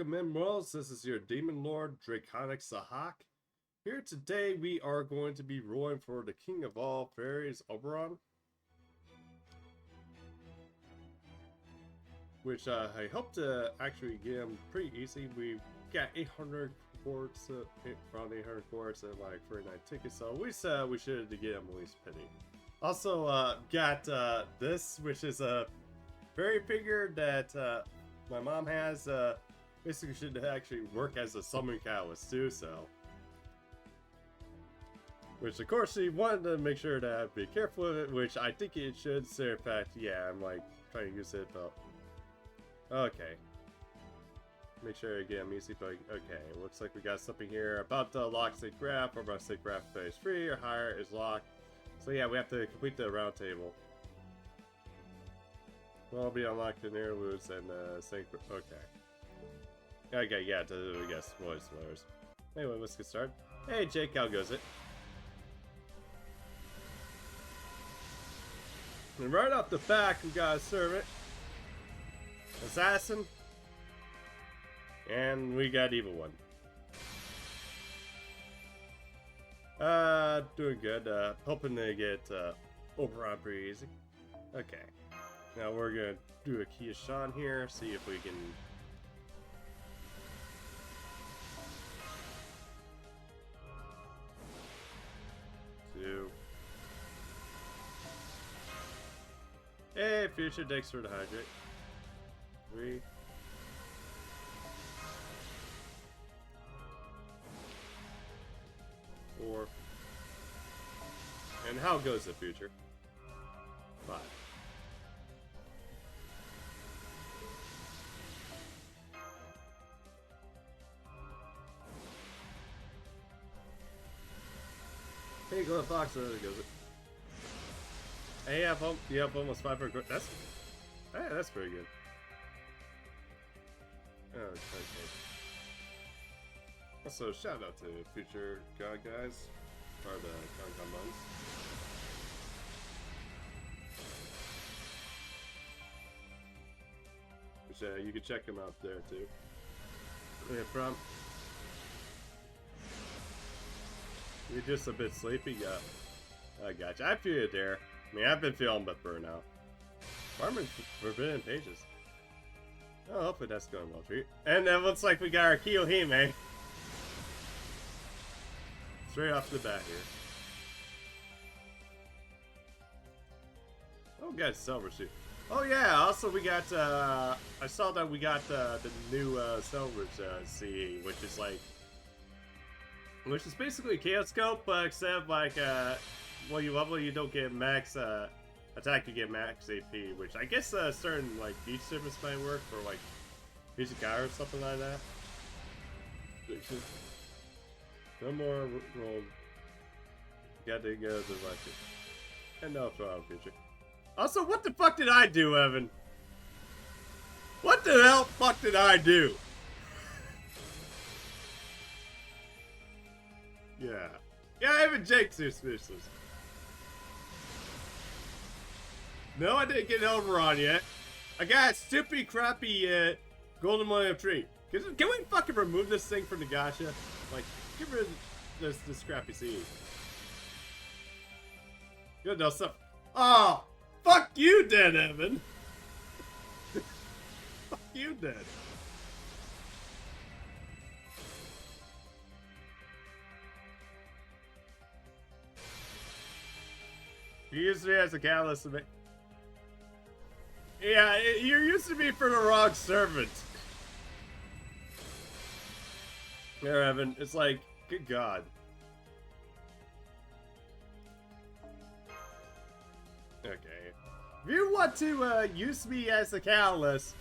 welcome in, Worlds. This is your Demon Lord, Draconic Sahak. Here today we are going to be rolling for the King of all Fairies, Oberon. Which I hope to actually get him pretty easy. We got 800 quartz, around 800 quartz and like 49 tickets, so we said we should get him at least penny. Also got this, which is a fairy figure that my mom has. Basically should actually work as a summon catalyst too, so. Which of course she wanted to make sure that I'd be careful with it, which I think it should. So in fact, yeah, I'm like trying to use it, but okay. Make sure I get them easy, but okay. Looks like we got something here about the lock state graph, or about state graph phase 3 or higher is locked. So yeah, we have to complete the round table. Well, be unlocked in interludes and sync. Okay. Okay, yeah, I guess spoilers. Anyway, let's get started. Hey, Jake, how goes it? And right off the back, we got a servant, assassin, and we got evil one. Doing good. Hoping to get Oberon pretty easy. Okay. Now we're gonna do a Kia Sean here, see if we can. Two. Hey, future Dexter to hydrate. 3. 4. And how goes the future? 5. Hey, go to Fox, there goes it. Hey, you have almost 500. That's pretty good. Oh, okay. Also, shout out to future God guys, or the Con Buns. Which you can check them out there too. Yeah, from. You're just a bit sleepy, yeah. I gotcha. I feel it there. I mean, I've been feeling a bit burnout. Farming Forbidden Pages. Oh, hopefully that's going well for you. And it looks like we got our Kiyohime. Straight off the bat here. Oh, we got a silver suit. Oh yeah, also we got, I saw that we got the new silver CE, which is like, which is basically Chaos Scope, but except like, well, you level, you don't get max attack, you get max AP, which I guess certain like beach service might work for like Ichikai or something like that. No more roll. Got to go to like it. And no throw out future. Also, what the fuck did I do, Evan? What the hell fuck did I do? Yeah. Yeah, even Jake's suspicious. No, I didn't get Oberon yet. I got a stupid, crappy Golden Millennium Tree. Can we fucking remove this thing from the gacha? Like, get rid of this crappy seed. Good, no stuff. Oh, fuck you, dead Evan. Fuck you, dead. You used me as a catalyst to make. Yeah, you're used to me for the wrong servant. There, Evan. It's like, good God. Okay. If you want to use me as a catalyst,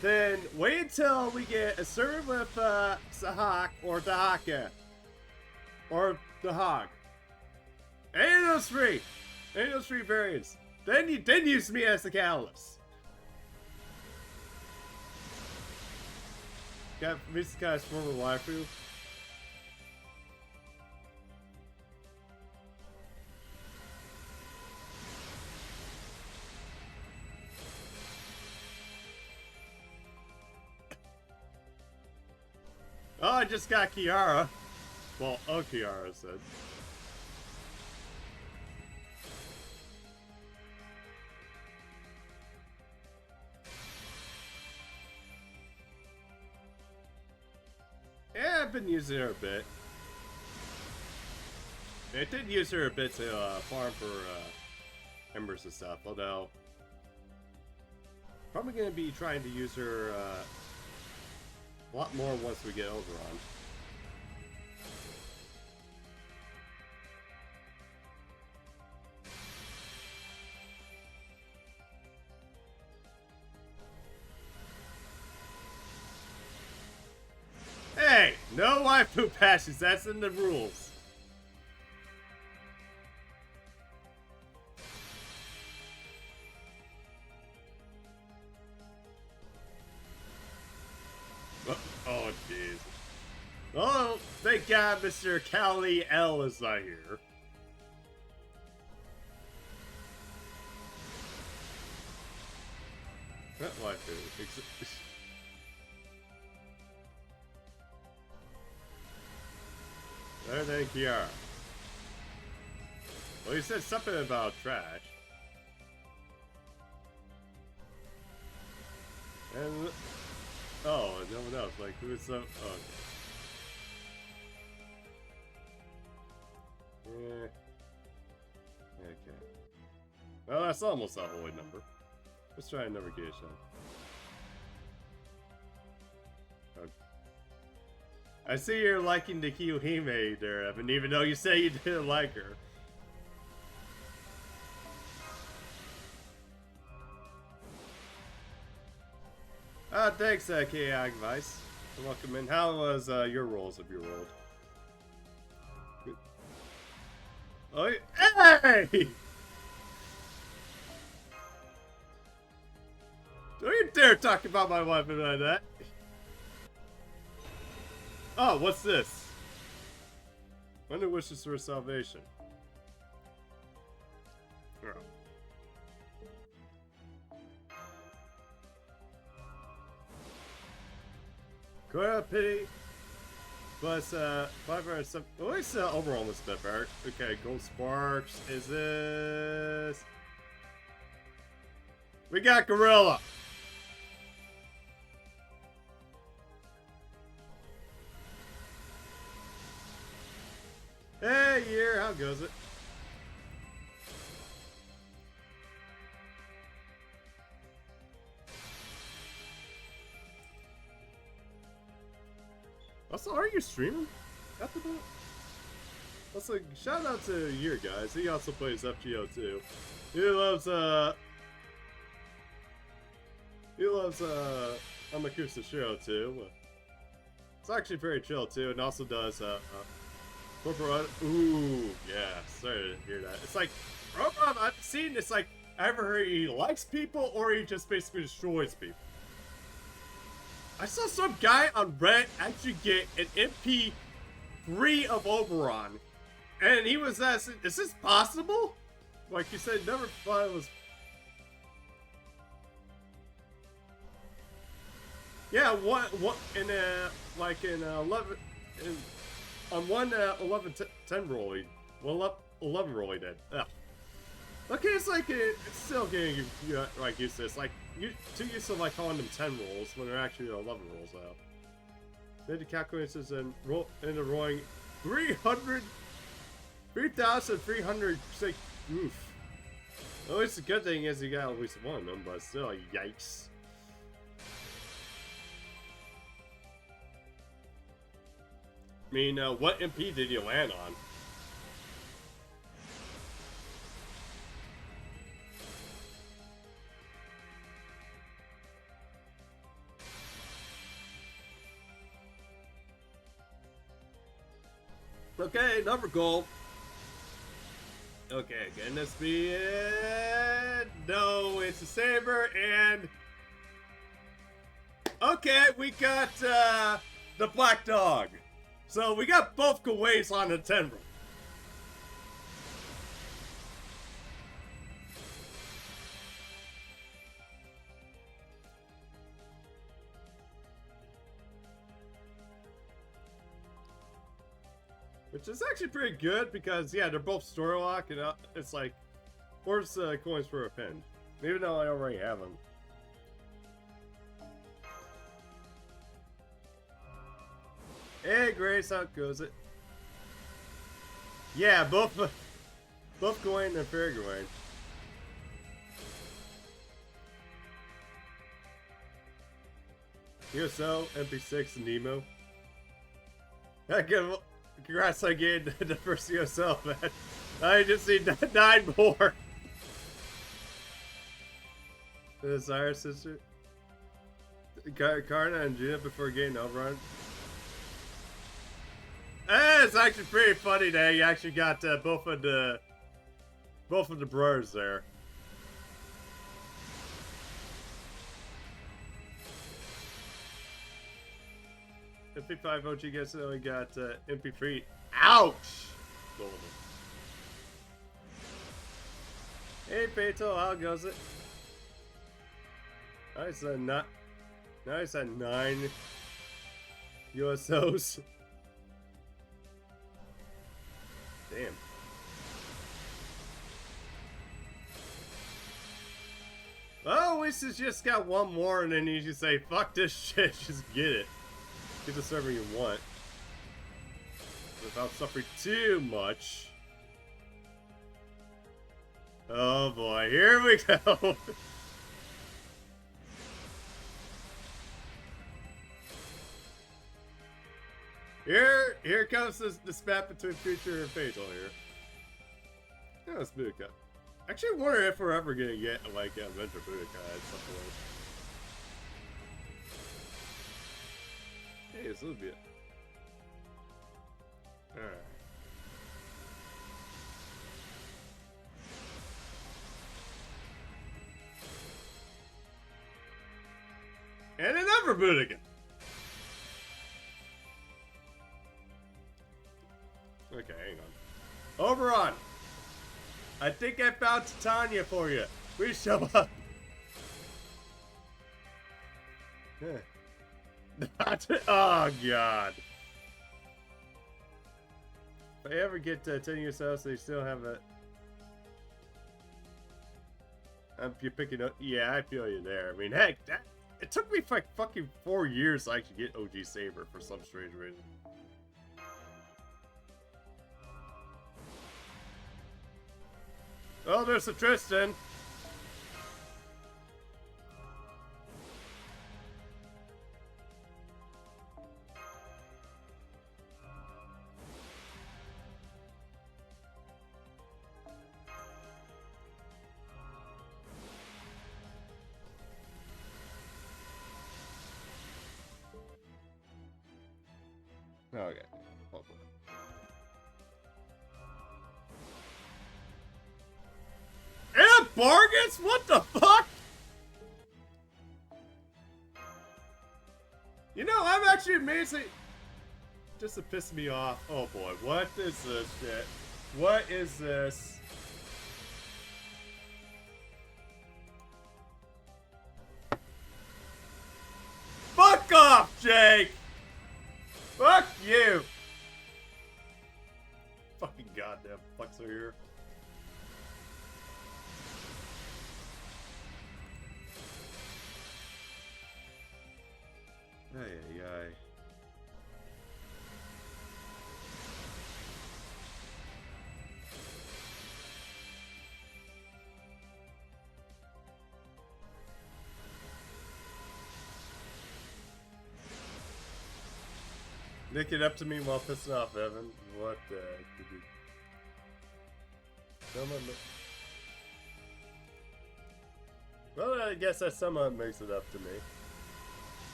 then wait until we get a servant with Sahak or Dahaka. Or Dahak. Any of those three. Any of those three variants. Then use me as the catalyst. Got Misakai's former waifu. Oh, I just got Kiara. Well, oh, Kiara said. Yeah, I've been using her a bit. I did use her a bit to farm for embers and stuff, although probably going to be trying to use her a lot more once we get Oberon. Hey, no waifu patches, that's in the rules. Oh, jeez. Oh, thank God Mr. Cali L is not here. Not waifu. Better than Kiara. Well, he said something about trash. And oh, no one else. Like, who is so? Oh. Yeah. Okay. Well, that's almost a holy number. Let's try another geisha. Okay. I see you're liking the Kiyohime there, Evan, even though you say you didn't like her. Thanks, K.I. Vice. Welcome in. How was your rolls of your world? Oh, hey! Don't you dare talk about my weapon like that. Oh, what's this? Wonder wishes for salvation. Oh. Cora pity. Plus 507. Oh, it's overall this bit, Bart. Okay, gold sparks. Is this? We got Gorilla. Hey, year, how goes it? Also, are you streaming? At the moment? Also, shout out to Year, guys. He also plays FGO too. He loves Amakusa Shiro too. It's actually very chill too, and also does corporate. Ooh, yeah. Sorry to hear that. It's like Robot I've seen. It's like either he likes people or he just basically destroys people. I saw some guy on Reddit actually get an MP3 of Oberon, and he was asking, "Is this possible?" Like you said, never thought it was. Yeah, what in like in 11 on one 11-10 roll, he 11 roll he did. Ugh. Okay, it's like it's still getting like used to this. Like you too used to like calling them 10 rolls when they're actually 11 rolls out. Made the calculations and roll into rolling 3,300. Oof. At least the good thing is you got at least one of them, but still, yikes. I mean, what MP did you land on? Okay, another goal. Okay, can this be it? No, it's a saber, and okay, we got the black dog. So we got both Gaways on the 10 roll. Which is actually pretty good because, yeah, they're both story lock, and it's like, where's coins for a pin? Even though I already have them. Hey, Grace, how goes it? Yeah, both Gawain and Fairy Gawain. USO, MP6, and Nemo. Congrats on getting the first USO, man. I just need 9 more. The Desire Sister. Karna and Gina before getting Oberon. It's actually pretty funny that you actually got both of the brothers there. MP5 OG gets it, we got MP3. Ouch! Golden. Hey Beto, how goes it? Nice at 9 USOs. Damn. Well, at least it's just got one more, and then you just say, fuck this shit, just get it. Get the server you want. Without suffering too much. Oh boy, here we go. Here comes the spat between Future and Fatal here. Yeah, it's Budokai. Actually, I wonder if we're ever gonna get like Adventure Budokai at some point. Hey, it's a little bit. Alright. And another Budokai. Okay, hang on. Oberon! I think I found Titania for you. Please show up. Oh, God. If I ever get 10 years out, they still have that. You're picking up. Yeah, I feel you there. I mean, heck, it took me like fucking 4 years to actually get OG Saber for some strange reason. Oh, there's a Tristan. Okay. Hold on. And bargains? What the fuck? You know, I'm actually amazing. Just to piss me off. Oh boy, what is this shit? What is this? Fuck off, Jake! Fuck you! Fucking goddamn fucks are here. Ay, ay, ay. Nick it up to me while pissing off Evan. What the heck did you... Well, I guess that someone makes it up to me.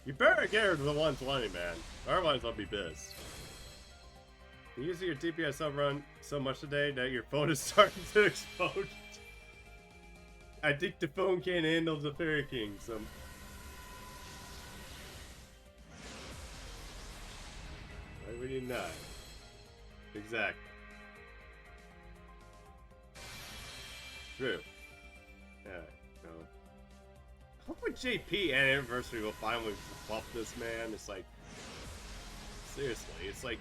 You better get her to the 120, man. Otherwise, I'll be pissed. You're using your DPS overrun so much today that your phone is starting to explode. I think the phone can't handle the Fairy King, so... Why would you not? Exactly. True. Yeah, no. I hope with JP and Anniversary will finally buff this, man. It's like... Seriously, it's like...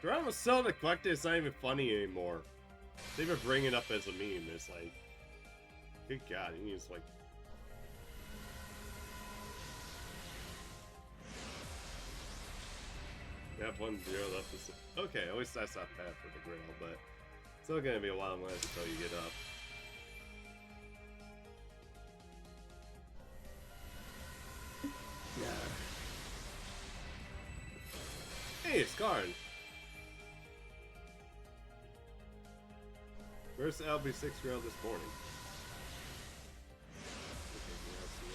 Drown was so neglected, it's not even funny anymore. They even bring it up as a meme. It's like, good God, he needs like. We have 1-0 left. Okay, at least that's not bad for the Grail, but it's still gonna be a while less until you get up. Hey, it's Karn. Where's the LB6 Grail this morning? Okay, yeah, I'll see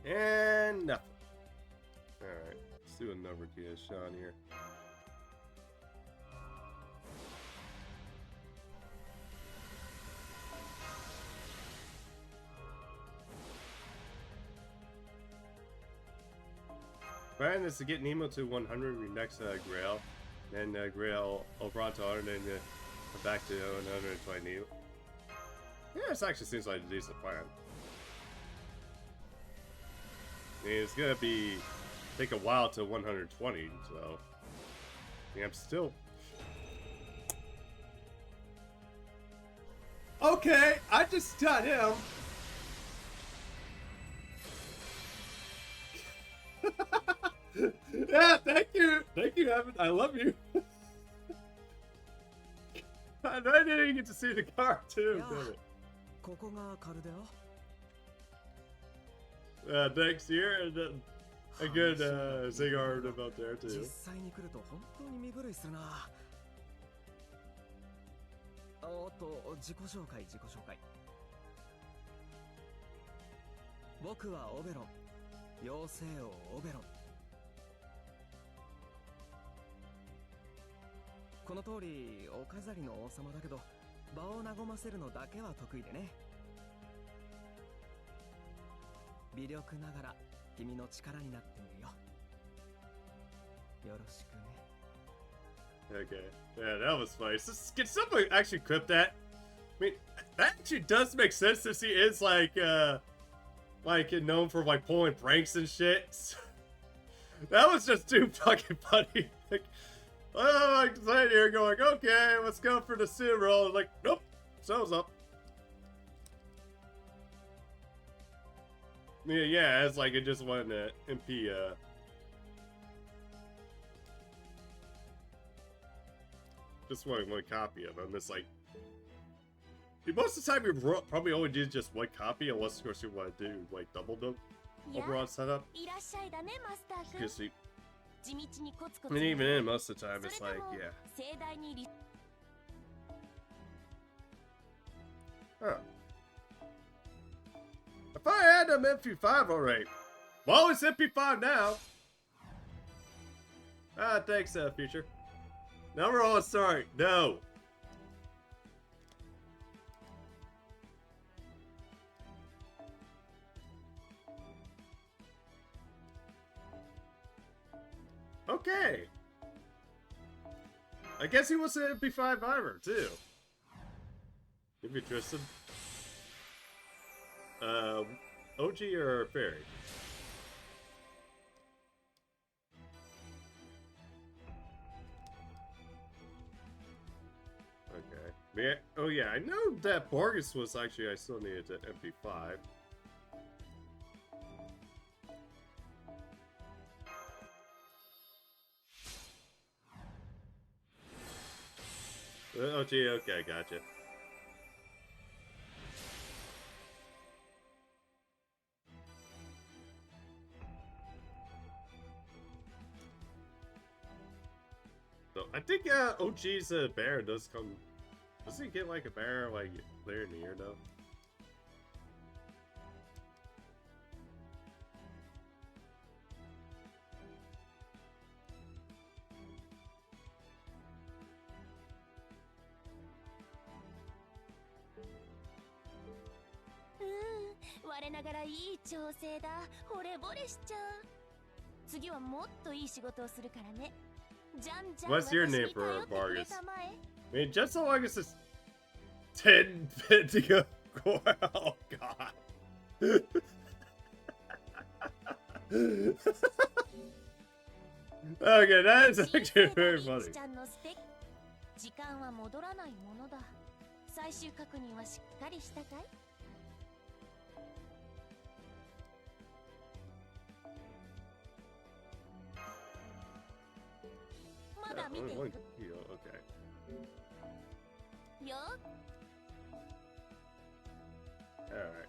that. And nothing. Alright, let's do another Kia shot here. Plan is to get Nemo to 100 your next Grail, then Grail Oberon to 100, and then back to 120 Nemo. Yeah, this actually seems like a decent plan. I mean, it's gonna take a while to 120, so yeah, I'm still. Okay, I just got him. Yeah, thank you, Evan. I love you. I didn't even get to see the car too. Thanks here, and a good cigar about there too. Oberon. この通りお飾りの王様だけど場を和ませるのだけは得意でね。微力ながら君の力になってみるよ。よろしくね。Okay, yeah, that was funny. Can someone actually clip that? I mean, that actually does make sense since he is like known for like pulling pranks and shit. That was just too fucking funny. Like, oh, like sitting here going, okay, let's go for the sim roll. Like, nope, so's up. Yeah, it's like it just won the MP. Just one copy of him. It's like most of the time you probably only do just one copy, unless of course you want to do like double the overall setup. Because I mean, even in most of the time, it's like, yeah. Huh. If I had them MP5 already. Well, it's MP5 now. Ah, thanks, Future. Now we're all sorry. No. Okay. I guess he was an MP5 Viber, too. Give me Tristan. OG or Fairy? Okay. Man, oh yeah, I know that Borges was actually, I still needed an MP5. Oh, gee, okay, gotcha. So, I think OG's bear does come. Does he get like a bear like later in the year though? What's your name for Vargas? I mean, just so long as it's 10 to go. Oh god. Okay, that is actually very funny. 時間は戻らないものだ。最終確認はしっかりしたかい？まだ見ていく。よ。Alright.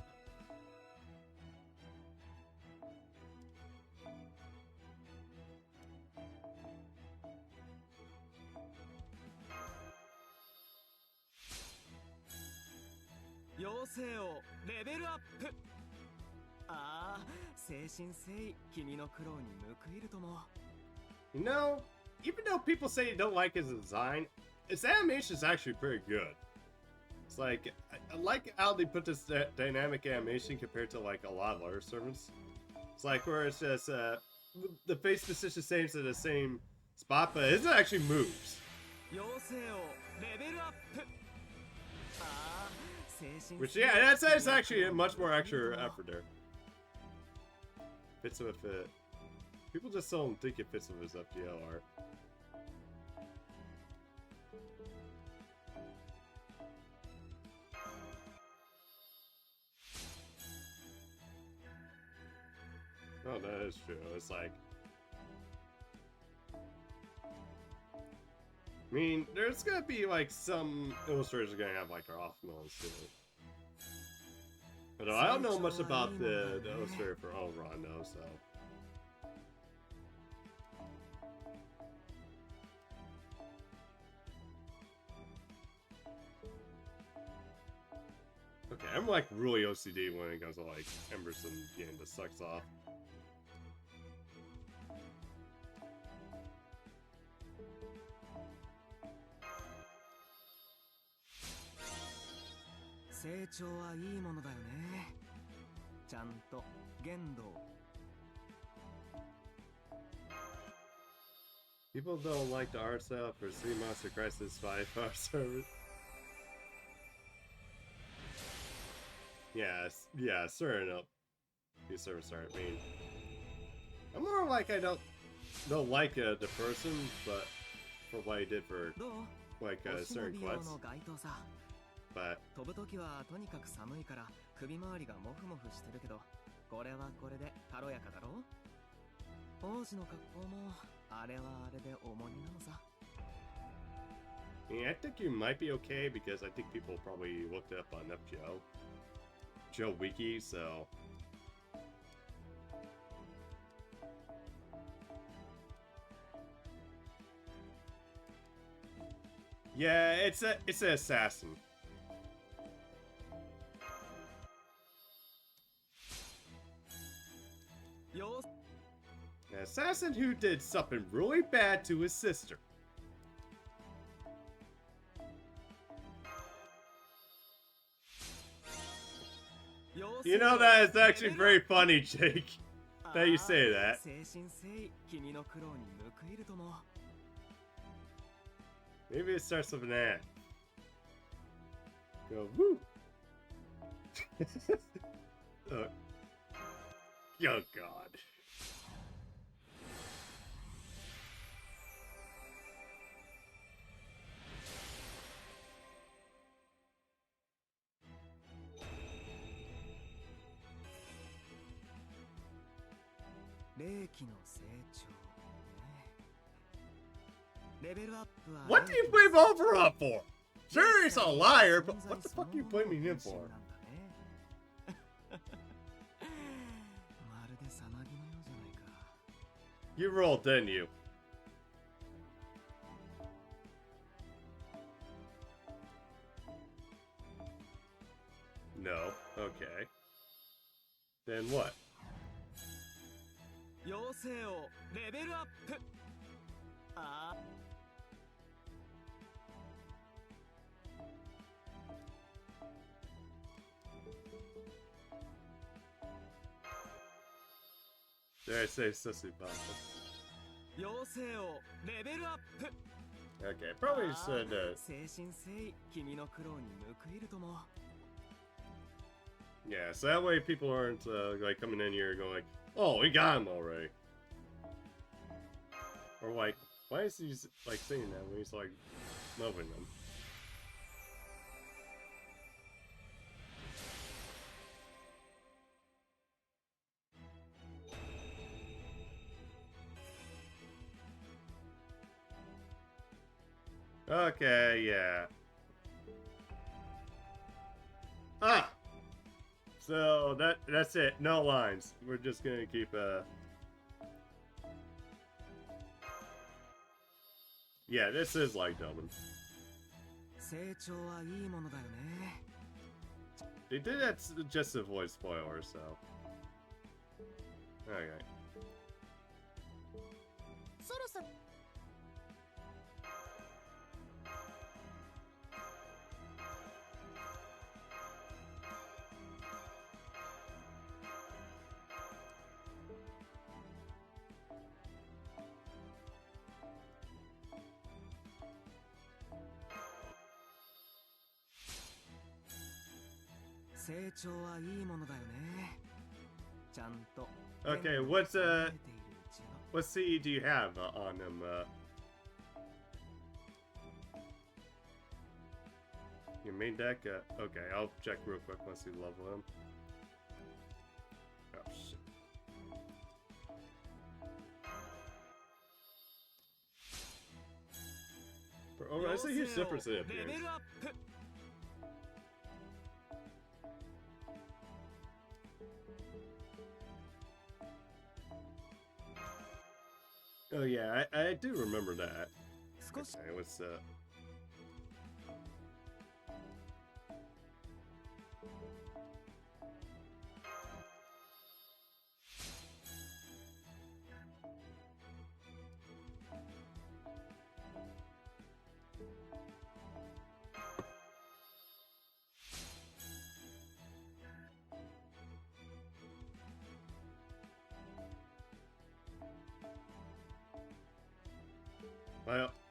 You know, even though people say you don't like his design, his animation is actually pretty good. It's like, I like how they put this dynamic animation compared to like a lot of other servants. It's like where it's just the face position stays in the same spot, but his actually moves. Which, yeah, that's actually a much more extra effort there. Fits with it. People just don't think it fits with his FGO art. Oh, that is true. It's like... I mean, there's gonna be like some illustrators are gonna have like their off moments too. But I don't know much about the illustrator for Oberon though, so... Okay, I'm like really OCD when it comes to like Emerson getting the sucks off. People don't like the art style for Sea Monster Crisis 5 service. Yeah, certain these servers are. I mean, I'm more like I don't like the person, but for what he did for like certain quests. But yeah, I think you might be okay because I think people probably looked it up on FGO. Joe Wiki, so yeah, it's an assassin. An assassin who did something really bad to his sister. You know, that is actually very funny, Jake, that you say that. Maybe it starts with an ad. Go, woo! Oh god. What do you blame Oberon for? Sure, he's a liar, but what the fuck are you blaming him for? You rolled, didn't you? No. Okay. Then what? Did I say sussy papa? Okay, probably should. 誠心誠意君の苦労に報いるとも。 Yeah, so that way people aren't like coming in here and going like, "Oh, we got him already," or like, "Why is he like saying that when he's like loving them?" Okay, yeah. Ah. So that's it. No lines. We're just gonna keep Yeah, this is like dubbing. 成長はいいものだよね。 They did that just to avoid spoilers, so. Okay. そろそろ 成長はいいものだよね。ちゃんと。 Okay, what CE do you have on them? Your main deck? Okay, I'll check real quick once you level him. Oh, shit. Oh, I see huge difference in appearance. Oh yeah, I do remember that. 少し Okay, what's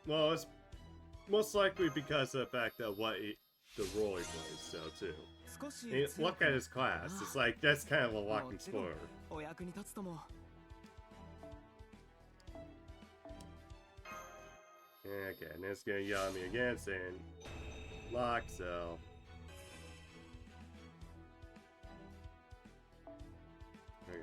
well, it's most likely because of the fact that the role he plays, so too. 少し And 強 look く at his class. It's like that's kind of a walking spoiler. お役に立つとも。 Okay, and it's gonna yell at me again saying lock, so. Okay.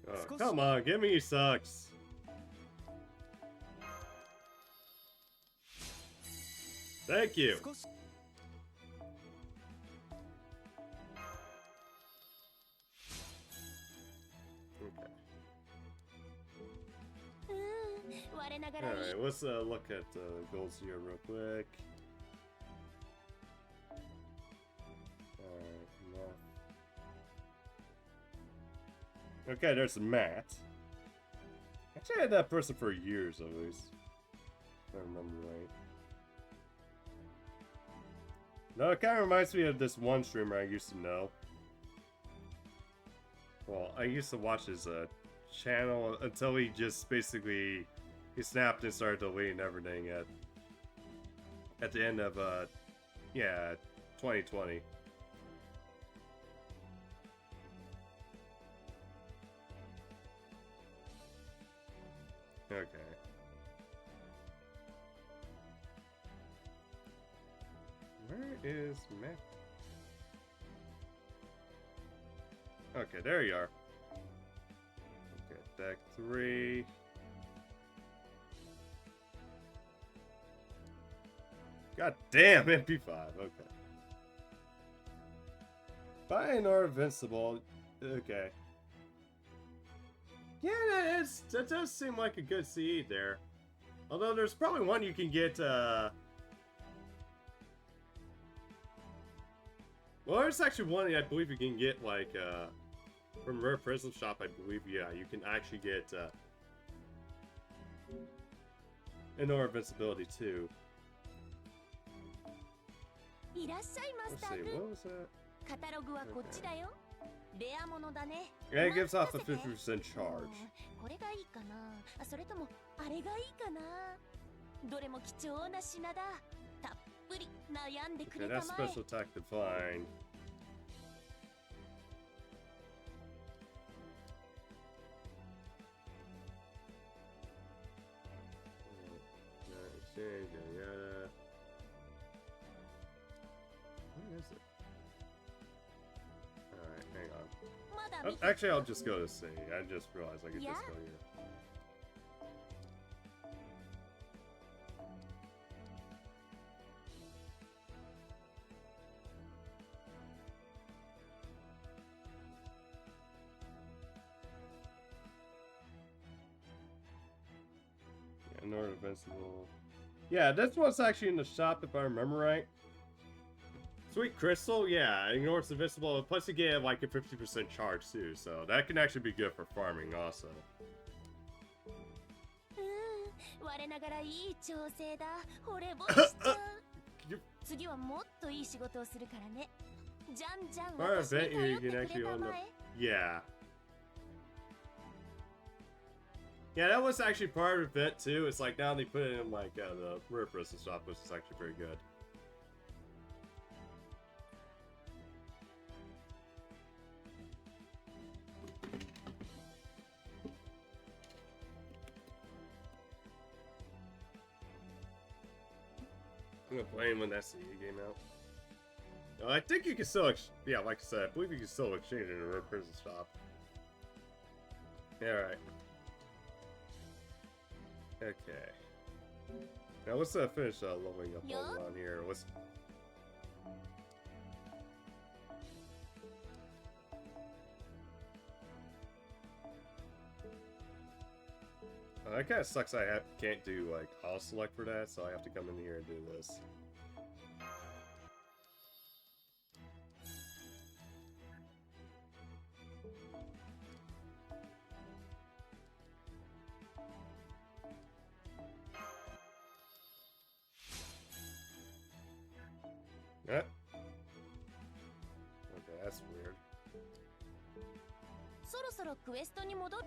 Oh, come on, give me sucks. Thank you. 少し Okay. 我ながらに Alright, let's look at goals here real quick. Alright, math. Okay, there's Matt. Actually, I had that person for years, at least. If I remember right. No, it kind of reminds me of this one streamer I used to know. Well, I used to watch his channel until he just basically he snapped and started deleting everything at the end of 2020. Okay. Where is Matt? Okay, there you are. Okay, deck 3. God damn, MP5. Okay. Fine or invincible. Okay. Yeah, that does seem like a good CE there. Although there's probably one you can get, well, there's actually one I believe you can get, like, from Rare Prism Shop, I believe, yeah, you can actually get, an Invincibility too. いらっしゃいマス Let's タ see, ー君。 what was that? カタログはこっちだよ。レアものだね。 Yeah, it gives off a 任せて。 50% charge. これがいいかな、それともあれがいいかな。どれも貴重な品だ。たっぷり悩んでく Okay, れた that's まえ。 special attack divine. Exchange, yada yada. Where is it? Alright, hang on. まだ Oh, 見て。 actually, I'll just go to C. I just realized I could Yeah. just go here. Yeah, Nord Invincible. Yeah, this one's actually in the shop if I remember right. Sweet Crystal, yeah, ignores Invincible, plus you get like a 50% charge too, so that can actually be good for farming also. 我ながらいい調整だ。惚れぼれしちゃう。次はもっといい仕事をするからね。じゃんじゃん Or I 私に bet you 頼って can くれ actually た own ま the... え。 Yeah. Yeah, that was actually part of it too. It's like now they put it in like the rare crystal shop, which is actually pretty good. I'm gonna play him when that CE game out. I think you can still, yeah, like I said, I believe you can still exchange it in a rare prison shop. Alright. Okay. Now let's finish leveling up on here. Let's... That kind of sucks. I can't do like auto select for that, so I have to come in here and do this. Yeah. Okay, that's weird. そろそろクエストに戻る。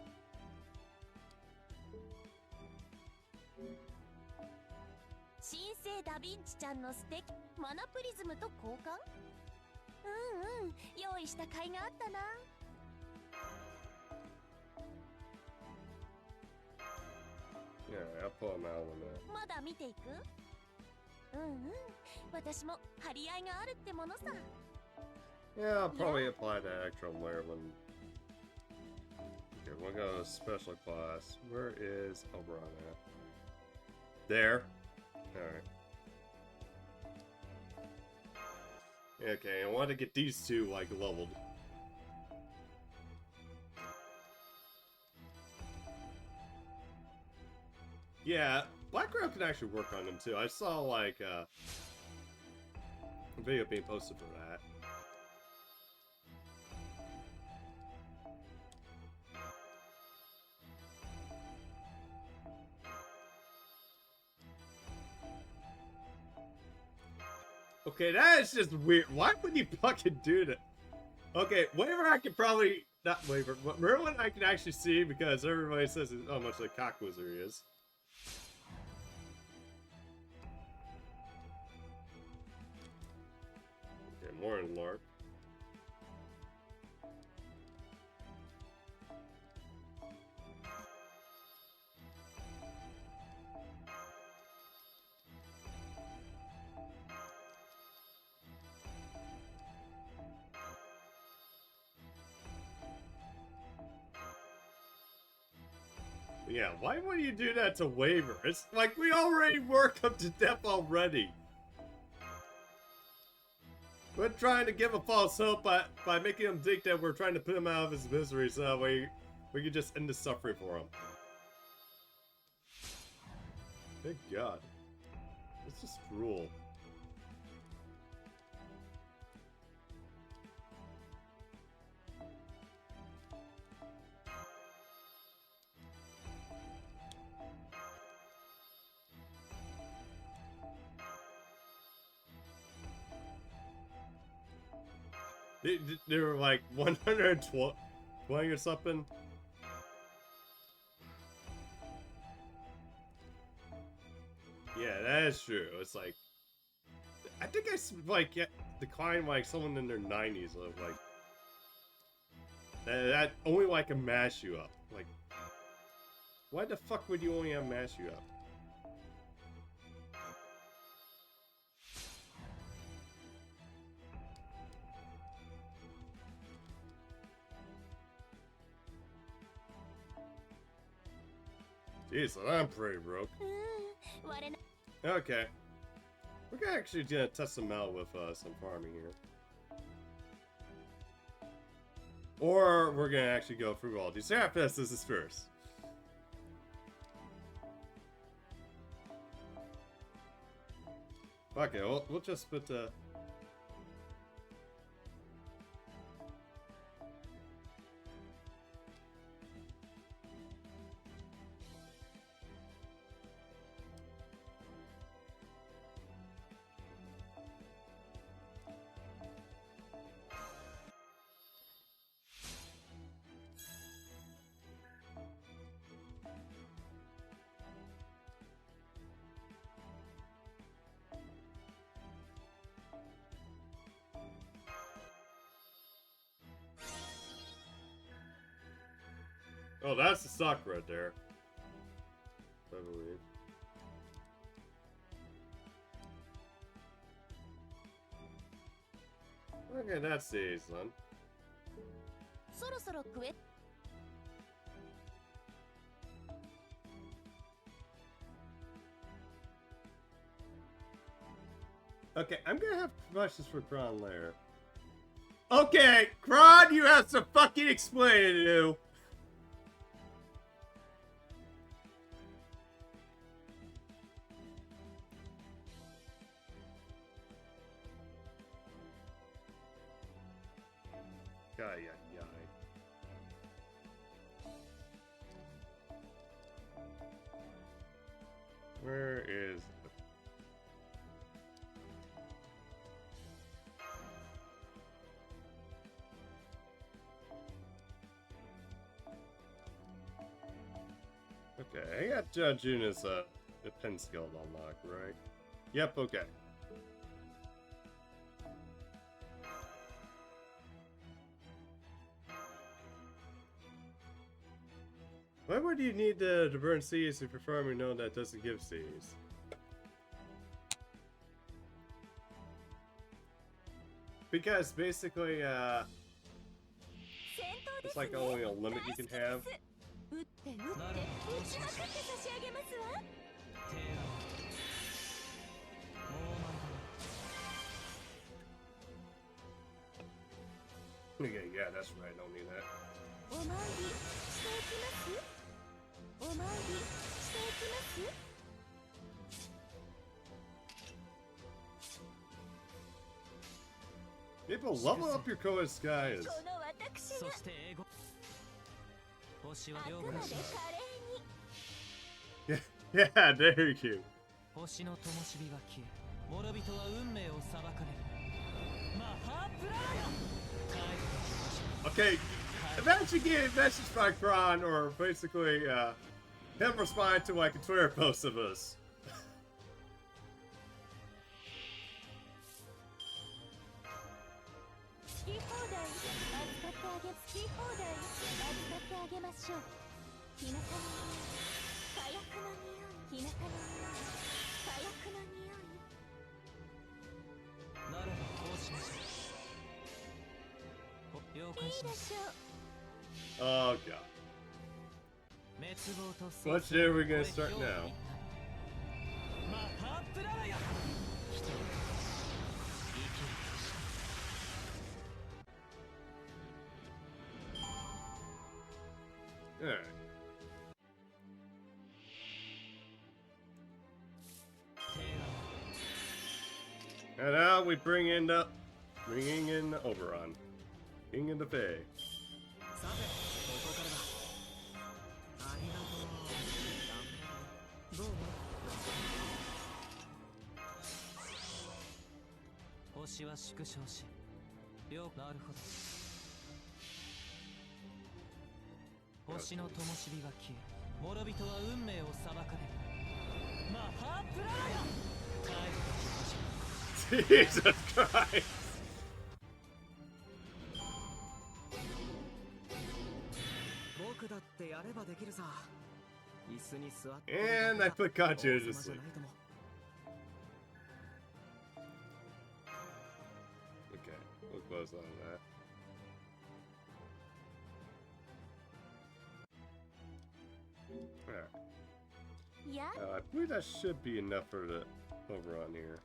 新生ダヴィンチちゃんのステキマナプリズムと交換。用意した甲斐があったな。 Yeah, I'll pull him out in a minute. まだ見ていく。私も張り合いがあるってものさ。 Yeah, I'll probably apply that extra layer when... Okay, we'll go to special class. Where is Oberon at? There. Alright. Okay, I want to get these two, like, leveled. Yeah, Blackrock can actually work on them too. I saw, like, a video being posted for that. Okay, that is just weird. Why would you fucking do that? Okay, Waver I can probably... Not Waver, but Merlin I can actually see because everybody says how much like cock wizard he is. Okay, more in Lark. Yeah, why would you do that to Waver? It's like we already work him to death already. We're trying to give a false hope by making him think that we're trying to put him out of his misery so that way we can just end the suffering for him. Thank God. It's just cruel. They were like 120 or something. Yeah, that is true. It's like, I think I like declined like someone in their 90s of like that only like a mash you up. Like, why the fuck would you only have mash you up? Jeez, I'm pretty broke. Okay. We're actually gonna test them out with some farming here. Or we're gonna actually go through all these. Yeah, this is first. Okay, we'll just put the... Oh, that's the suck right there. I believe. Okay, that's the ace then. Okay, I'm gonna have questions for Kron later. Okay, Kron, you have some fucking explaining to do. Where is... Okay, I got Juna's the pen skill unlocked, right? Yep, okay. Why would you need to burn seeds if you're farming node that doesn't give seeds? Because basically, it's like only a limit you can have. Okay, yeah, that's right, I don't need that. People, level up your Koa skies. Yeah, there you go. Okay, imagine getting a message by Kron, or basically, him responding to like a Twitter post of us. Oh god. What day are we gonna start now? Alright. And now we bringing in Oberon. King of the Fae. 了なるほど。星の灯火が消え、諸人は運命を裁かれる。マハープララヤ。帰るべき場所。 Jesus Christ! 僕だってやればできるさ。椅子に座って。 And I put Kachi to sleep. Okay, we'll close on that. Alright. いや I believe that should be enough for the Oberon here.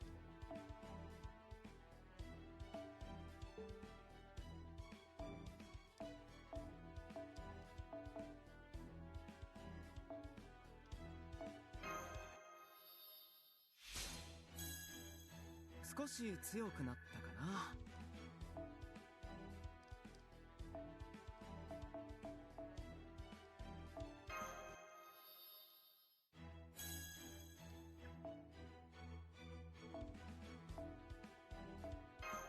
少し強くなったかな。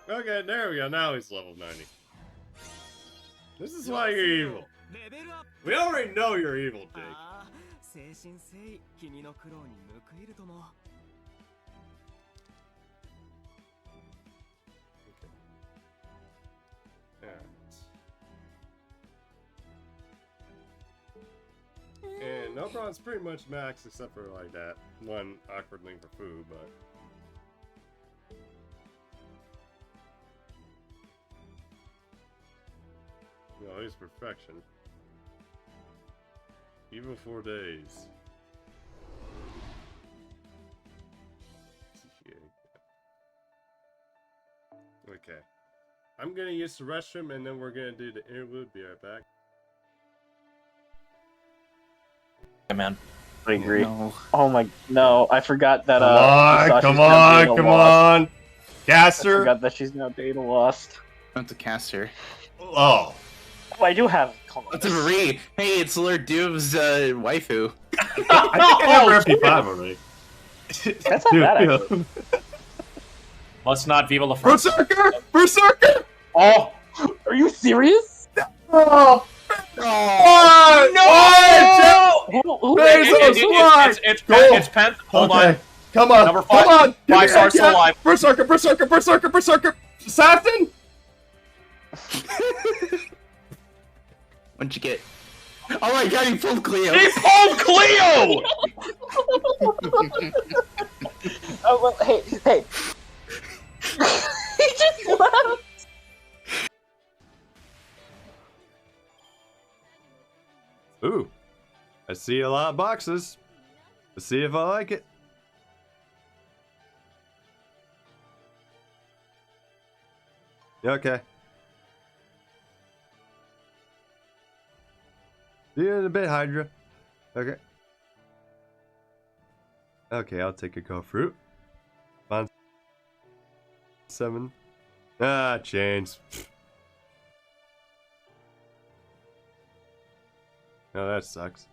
Okay, there we go. Now he's level 90. This is why you're evil. We already know you're evil, Jake. 精神誠意、君の苦労に報いるとも。 And Oberon's pretty much max except for like that one awkward link for food, but no, he's perfection. Even 4 days. Okay. I'm gonna use the restroom and then we're gonna do the interlude. Be right back. Hey, man. I agree. No. Oh my, no, I forgot that, Come on! I Caster! forgot that she's now data lost. Not the caster. Oh! Oh, I do have. It's a Marie. Hey, it's Lord Doom's waifu. I think I have her MP5 already. That's not bad, actually. Let's not Viva La France. Berserker! Berserker! Oh, are you serious? Oh! Oh, It's Pen. Hold on. Come on. Number 5. Come on. 5 stars still alive. Berserker! Berserker! Berserker! Berserker! Safton? What'd you get? Oh my god, he pulled Cleo! He pulled Cleo! Oh, well, hey. He just left. Ooh. I see a lot of boxes. Let's see if I like it. Okay. See you in a bit, Hydra. Okay. Okay, I'll take a go fruit. On 7. Ah, chains. Oh, that sucks.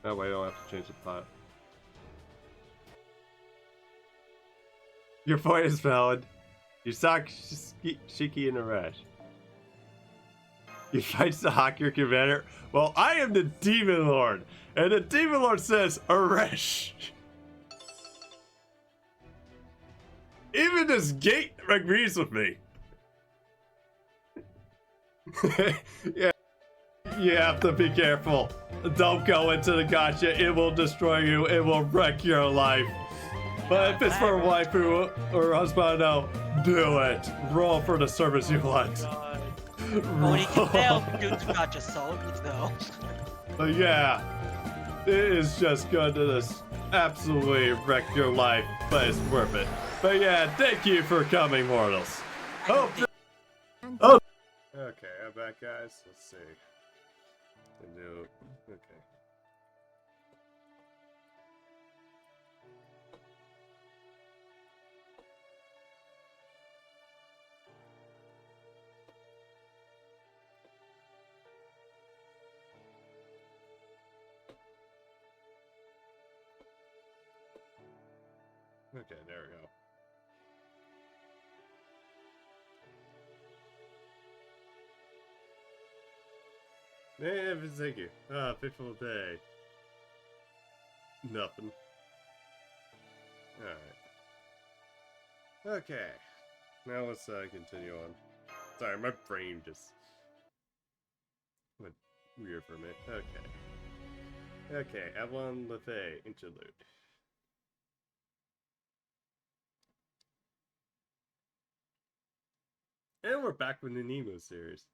That way I don't have to change the pot. Your point is valid. You sock Shiki in a rash. You fight the Hacker Commander. Well, I am the Demon Lord, and the Demon Lord says Arash. Even this gate agrees with me. Yeah, you have to be careful. Don't go into the gacha. It will destroy you. It will wreck your life. But if it's for a waifu or husband, no, do it. Roll for the service you want. But yeah, it is just going to just absolutely wreck your life, but it's worth it. But yeah, thank you for coming, mortals. Oh. Okay, I'm back, guys. Let's see. Okay. Okay, there we go. Man, thank you. Ah, fateful day. Nothing. Alright. Okay. Now let's continue on. Sorry, my brain just went weird for a minute. Okay. Okay, Avalon Lefay interlude. And we're back with the Nemo series.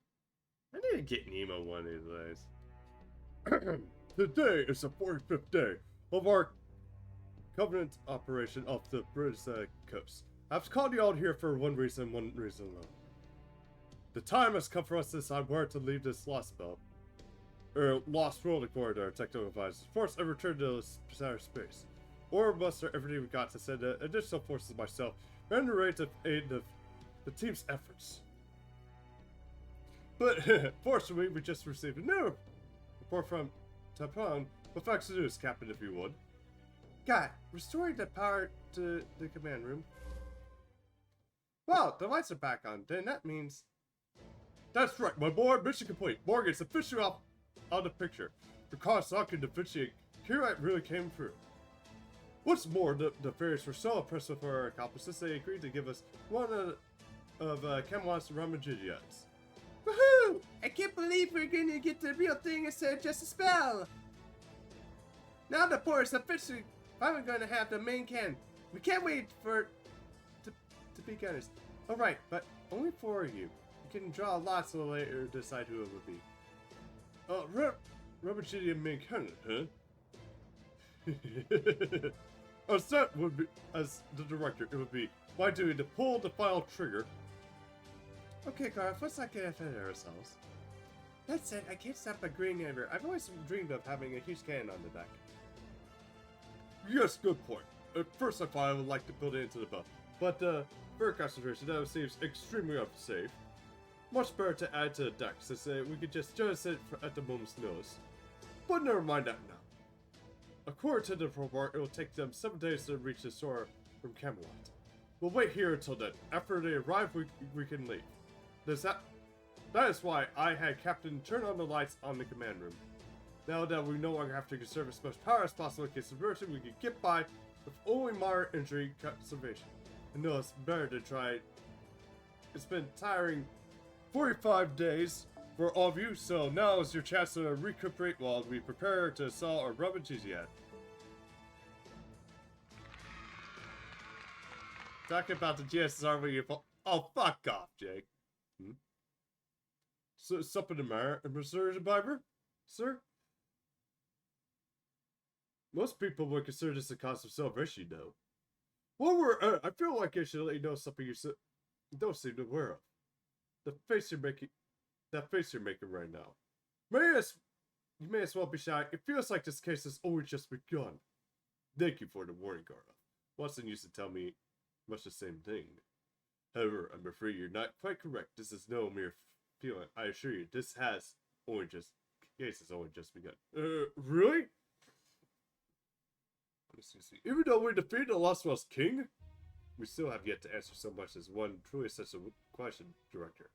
I need to get Nemo one of these days. Today is the 45th day of our Covenant operation off the British coast. I've called you out here for one reason alone. The time has come for us to decide where to leave this lost belt. Lost world according to our technical advisors. Force and return to outer space. Or muster everything we got to send additional forces myself and the rate of aid of the team's efforts. But fortunately, we just received a new report from Tapan. What facts to do is, Captain, if you would. God, restoring the power to the command room. Well, the lights are back on. Then that means... That's right, my boy. Mission complete. Morgan's officially off the picture. The Kawasaki Da Vinci Kirite really came through. What's more, the fairies were so impressed with our accomplishments, they agreed to give us one of Camelot's Ramagidians. Woohoo! I can't believe we're going to get the real thing instead of just a spell! Now the port is officially finally going to have the main cannon. We can't wait for to be gunners. Alright, but only 4 of you. You can draw lots and later decide who it would be. Ramagidian main cannon, huh? As that would be, as the director, it would be my duty to pull the final trigger. Okay, Garth, let's not get ahead of ourselves. That said, I can't stop agreeing ever. I've always dreamed of having a huge cannon on the deck. Yes, good point. At first I thought I would like to build it into the boat, but for concentration, that seems extremely unsafe. Much better to add to the deck, since we could just adjust it at the moment's notice. But never mind that now. According to the report, it will take them 7 days to reach the shore from Camelot. We'll wait here until then. After they arrive, we can leave. That is why I had Captain turn on the lights on the command room. Now that we no longer have to conserve as much power as possible in case of emergency, we can get by with only moderate injury conservation. I know it's better to try. It's been tiring 45 days for all of you, so now is your chance to recuperate while we prepare to assault our Ramagidian. Talking about the GSSR when you fall. Oh, fuck off, Jake. So, something the matter, Mr. Survivor? Sir? Most people would consider this a cause of celebration, though. Well, I feel like I should let you know something you don't seem to be aware of. That face you're making right now. You may as well be shy. It feels like this case has only just begun. Thank you for the warning, Garth. Watson used to tell me much the same thing. However, I'm afraid you're not quite correct. This is no mere feeling. I assure you, this has case has only just begun. Really? Even though we defeated the Lost Well's king, we still have yet to answer so much as one truly essential question, Director.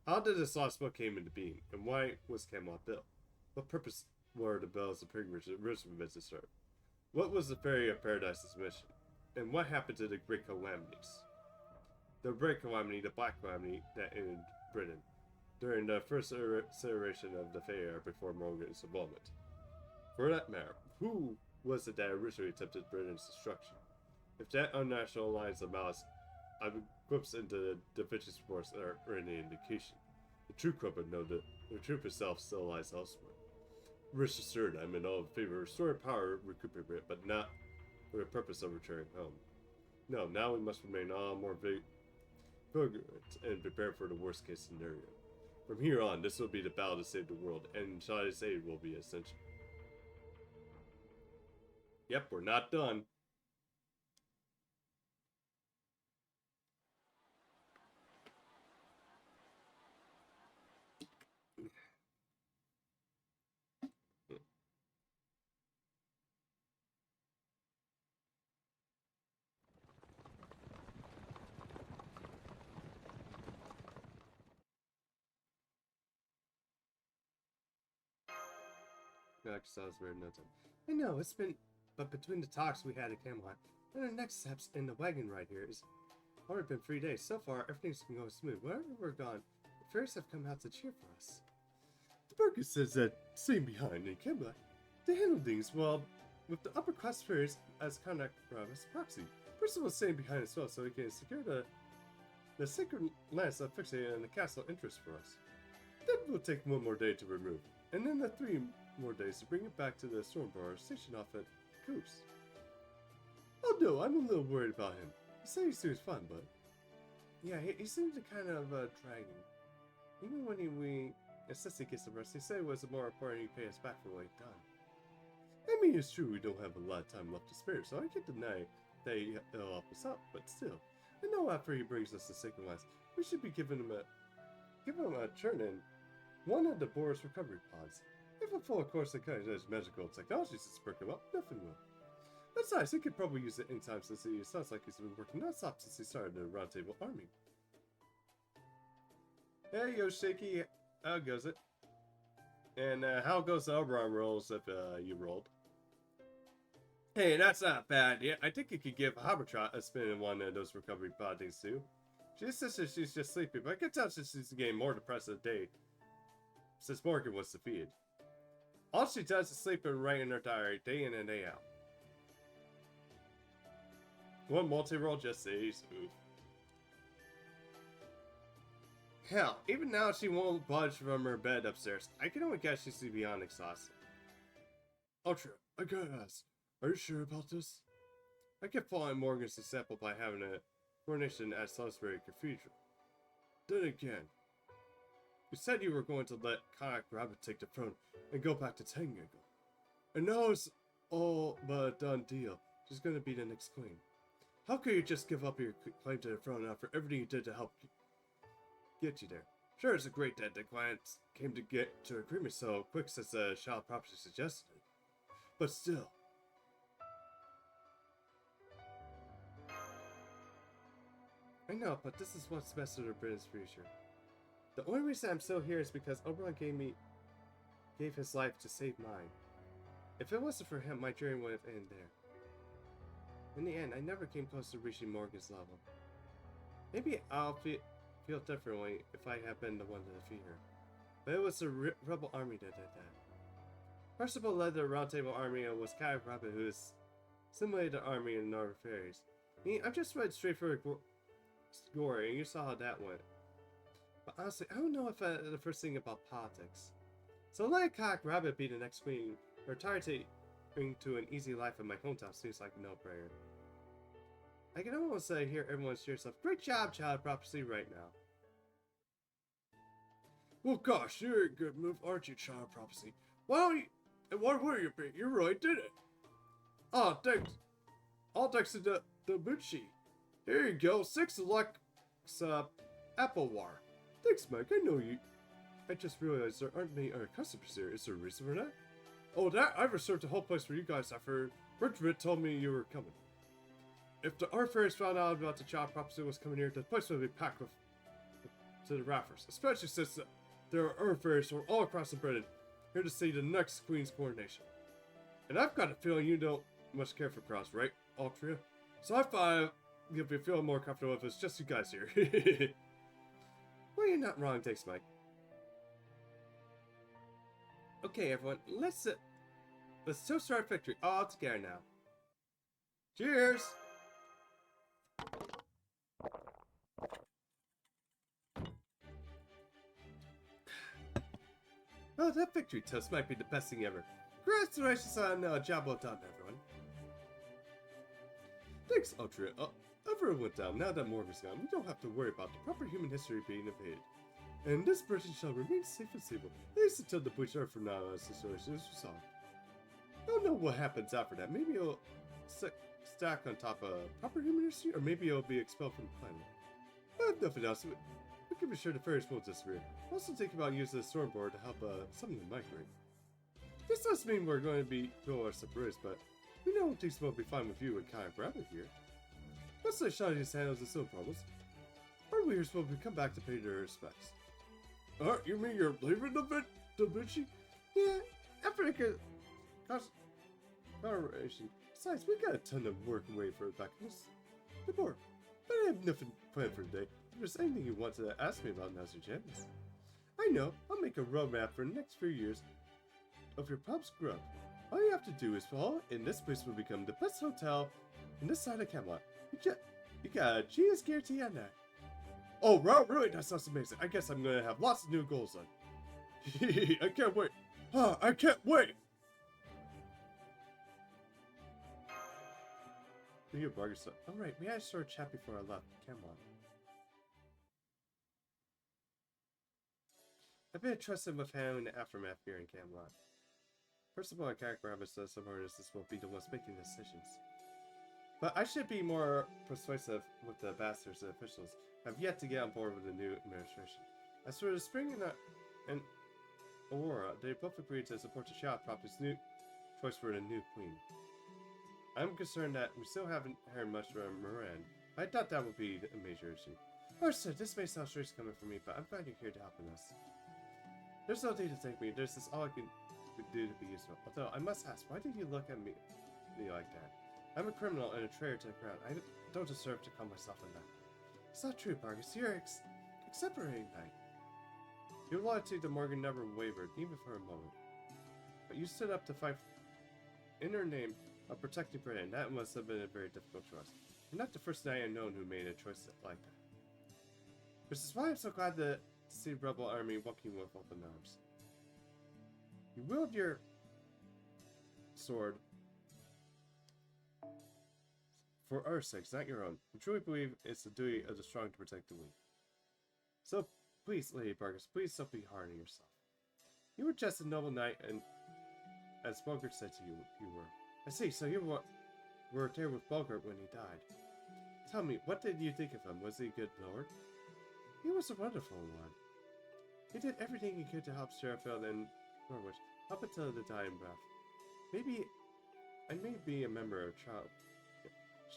How did this Lost Well came into being, and why was Camelot built? What purpose were the bells of pilgrimage meant to serve? What was the Fairy of Paradise's mission? And what happened to the Great Calamities? The Great Calamity, the Black Calamity that ended Britain, during the first iteration of the Fair before Morgan's involvement. For that matter, who was it that originally attempted Britain's destruction? If that unnatural alliance of malice glimpse into the Da Vinci's reports are any indication, the true culprit the truth itself still lies elsewhere. Rest assured, I'm in all favor of restoring power, recuperate, but not for the purpose of returning home. No, now we must remain all more vigilant and prepare for the worst case scenario. From here on, this will be the battle to save the world, and Shai's aid will be essential. Yep, we're not done. Salisbury noted. I know, it's been... But between the talks we had at Camelot and our next steps in the wagon ride here, it's already been 3 days. So far, everything's been going smooth. Wherever we're gone, the fairies have come out to cheer for us. The Burger says that staying behind in Camelot, they handle things well with the upper class fairies as contact as proxy. Percival was staying behind as well so he can secure the sacred lance of fixated in the castle interest for us. That will take 1 more day to remove, and then the 3 more days to bring it back to the Stormbar station off at Coos. Oh no, I'm a little worried about him. He said he seems fun, but... Yeah, he seems to kind of dragging. Even when we assessed he gets the rest, he said it was more important he pay us back for what he'd done. I mean, it's true we don't have a lot of time left to spare, so I can't deny that he'll help us out, but still. I know after he brings us the Sacred Lance, we should be giving him a turn in one of the Boris recovery pods. If a full course of cutting edge magical technologies to perk him up, nothing will. Besides, he could probably use it in time since it sounds like he's been working non-stop since he started the Roundtable Army. There you go, Shaky. How goes it? And how goes the Oberon Rolls if you rolled? Hey, that's not bad. Yeah, I think you could give Habertrot a spin in one of those recovery pod things too. She says that she's just sleepy, but I can tell she's getting more depressed a day since Morgan was defeated. All she does is sleep and write in her diary day in and day out. One multi-roll just stays smooth. Hell, even now she won't budge from her bed upstairs. I can only guess she's beyond exhausted. Ultra, I gotta ask, are you sure about this? I kept following Morgan's example by having a coronation at Salisbury Cathedral. Then again, you said you were going to let Kayak Rabbit take the throne and go back to Tangagle. And now it's all but a done deal. She's gonna be the next queen. How could you just give up your claim to the throne after everything you did to help get you there? Sure, it's a great that the clients came to get to agreement so quick since the child property suggested it. But still. I know, but this is what's best for the British future. The only reason I'm still here is because Oberon gave his life to save mine. If it wasn't for him, my journey would have ended there. In the end, I never came close to reaching Morgan's level. Maybe I'll feel differently if I had been the one to defeat her. But it was the rebel army that did that. Percival led the Roundtable army and was Kayak Rabbit who simulated the army in the Northern Fairies. I'm just read straight for glory, and you saw how that went. But honestly, I don't know if the first thing about politics. So let Kayak Rabbit be the next queen, or retire to an easy life in my hometown seems like a no-brainer. I can almost hear everyone cheer yourself. Great job, child prophecy, right now. Well, gosh, you're a good move, aren't you, child prophecy? Why were you being? You really did it. Oh, thanks. All thanks to the Bucci. Here you go, 6 Alexa Applewar. Thanks, Mike. I know you. I just realized there aren't many other customers here. Is there a reason for that? Oh, that I reserved the whole place for you guys after Richard told me you were coming. If the art fairies found out about the child prophecy was coming here, the place would be packed with to the rafters. Especially since there are art fairies from all across the Britain here to see the next queen's coronation. And I've got a feeling you don't much care for crowds, right, Altria? So I thought you'll be feeling more comfortable if it's just you guys here. Well, you're not wrong, thanks, Mike. Okay, everyone, let's toast our victory all together now. Cheers! Oh, that victory toast might be the best thing ever. Congratulations on job well done, everyone. Thanks, Ultra. Everyone went down. Now that Morgan's gone, we don't have to worry about the proper human history being evaded. And this Britain shall remain safe and stable, at least until the British Earth from now situation is resolved. I don't know what happens after that. Maybe it'll stack on top of proper human history, or maybe it'll be expelled from the planet. But if nothing else, we can be sure the fairies won't disappear. Also think about using the stormboard to help some of them migrate. This doesn't mean we're going to be go our separate, but we know things will be fine with you and Kayak Rabbit here. Let's let Shawnee just handles its own problems. Our leaders will come back to pay their respects. You mean you're leaving the Vinci? Yeah, after I could conversation. Besides, we got a ton of work and wait for it back in this report. But I have nothing planned for today. If there's anything you want to ask me about, now's your chance. I know. I'll make a roadmap for the next few years of your pub's grub. All you have to do is follow, and this place will become the best hotel in this side of Camelot. You got a genius guarantee on that. Oh, wow, really? That sounds amazing. I guess I'm gonna have lots of new goals then. I can't wait. I can't wait. You burger stuff. Alright, we had a short chat before I left. Camelot. I've been trusted with handling the aftermath here in Camelot. First of all, I can't grab us some artists will be the ones making decisions. But I should be more persuasive with the ambassadors and officials. I've yet to get on board with the new administration. As for the Spring and Aurora, they both agreed to support the Shao Property's new choice for the new queen. I'm concerned that we still haven't heard much from Moran. I thought that would be a major issue. Sir, this may sound strange coming from me, but I'm glad you're here to help us. There's no need to thank me. This is all I can do to be useful. Although, I must ask, why did you look at me like that? I'm a criminal and a traitor to the crown. I don't deserve to call myself a knight. It's not true, Bargus. You're exemplary knight. Your loyalty to Morgan never wavered, even for a moment. But you stood up to fight in her name of protecting Britain. That must have been a very difficult choice. You're not the first knight I've known who made a choice like that. Which is why I'm so glad to see the rebel army walking with open arms. You wield your sword for our sakes, not your own. I truly believe it's the duty of the strong to protect the weak. So, please, Lady Bargus, please don't be hard on yourself. You were just a noble knight, and as Bogart said to you, you were. I see, so you were there with Bogart when he died. Tell me, what did you think of him? Was he a good lord? He was a wonderful one. He did everything he could to help Sherifield and Norwich, up until the dying breath. Maybe I may be a member of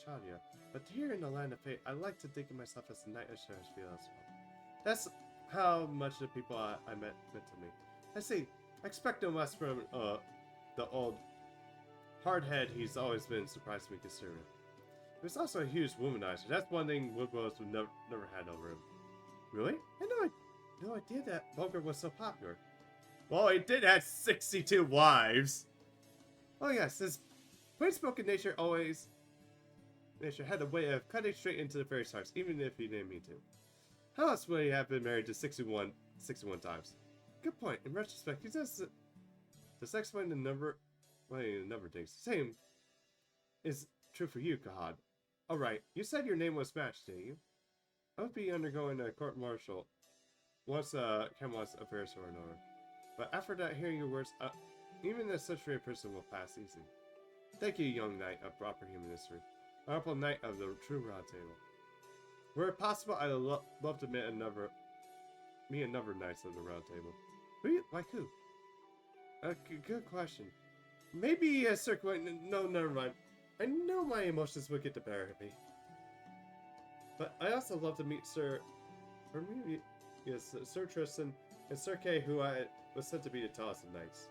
Shadia, but here in the land of fate, I like to think of myself as the knight of Sherifield as well. That's how much the people I met meant to me. I see. I expect no less from the old hardhead he's always been surprised to be considerate. He was also a huge womanizer. That's one thing Woodrose would never had over him. Really? I had no idea that Bogart was so popular. Well, he did have 62 wives. Oh yes, his plain-spoken nature had a way of cutting straight into the fairy's hearts, even if he didn't mean to. How else would he have been married to 61 times? Good point. In retrospect, he does explain the number things. Same is true for you, Kahad. Alright, you said your name was Smash, didn't you? I would be undergoing a court-martial once Camelot's affairs were in order. But after that, hearing your words, even a century of prison will pass easy. Thank you, young knight of proper human history. Honorable knight of the true round table. Were it possible, I'd love to meet another knights of the round table. Like who? Good question. Maybe Sir Quentin. No, never mind. I know my emotions would get the better of me. But I also love to meet Sir Tristan and Sir Kay, who I was said to be the tallest of knights.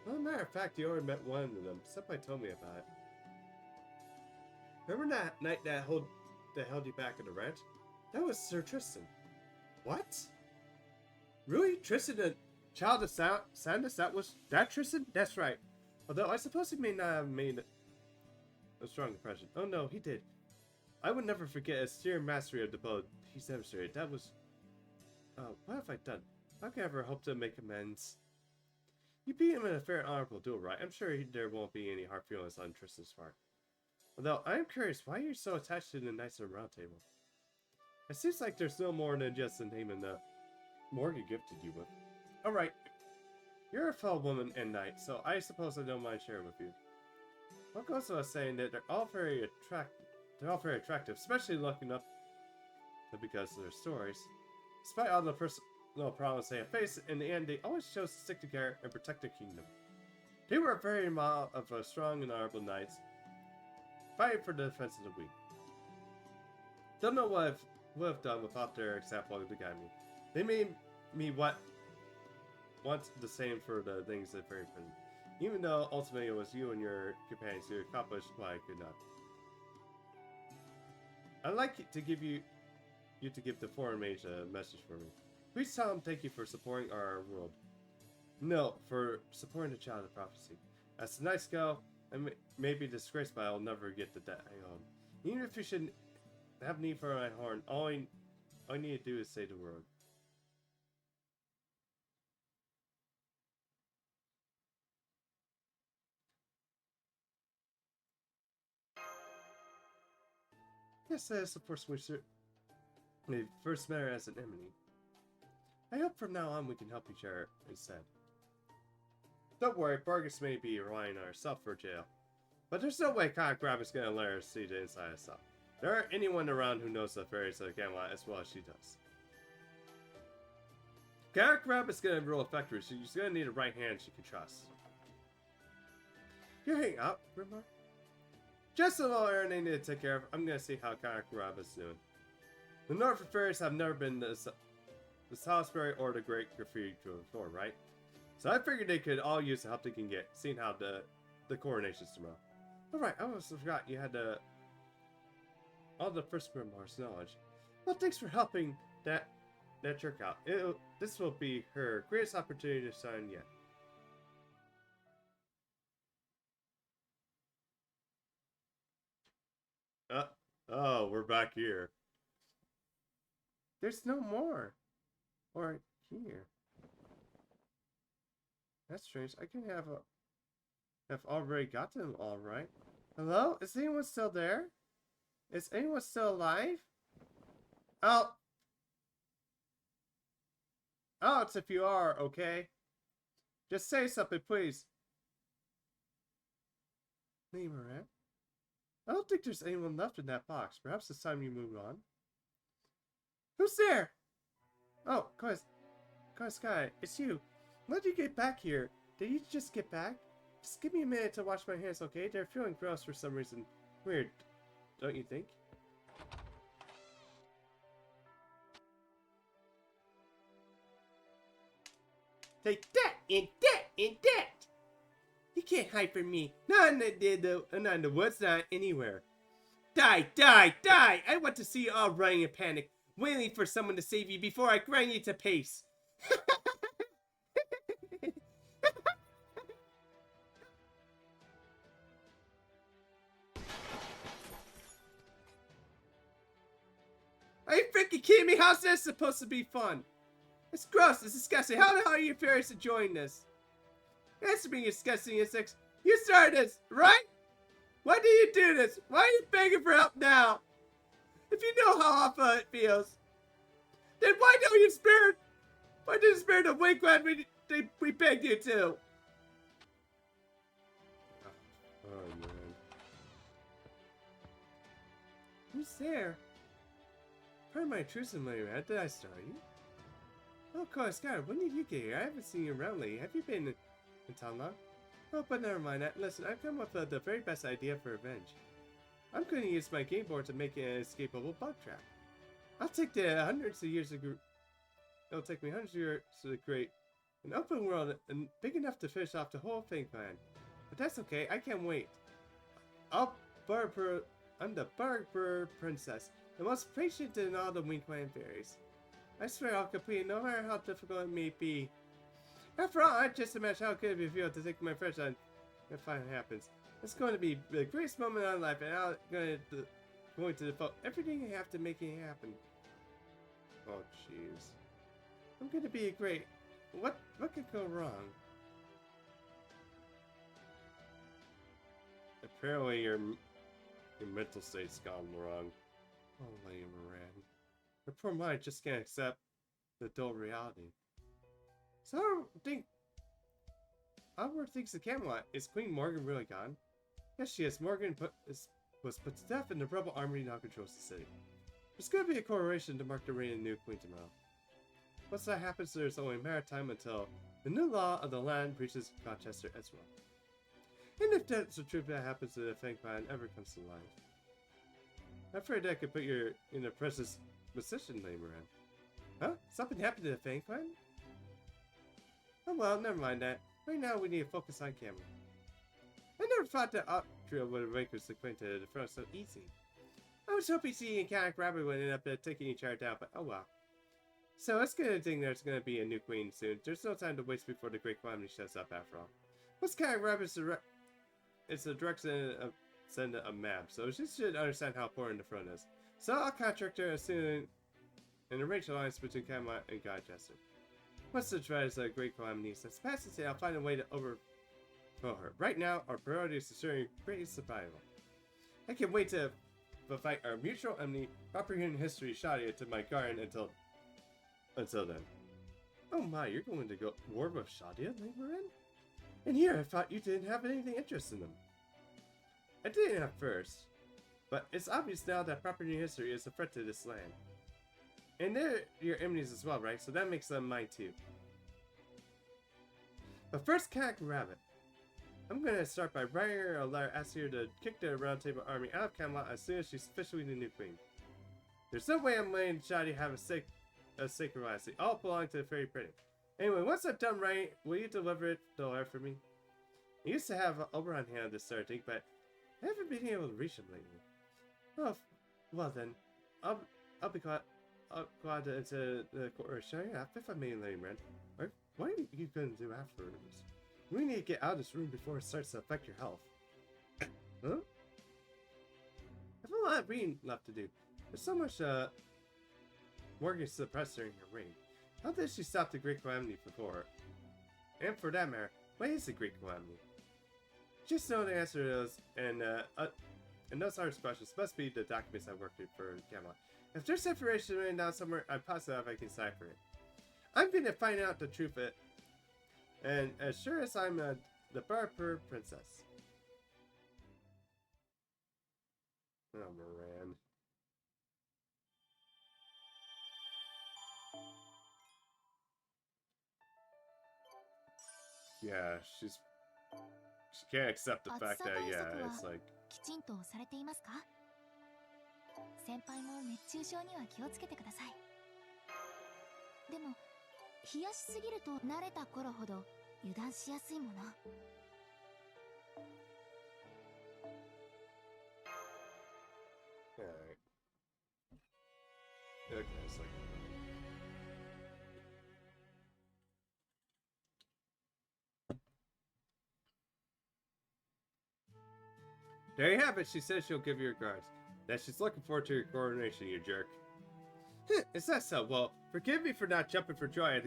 Well, as a matter of fact, you already met one of them. Somebody told me about it. Remember that night that held you back at the ranch? That was Sir Tristan. What? Really? Tristan, the child of Sandus? That was that Tristan? That's right. Although I suppose he may not have made a strong impression. Oh no, he did. I would never forget a sheer mastery of the bow he's demonstrated. That was... what have I done? How can I ever hope to make amends? You beat him in a fair and honorable duel, right? I'm sure there won't be any hard feelings on Tristan's part. Although, I am curious, why are you so attached to the Knights of the Round Table? It seems like there's no more than just the name and the Morgan gifted you with. Alright, you're a fellow woman and knight, so I suppose I don't mind sharing with you. What goes without saying that they're all very attractive, especially looking up because of their stories. Despite all the personal problems they have faced, in the end, they always chose to stick together and protect their kingdom. They were a very model of a strong and honorable knights, fighting for the defense of the weak. Don't know what I've done without their example to guide me. They made me what want the same for the things that very present. Even though ultimately it was you and your companions who accomplished what I could not. I'd like to give you to give the foreign mage a message for me. Please tell him thank you for supporting our world. No, for supporting the child of prophecy. As a nice girl, I may be disgraced, but I'll never get the debt I owe him. Even if you should have need for my horn, all I need to do is say the word. Yes, that is the first we first met her as an enemy. I hope from now on we can help each other instead. Don't worry, Burgess may be relying on herself for jail. But there's no way Cock Rabbit's gonna let her see the inside herself. There aren't anyone around who knows the fairies of the Camelot as well as she does. Cock Rabbit's gonna rule effectively, so she's gonna need a right hand she can trust. You hang out, Grimar? Just a little errand I need to take care of. I'm gonna see how Cock Rabbit's doing. The Northern Fairies have never been the Salisbury or the Great Graffiti before, right? So I figured they could all use the help they can get, seeing how the coronation's tomorrow. Alright, I almost forgot you had all the first Grimar's knowledge. Well, thanks for helping that jerk out. This will be her greatest opportunity to shine yet. Oh, we're back here. There's no more. Or here. That's strange. I can have already got them all right. Hello? Is anyone still there? Is anyone still alive? Oh. Oh, it's if you are, okay? Just say something, please. Hey, Moran. I don't think there's anyone left in that box. Perhaps it's time you move on. Who's there? Oh, Sky, it's you. When did you get back here? Did you just get back? Just give me a minute to wash my hands, okay? They're feeling gross for some reason. Weird, don't you think? Take that, and that, and that! You can't hide from me. Not in the woods, not anywhere. Die, die, die! I want to see you all running in panic, waiting for someone to save you before I grind you to paste. Are you freaking kidding me? How's this supposed to be fun? It's gross. It's disgusting. How the hell are you fairies enjoying this? Answer me, you disgusting insects. You started this, right? Why do you do this? Why are you begging for help now? If you know how awful it feels, then why don't you spare? Why didn't you spare the wink when we begged you to? Oh man. Who's there? Pardon my intrusion, my man. Did I start you? Oh, Colin Scott, when did you get here? I haven't seen you around lately. Have you been in town long? Oh, but never mind. Listen, I've come up with the very best idea for revenge. I'm going to use my game board to make an escapable bug trap. I'll take the hundreds of years of It'll take me hundreds of years to create an open world and big enough to finish off the whole thing plan. But that's okay. I can't wait. I'm the Barbur Princess, the most patient in all the Wing Clan fairies. I swear I'll complete it no matter how difficult it may be. After all, I just imagine how good it would feel to take my friends on if it finally happens. It's going to be the greatest moment of my life, and I'm going to devote everything I have to make it happen. Oh, jeez. I'm going to be great. What could go wrong? Apparently, your mental state's gone wrong. Oh, Lady Moran. Her poor mind just can't accept the dull reality. So Albert thinks the Camelot. Is Queen Morgan really gone? Yes, she is. Morgan was put to death and the rebel army now controls the city. There's going to be a coronation to mark the reign of the new queen tomorrow. Once that happens, there's only a matter of time until the new law of the land reaches Rochester as well. And if that's the truth that happens, the Fang Clan ever comes to life. I'm afraid that could put you in a precious position, Lady Moran. Huh? Something happened to the Fang Clan? Oh well, never mind that. Right now we need to focus on camera. I never thought that Act3 would make us acquainted at the front so easy. I was hoping she and Cat Rabbit would end up taking each other down, but oh well. So it's gonna think there's gonna be a new queen soon. There's no time to waste before the Great Calamity shows up after all. What's Cat Rabbit's it's a direct send a map, so she should understand how important the front is. So I'll contract her as soon and arrange alliance between Camelot and Godchester. Once the threat is a Great Calamity that's past the I'll find a way to overthrow her. Right now, our priority is ensuring great survival. I can't wait to fight our mutual enemy, proper human history, Shadia, to my garden until then. Oh my, you're going to go war with Shadia, Ling? And here, I thought you didn't have anything interest in them. I didn't at first, but it's obvious now that proper human history is a threat to this land. And they're your enemies as well, right? So that makes them mine too. But first, Cat Rabbit. I'm gonna start by writing her a letter asking her to kick the Round Table army out of Camelot as soon as she's officially the new queen. There's no way I'm letting Shadi have a sacred life. They all belong to the Fairy Pretty. Anyway, once I'm done writing, will you deliver the letter for me? I used to have Oberon handle this sort of thing, but I haven't been able to reach him lately. Oh, well then, I'll be glad to enter the court. Shall I have 5 million Lady Ren? What are you gonna do afterwards? We need to get out of this room before it starts to affect your health. Huh? I have a lot of reading left to do. There's so much Morgan suppressed during her reign. How did she stop the Great Calamity before? And for that matter, what is the Great Calamity? Just know the answer to those, and those hard questions must be the documents I worked with for Camelot. If there's information written down somewhere, I'm positive I can decipher it. I'm gonna find out the truth of it, and as sure as I'm the Barper Princess. Oh, Moran. Yeah, she can't accept the fact that, yeah, it's like... きちんとされていますか？先輩も熱中症には気をつけてください。でも冷やしすぎると慣れた頃ほど油断しやすいもの。Alright. Okay, it's like... There you have it. She says she'll give you her cards. That she's looking forward to your coronation, you jerk. Is that so? Well, forgive me for not jumping for joy at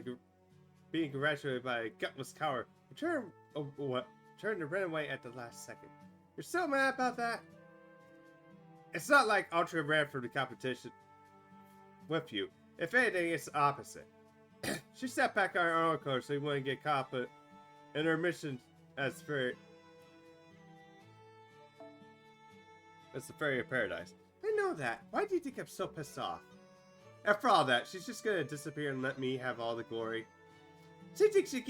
being congratulated by a gutless coward who turned to run away at the last second. You're so mad about that? It's not like Ultra ran from the competition with you. If anything, it's the opposite. She sat back on her own course so you wouldn't get caught in her mission as the Fairy of Paradise. I know that. Why do you think I'm so pissed off? After all that, she's just gonna disappear and let me have all the glory. She thinks she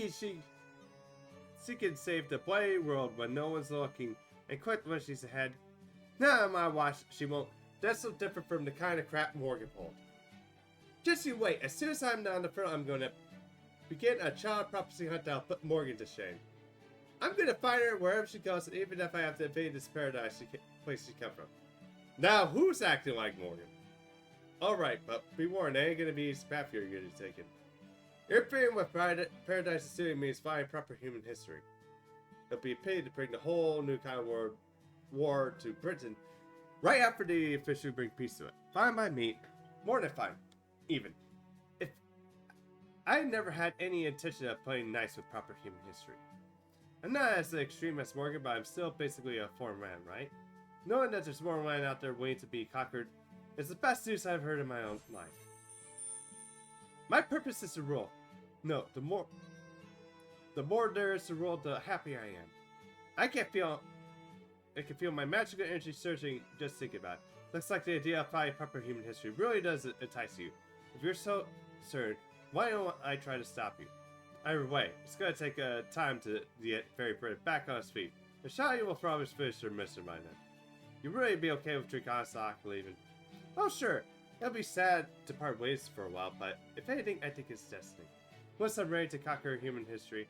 can save the bloody world when no one's looking and quit when she's ahead. Not on my watch, she won't. That's so different from the kind of crap Morgan pulled. Just you wait. As soon as I'm on the front, I'm gonna begin a child prophecy hunt that'll put Morgan to shame. I'm gonna find her wherever she goes, and even if I have to invade this paradise place she come from. Now, who's acting like Morgan? Alright, but be warned, there ain't gonna be easy path you're gonna be taking. Interfering with paradise assuming means finding proper human history. It'll be a pity to bring the whole new kind of war to Britain right after they officially bring peace to it. Fine by me. More than fine. Even. If I never had any intention of playing nice with proper human history. I'm not as extreme as Morgan, but I'm still basically a foreign man, right? Knowing that there's more land out there waiting to be conquered is the best news I've heard in my own life. My purpose is to rule. No, the more there is to rule, the happier I am. I can feel my magical energy surging just thinking about it. Looks like the idea of finding proper human history really does entice you. If you're so certain, why don't I try to stop you? Either way, it's gonna take time to get Fairy Pretty back on his feet. The Shadi will probably finish her mission by then. You'd really be okay with Dracon Sock leaving? Oh sure, it'll be sad to part ways for a while, but if anything, I think it's destiny. Once I'm ready to conquer human history,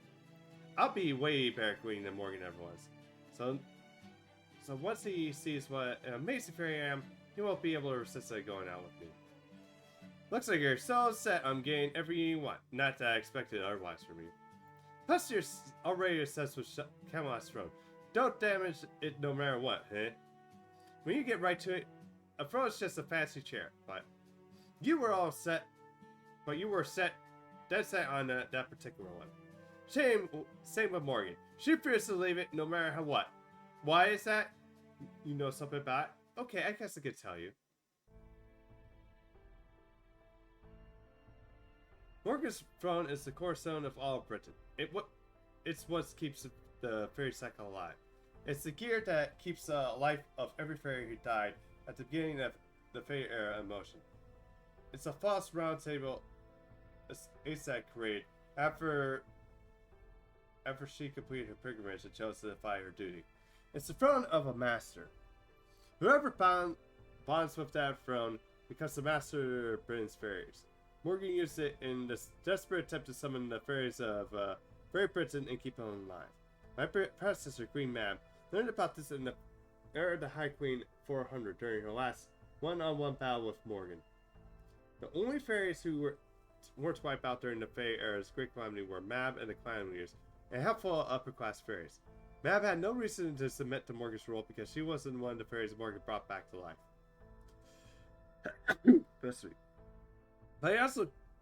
I'll be way better queen than Morgan ever was. So once he sees what an amazing fairy I am, he won't be able to resist going out with me. Looks like you're so set on getting everything you want. Not that I expected otherwise from you. Plus, you're already obsessed with Camelot's throne. Don't damage it no matter what, huh? When you get right to it, a throne is just a fancy chair, but you were all set. But you were dead set on that particular one. Same with Morgan. She refuses to leave it no matter how what. Why is that? You know something about it? Okay, I guess I could tell you. Morgan's throne is the cornerstone of all of Britain. It's what keeps the fairy cycle alive. It's the gear that keeps the life of every fairy who died at the beginning of the fairy era in motion. It's a false round table Aesat created after she completed her pilgrimage and chose to defy her duty. It's the throne of a master. Whoever bonds with that throne becomes the master of Britain's fairies. Morgan used it in this desperate attempt to summon the fairies of Fairy Britain and keep them alive. My predecessor, Queen Mab, learned about this in the era of the High Queen 400 during her last one-on-one battle with Morgan. The only fairies who weren't wiped out during the Fairy Era's Great Calamity were Mab and the Clan Leaders, and a handful of upper-class fairies. Mab had no reason to submit to Morgan's rule because she wasn't one of the fairies Morgan brought back to life. That's sweet. But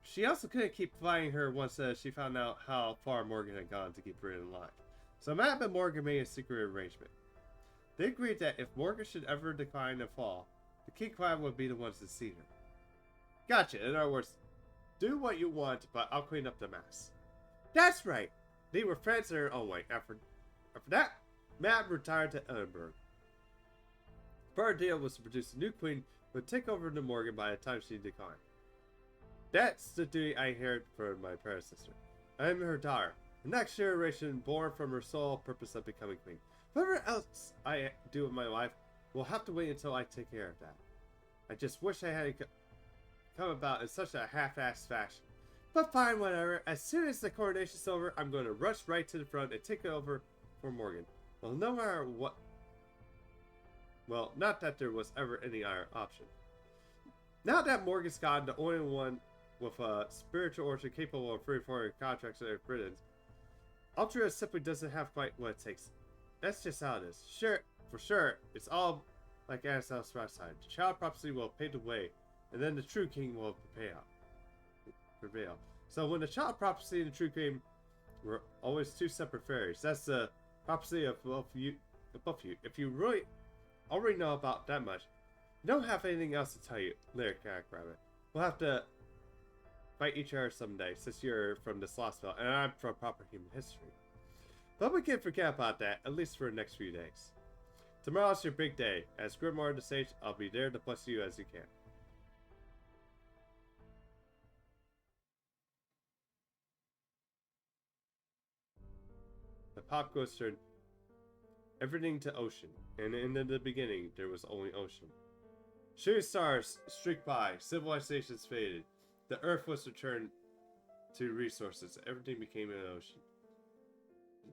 she also couldn't keep fighting her once she found out how far Morgan had gone to keep Britain alive. So Mab and Morgan made a secret arrangement. They agreed that if Morgan should ever decline and fall, the King Clan would be the ones to see her. Gotcha. In other words, do what you want, but I'll clean up the mess. That's right. They were friends in their own way. After that, Mab retired to Edinburgh. Her deal was to produce a new queen who would take over to Morgan by the time she declined. That's the duty I inherited from my predecessor. I am her daughter, the next generation born from her sole purpose of becoming queen. Whatever else I do with my life will have to wait until I take care of that. I just wish I had come about in such a half-assed fashion. But fine, whatever. As soon as the coronation's over, I'm going to rush right to the front and take it over for Morgan. Well, no matter what. Well, not that there was ever any other option. Now that Morgan's gone, the only one with a spiritual origin capable of free foreign contracts in Britain, Ultra simply doesn't have quite what it takes. That's just how it is. Sure, for sure, it's all like Anastasia side. The child prophecy will pave the way, and then the true king will prevail. So when the child prophecy and the true king were always two separate fairies, that's the prophecy of both you. If you really already know about that much, you don't have anything else to tell you, Lyric Rabbit. We'll have to fight each other someday, since you're from the Slothville and I'm from proper human history. But we can't forget about that, at least for the next few days. Tomorrow's your big day. As Grimoire the Sage, I'll be there to bless you as you can. The pop goes turned everything to ocean, and in the beginning there was only ocean. Shooting stars streaked by, civilizations faded, the earth was returned to resources, everything became an ocean.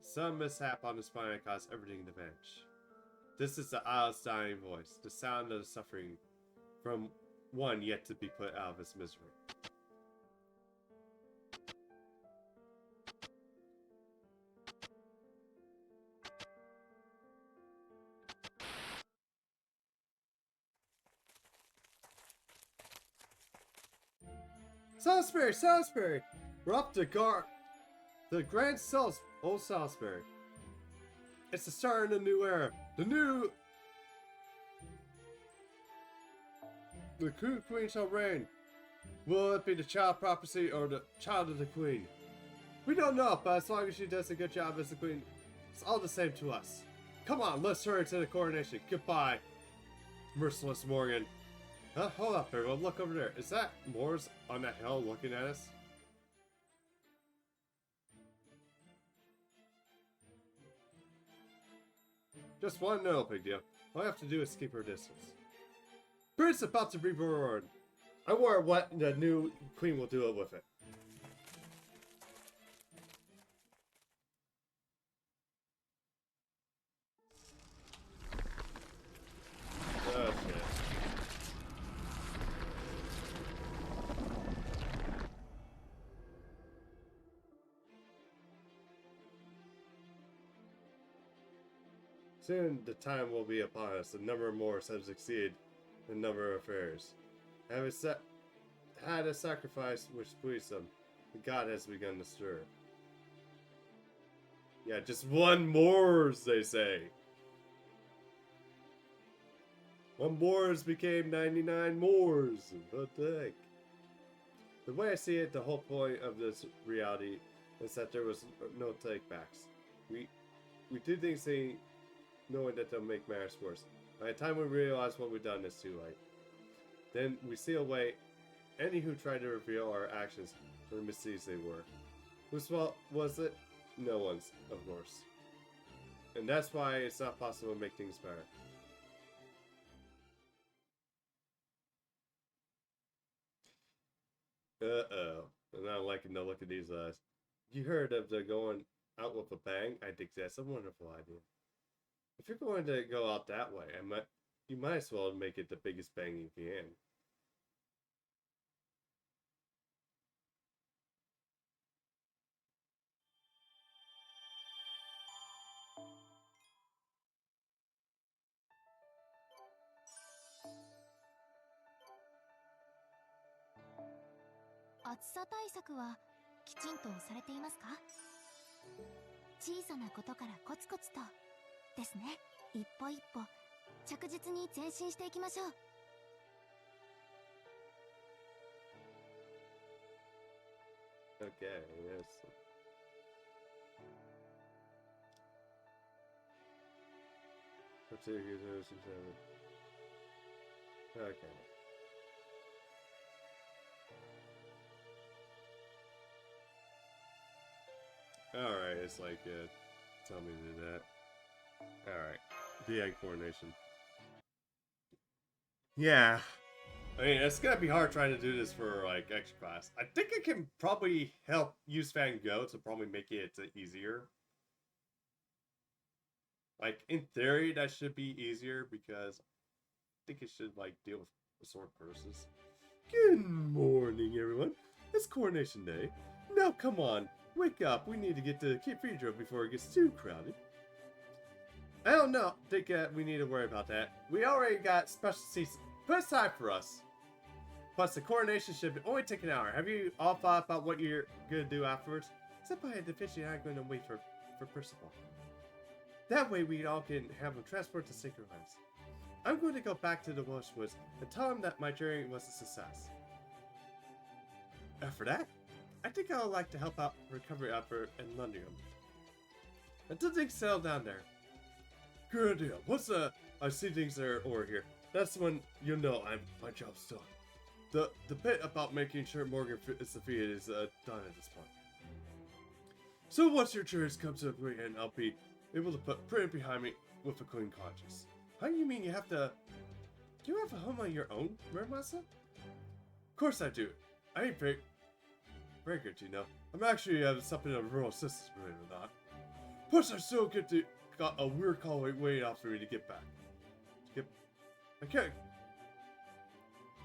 Some mishap on this planet caused everything to vanish. This is the Isle's dying voice, the sound of the suffering from one yet to be put out of his misery. Salisbury! We're up to the Grand Old Salisbury. It's the start of the new era. The true queen shall reign. Will it be the child prophecy or the child of the queen? We don't know, but as long as she does a good job as the queen, it's all the same to us. Come on, let's hurry to the coronation. Goodbye, merciless Morgan. Hold up, everyone. Look over there. Is that Moors on that hill looking at us? Just one no big deal. All I have to do is keep her distance. Britain's about to be reborn. I wonder what the new queen will do with it. Soon the time will be upon us. The number of Moors have succeeded the number of affairs. Had a sacrifice which pleased them. The god has begun to stir. Yeah, just one Moors, they say. One Moors became 99 Moors. What the heck? The way I see it, the whole point of this reality is that there was no takebacks. We do things knowing that they'll make matters worse. By the time we realize what we've done, it's too late. Then we seal away any who tried to reveal our actions for the misdeeds they were. Whose fault was it? No one's, of course. And that's why it's not possible to make things better. Uh-oh. I'm not liking the look of these eyes. You heard of the going out with a bang? I think that's a wonderful idea. If you're going to go out that way, you might as well make it the biggest bang you can.暑さ対策はきちんとされていますか？小さなことからコツコツとですね。一歩一歩着実に前進していきましょう。Okay, yes. Okay. Alright, it's like, tell me to do that. Alright. DA coordination. Yeah. I mean, it's gonna be hard trying to do this for, like, extra class. I think it can probably help use FGO to probably make it easier. Like, in theory, that should be easier because I think it should, like, deal with sword curses. Good morning, everyone. It's coordination day. Now, come on. Wake up. We need to get to Cathedral before it gets too crowded. I don't know. Think we need to worry about that. We already got special seats put aside for us. Plus, the coordination should only take an hour. Have you all thought about what you're going to do afterwards? Senpai and the Fishy aren't going to wait for Percival. That way, we all can have them transport to Sacred Lands. I'm going to go back to the Welsh Woods and tell them that my journey was a success. After that, I think I would like to help out recovery effort in London. Until things settle down there. Good deal. Once I see things are over here, that's when you know my job's done. The bit about making sure Morgan is defeated is done at this point. So once your journeys come to a great end, I'll be able to put print behind me with a clean conscience. How do you mean you have to... Do you have a home on your own, Muramasa? Of course I do. I ain't very good, you know. I'm actually something of a rural sisters, believe it or not. Plus, I still got a weird call waiting out for me to get back. I can't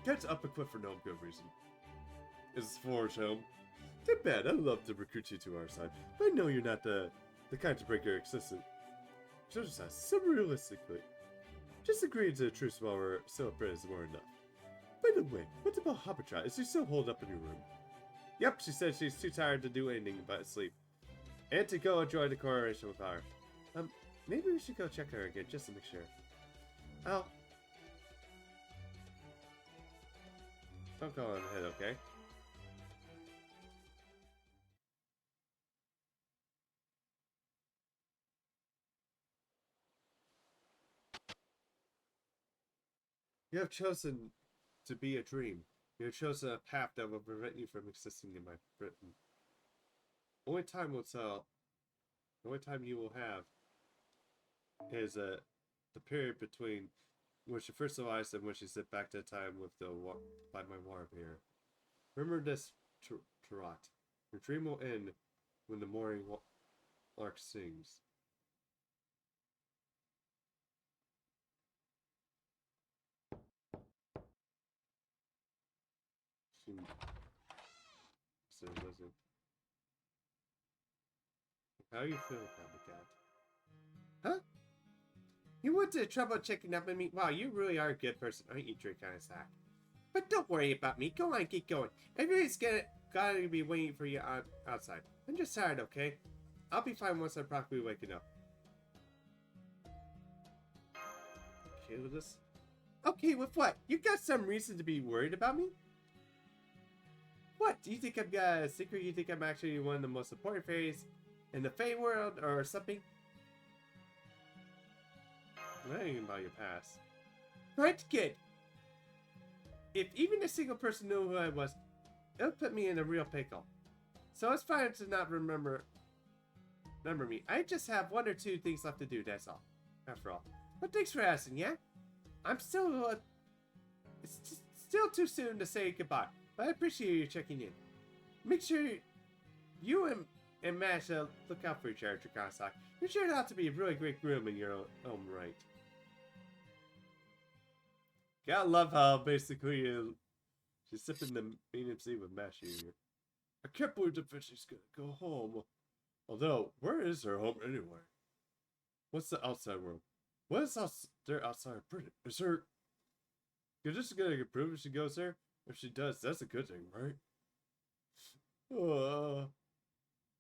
get up and quit for no good reason. Is Forge home? Too bad. I'd love to recruit you to our side, but I know you're not the kind to break your existence. So realistically, just agreeing to the truce while we're still at is more enough. By the way, what about Hoppertrot? Is she still holed up in your room? Yep, she said she's too tired to do anything but sleep. And to go enjoy the coronation with her. Maybe we should go check her again, just to make sure. Oh. Don't go on ahead, okay? You have chosen to be a dream. You have chosen a path that will prevent you from existing in my Britain. Only time will tell. The only time you will have is the period between when she first realized and when she sit back to the time with by my water here. Remember this, Tarot. Your dream will end when the morning lark sings. So listen. How you feel, Copycat? Huh? You went to trouble checking up on me? Wow, you really are a good person, aren't you, Drake on sack? But don't worry about me. Go on, keep going. Everybody's gotta be waiting for you outside. I'm just tired, okay? I'll be fine once I'm properly waking up. Okay with this? Okay, with what? You got some reason to be worried about me? What? Do you think I've got a secret? You think I'm actually one of the most important fairies in the Fae world or something? Not even about your past. Right, kid? If even a single person knew who I was, it would put me in a real pickle. So it's fine to not remember me. I just have 1 or 2 things left to do, that's all. After all. But thanks for asking, yeah? I'm still, it's just still too soon to say goodbye, but I appreciate you checking in. Make sure you and Mash look out for each other, Drakasak. You're sure out to be a really great groom in your own right. Gotta love how basically she's sipping the BNC with Mash here. I can't believe the fishy's gonna go home. Although, where is her home anyway? What's the outside world? What is there outside of Britain? Is her... You're just gonna improve if she goes there? If she does, that's a good thing, right?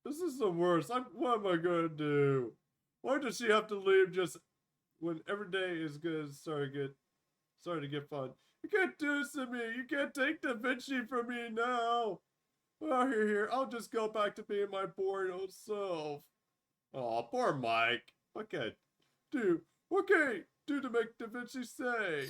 This is the worst. What am I gonna do? Why does she have to leave just when every day is gonna start to get fun? You can't do this to me. You can't take Da Vinci from me now. Oh, here. I'll just go back to being my boring old self. Aw, poor Mike. What can I do? What can I do to make Da Vinci stay?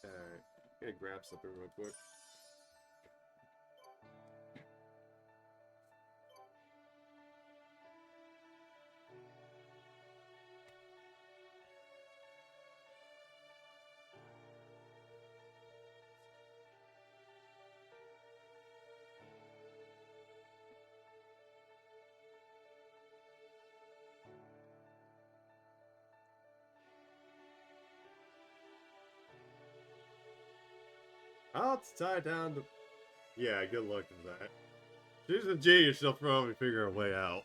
Alright, I'm gonna grab something real quick. I'll tie down the... Yeah, good luck with that. She's a genius, she'll probably figure a way out.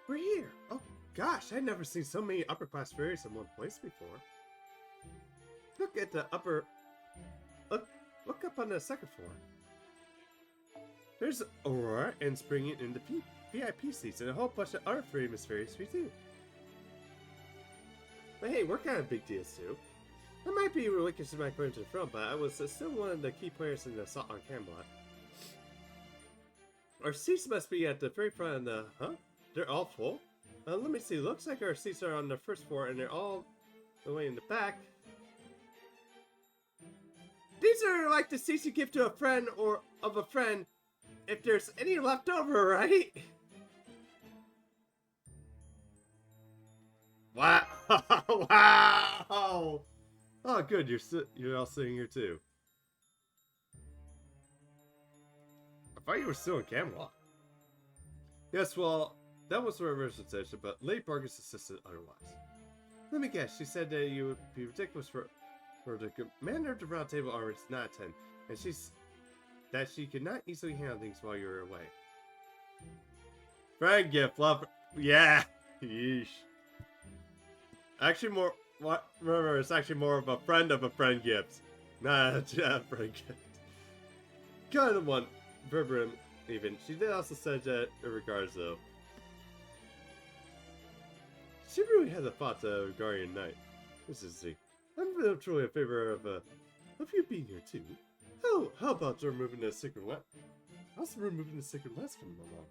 We're here! Oh gosh, I've never seen so many upper-class fairies in one place before. Look at the upper... Look up on the second floor. There's Aurora and Spring in the VIP seats and a whole bunch of other famous fairies too. But hey, we're kind of big deals too. I might be relinquishing my friend to the front, but I was still one of the key players in the assault on Camelot. Our seats must be at the very front of the... Huh? They're all full? Let me see. Looks like our seats are on the first floor and they're all the way in the back. These are like the seats you give to a friend or of a friend if there's any left over, right? Wow! Wow! Oh, good. You're all sitting here too. I thought you were still in Camelot. Yes, well, that was her representation, but Lady Bargus insisted otherwise. Let me guess. She said that you would be ridiculous for the commander of the Round Table already not attend, and that she could not easily handle things while you were away. Friend gift, love. Yeah. Yeesh. Actually, remember, it's actually more of a friend gift, not a friend gift. Kind of one, Verberim, even. She did also say that in regards, though. She really had a thought of Guardian Knight. This is the. I'm truly in favor of you being here too. Oh, how about removing the sacred west? How's removing the sacred west coming along?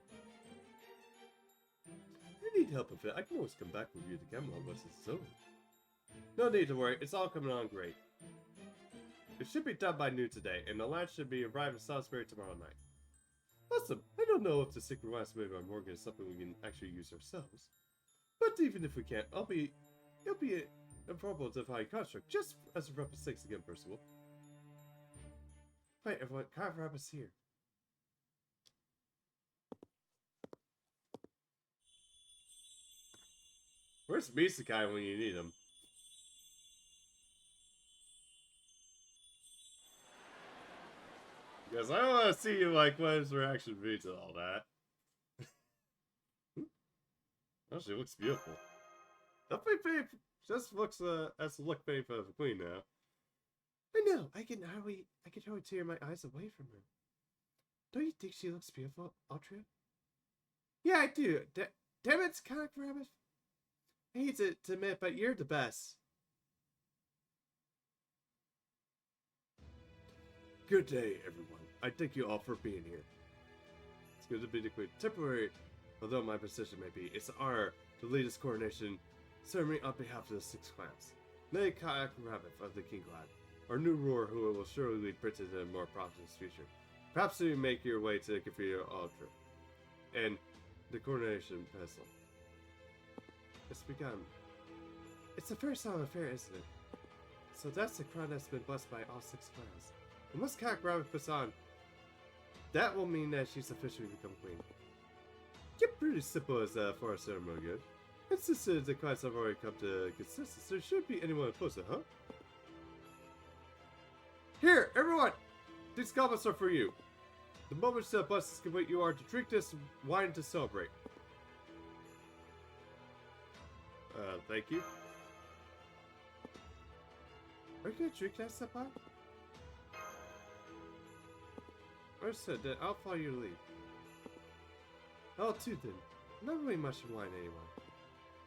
I need help with it. I can always come back with you to Camelot once it's over. No need to worry, it's all coming on great. It should be done by noon today, and the launch should be arriving in Salisbury tomorrow night. Awesome! I don't know if the secret last made by Morgan is something we can actually use ourselves. But even if we can't, it'll be improbable to find construct, just as a rough mistakes again, Percival. Right, everyone, Carver Rabbit's here. Where's Misakai when you need him? Because I don't want to see like what his reaction be to all that. Oh, she looks beautiful. Definitely just looks as a look babe for the queen now. I know, I can hardly tear my eyes away from her. Don't you think she looks beautiful, Altria? Yeah, I do. Damn it, Comic Rabbit. I hate to admit, but you're the best. Good day, everyone. I thank you all for being here. It's good to be the queen. Temporary, although my position may be, it's an honor to lead this coronation ceremony on behalf of the 6 clans. Lady Kayak Rabbit of the King Clan, our new ruler who will surely lead Britain in a more prosperous future. Perhaps you make your way to the Cathedral Altar and the coronation pedestal. It's begun. It's a very solemn affair, isn't it? So that's the crown that's been blessed by all 6 clans. And once Kayak Rabbit puts on, that will mean that she's officially become queen. Get pretty simple as for our ceremony, good. And since the clans have already come to consensus, there shouldn't be anyone opposed to it, huh? Here, everyone! These goblets are for you. The moment the bus is complete, you are to drink this wine to celebrate. Thank you. Are you gonna drink that, Senpai? Understood, then I'll follow your lead. I'll too then. Not really much in wine anyway.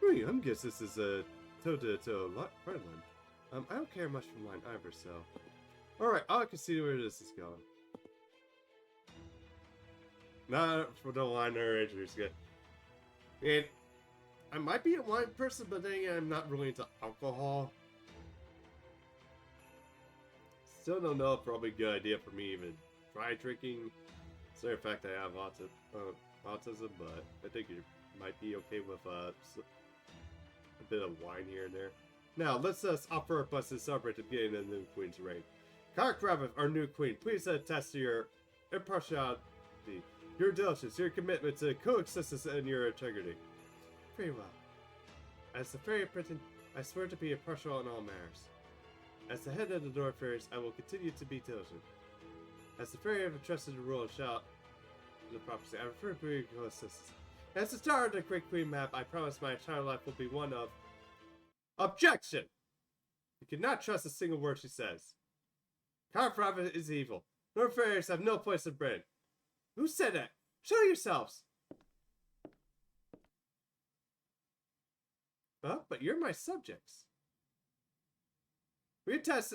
Really, I'm guessing this is a toe-to-toe Redland. I don't care much for wine either, so... Alright, I can see where this is going. Not for the wine or injuries, good. And I might be a wine person, but then again, I'm not really into alcohol. Still don't know if probably a good idea for me even try drinking. So in fact, I have autism, but I think you might be okay with a bit of wine here and there. Now, let's offer our bus to celebrate the beginning of the new queen's reign. Kayak Rabbit, our new queen, please attest to your impartiality, your diligence, your commitment to coexistence, and your integrity. Very well. As the fairy printing, I swear to be impartial in all matters. As the head of the North Fairies, I will continue to be diligent. As the fairy of entrusted to rule shout the prophecy, I refer to your coexistence. As the star of the Great Queen map, I promise my entire life will be one of objection! You cannot trust a single word she says. Kayak Rabbit is evil. North Fairies have no place in Britain. Who said that? Show yourselves! Huh? But you're my subjects. We attest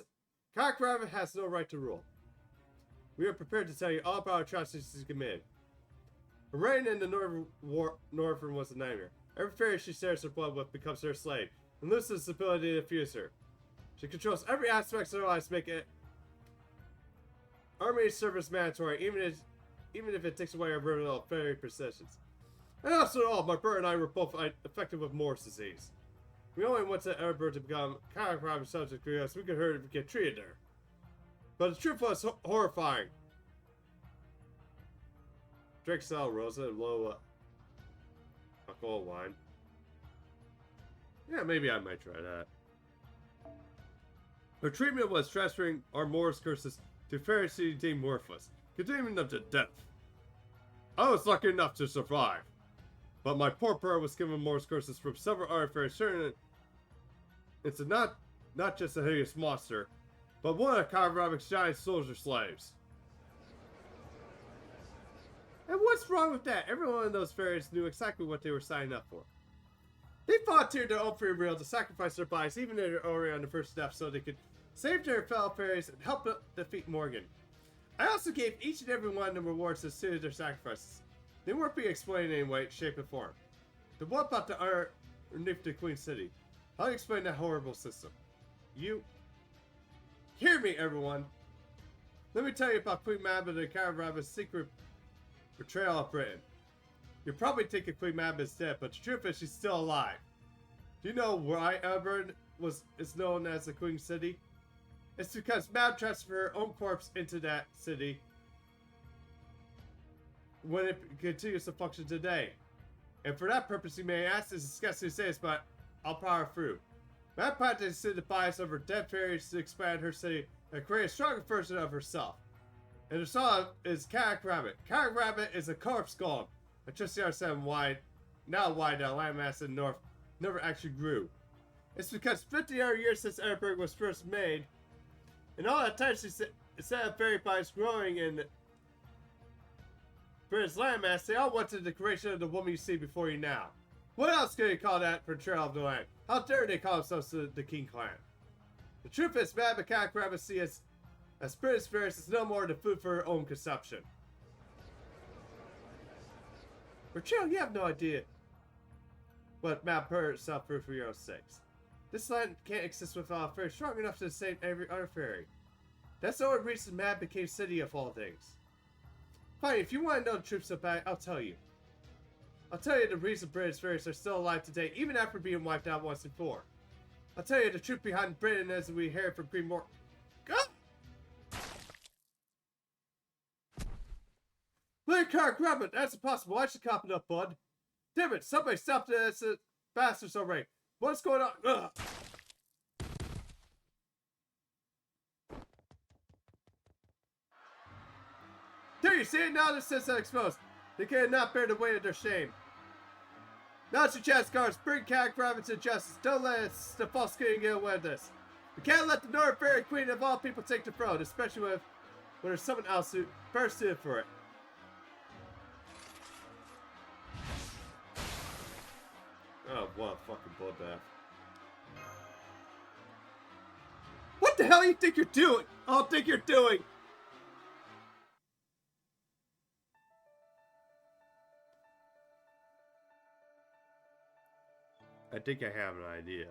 Kayak Rabbit has no right to rule. We are prepared to tell you all about atrocities she committed. Her reign in the Northern was a nightmare. Every fairy she shares her blood with becomes her slave, and loses the ability to fuse her. She controls every aspect of her life to make it army service mandatory, even if it takes away our original fairy possessions. And after all, my brother and I were both affected with Morse disease. We only went to Edinburgh to become Kayak Rabbit subject because we could hurt if we get treated there. But the truth was horrifying. Drink Sal Rosa and low alcohol wine. Yeah, maybe I might try that. Her treatment was transferring our Morse curses to fairies she deemed worthless, condemning them to death. I was lucky enough to survive, but my poor brother was given Morse curses from several other fairies, turning into not just a hideous monster, but one of Kayak Rabbit's giant soldier slaves. And what's wrong with that? Every one of those fairies knew exactly what they were signing up for. They volunteered their own free will to sacrifice their bodies, even though they're already on the first step, so they could save their fellow fairies and help defeat Morgan. I also gave each and every one of them rewards that suited their sacrifices. They weren't being explained in any way, shape, or form. But what about the underneath the Queen City? How do you explain that horrible system? You... Hear me, everyone! Let me tell you about Queen Mab and the Caravan's secret betrayal of Britain. You're probably thinking Queen Mab is dead, but the truth is she's still alive. Do you know why Oberon is known as the Queen City? It's because Mab transferred her own corpse into that city when it continues to function today. And for that purpose, you may ask this disgusting says, but I'll power through. Mab practices the defiance of her dead fairies to expand her city and create a stronger version of herself. And the song is Carrot Rabbit. Carrot Rabbit is a corpse golem. I just understand why the landmass in the north never actually grew. It's because 50 other years since Edinburgh was first made, and all that time instead of fairy pipes growing in Britain's landmass, they all wanted the creation of the woman you see before you now. What else can you call that for betrayal of the land? How dare they call themselves the King Clan? The truth is, Mab and Cat Rabbit see as Britain's fairies is no more than food for her own consumption. Betrayal, you have no idea what Mab put herself through for your own sakes. This land can't exist without a fairy strong enough to sustain every other fairy. That's the only reason Mab became city of all things. Fine, if you want to know the truth so bad, I'll tell you. I'll tell you the reason Britain's fairies are still alive today, even after being wiped out once before. I'll tell you the truth behind Britain as we hear from Queen Mor- God! Blake Car, grab it! That's impossible. I should cop it up, bud. Damn it! Somebody stop this bastards already. What's going on? Ugh. There you see it now. The system exposed. They cannot bear the weight of their shame. Now's your chance, guards. Bring Cat Rabbit to justice. Don't let the false king get away with this. We can't let the North Fairy Queen of all people take the throne, especially when there's someone else who first suited for it. Oh, what a fucking bloodbath. What the hell do you think you're doing? I don't think you're doing. I think I have an idea.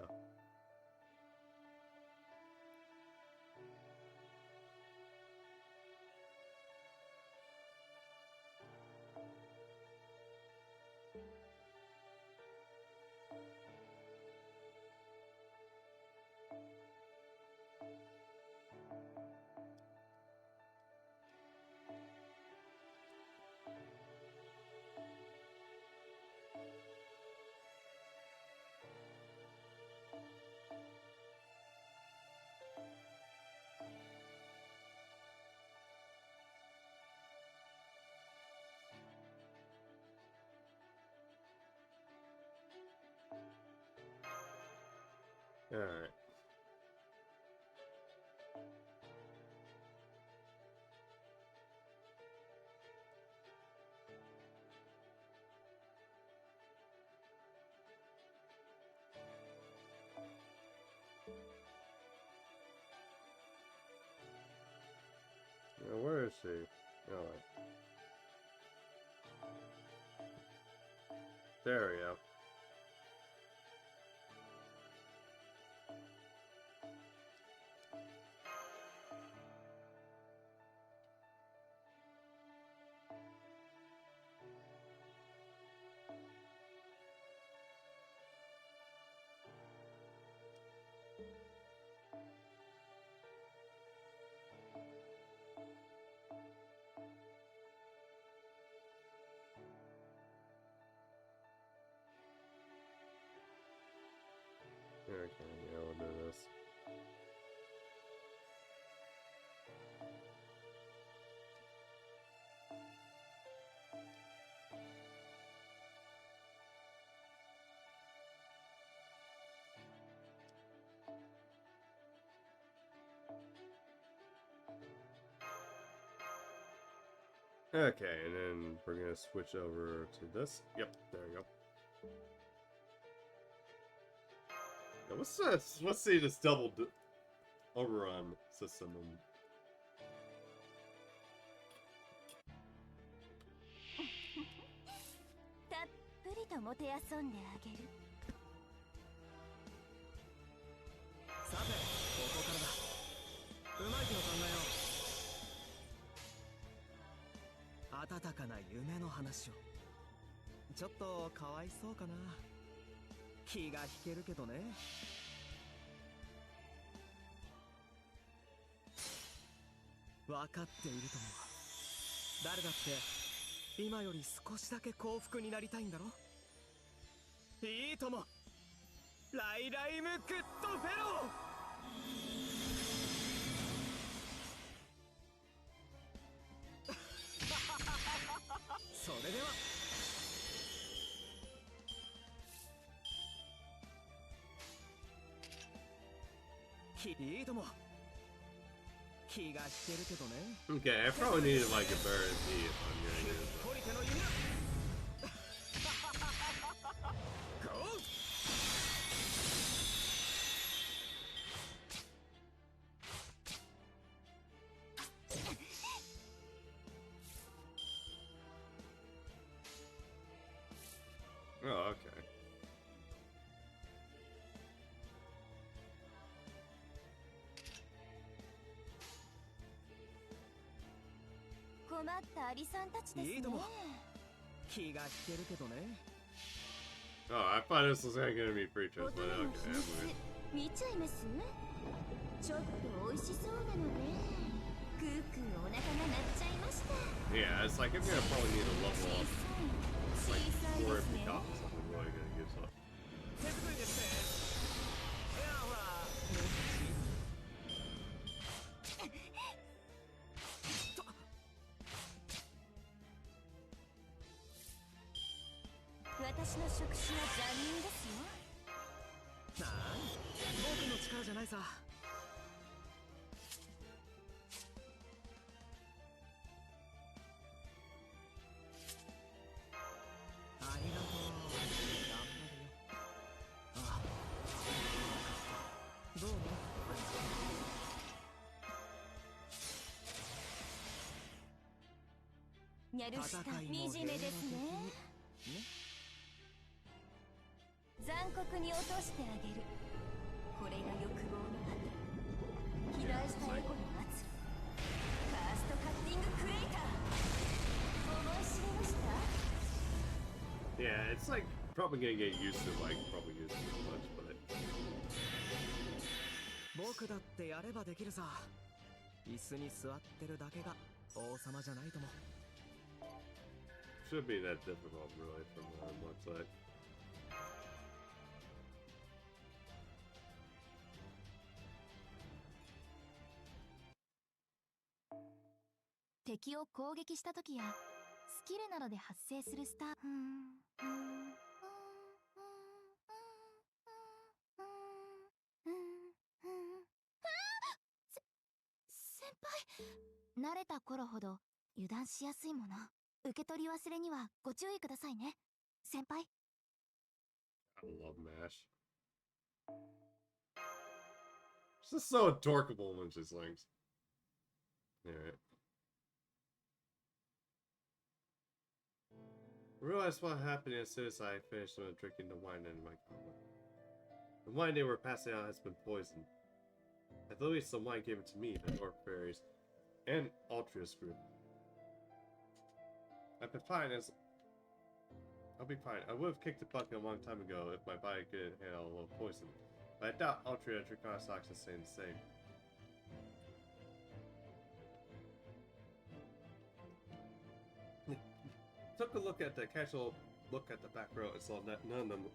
Alright. Now, where is she? Alright. There we go. Okay, yeah, we'll do this. Okay, and then we're gonna switch over to this. Yep, there we go. Now, let's see this double Oberon system. And... たっぷりともてあそんであげる。夢の話を。ちょっとかわいそうかな。気が引けるけどね。分かっているとも。誰だって今より少しだけ幸福になりたいんだろ。いいとも。ライライムグッドフェロー。それでは。いいとも。気が引けるけどね。Okay, I probably needed like a better D if I'm gonna do this. 取り手の弓だ。ゴー。Oh, okay. 困ったアリさんたちですね。いいとも。気が引けるけどね。Oh, I thought this was gonna be free 大 trust, 人 but の okay, 秘 I'm 密 weird. 見ちゃいます？ちょっと美味しそうなのでグーグーお腹が鳴っちゃいました。 Yeah, it's like I'm gonna probably need to 小 level up さい like 小さい before で it すね。 becomes something really gonna get up. 手作りですね。いやほらもう私の触手は残忍ですよ。なあ、僕の力じゃないさ。ありがとう。頑張るよ。ああ。どうも。ニャルした惨めですね。残酷に落としてあげる。これが欲望の果て。肥大したエゴの圧。カーストカッティングクレーター。思い知りました？ Yeah, it's like probably gonna get used to like probably using it too much, but 僕だってやればできるさ。椅子に座ってるだけが王様じゃないとも。 should be that difficult really from what it looks like. 敵を攻撃した時やスキルなどで発生するスター。先輩、慣れた頃ほど油断しやすいもの。受け取り忘れにはご注意くださいね、先輩。 I love MASH. It's just so adorable when she slings. Alright. I realized what happened as soon as I finished drinking the wine in my goblet. The wine they were passing out has been poisoned. At least the wine given to me, the Dwarf Fairies, and Altruist group. I've been fine as... I'll be fine. I would have kicked the bucket a long time ago if my body could handle a little poison. But I doubt Altria Draconistox is saying the same. Took a look at the casual look at the back row and saw that none of them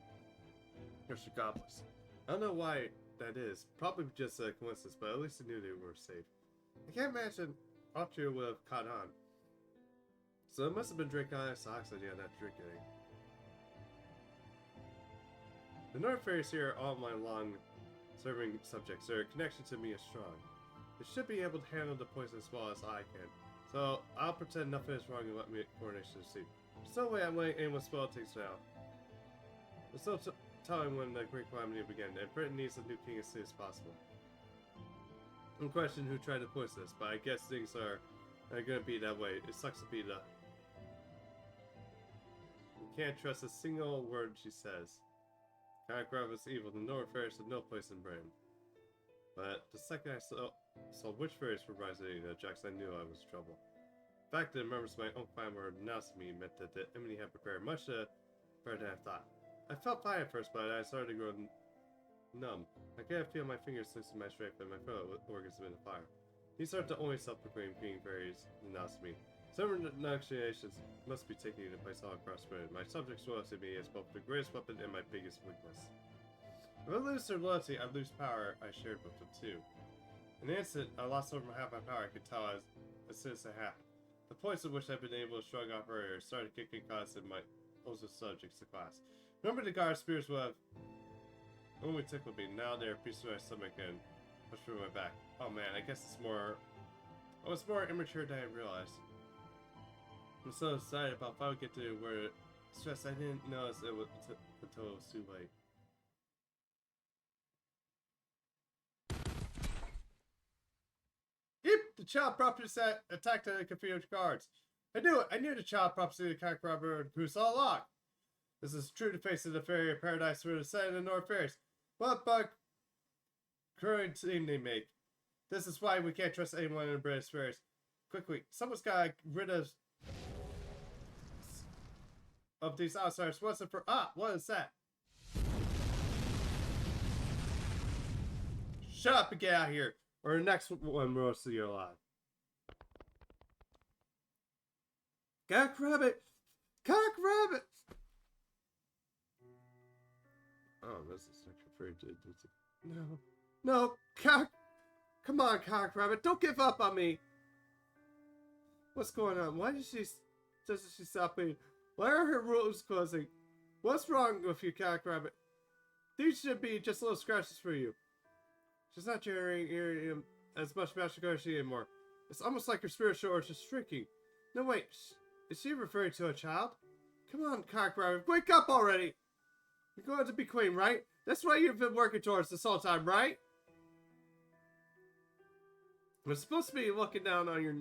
were goblins. I don't know why that is. Probably just a coincidence, but at least I knew they were safe. I can't imagine Altria would have caught on. So it must have been Draconistox idea not drinking. The North Fairies here are all my long-serving subjects. Their connection to me is strong. They should be able to handle the poison as well as I can. So I'll pretend nothing is wrong and let me coordination to see. There's no way I'm letting anyone spell things now. There's no telling when the Great Calamity will begin, and Britain needs a new king as soon as possible. No question who tried to poison this, but I guess things are gonna be that way. It sucks to be the... You can't trust a single word she says. Kakarov is evil, the North Fairies have no place in Britain. But the second I saw which fairies were rising in the Jax, I knew I was in trouble. The fact that members of my own clan were announcing me meant that the enemy had prepared much better than I thought. I felt fine at first, but I started to grow numb. I could feel my fingers loosen my strength and my fellow organs in the fire. These aren't the only self-proclaimed king fairies announced me. Some renunciations must be taking place all across Britain. My subjects will see me as both the greatest weapon and my biggest weakness. If I lose their loyalty, I lose power I shared with them too. In an instant, I lost over half my power I could tell as soon as it happened. The points at which I've been able to shrug off earlier started kicking cause in my also subjects to class. Remember the guard spears will have only tickled me. Now they're pieces of my stomach and push through my back. Oh man, I guess it's more... I was more immature than I realized. I'm so excited about finally get to where stress I didn't notice it was until it was too late. Yep, the child property set attacked the confused guards. I knew it. I knew the child property attack robber Goose all along. This is true to face of the fairy paradise for the set of the North Fairies. What bug current team they make? This is why we can't trust anyone in the British Fairies. Quickly, someone's got to get rid of these outsiders. What's it for? Ah, what is that? Shut up and get out of here, or the next one will see you alive. Cock rabbit! Cock rabbit! Oh, this is actually very good. No. No, cock! Come on, cock rabbit, don't give up on me! What's going on? Why doesn't she stop me? Why are her rooms closing? What's wrong with you, cock rabbit? These should be just little scratches for you. She's not generating as much magic energy anymore. It's almost like her spiritual orb is shrinking. No, wait. Is she referring to a child? Come on, cock rabbit, wake up already! You're going to be queen, right? That's what you've been working towards this whole time, right? We're supposed to be looking down on your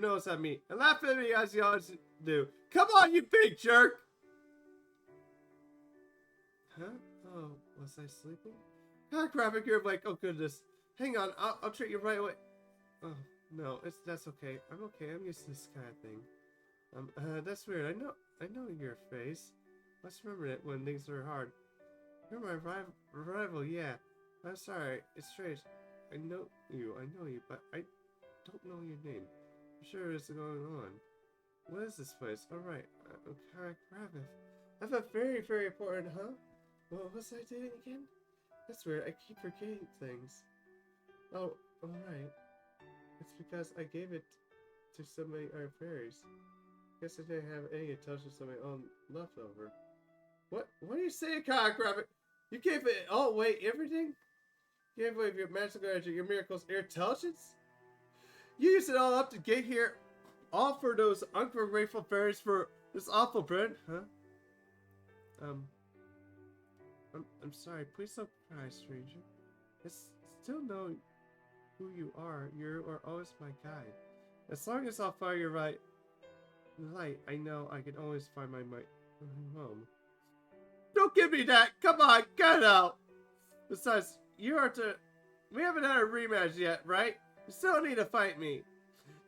nose at me and laughing at me as you always do. Come on, you big jerk! Huh? Oh, was I sleeping? Cock rabbit, you're like, oh goodness. Hang on, I'll treat you right away. Oh, no, that's okay. I'm okay. I'm used to this kind of thing. That's weird. I know your face. Let's remember it when things are hard. You're my rival, yeah. I'm sorry. It's strange. I know you, but I don't know your name. I'm sure what's going on. What is this place? Alright. Cock rabbit. I thought very, very important, huh? What was I doing again? That's weird. I keep forgetting things. Oh, alright. It's because I gave it to somebody, our fairies. Guess I didn't have any intelligence of my own left over. What are you saying, cock rabbit? You gave it all away, everything? You gave away your magical energy, your miracles, your intelligence? You used it all up to get here, all for those ungrateful fairies for this awful bread, huh? I'm sorry. Please don't cry, stranger. I still know who you are. You are always my guide. As long as I'll follow your light, I know I can always find my home. Don't give me that! Come on, get out! Besides, you are to... We haven't had a rematch yet, right? You still need to fight me.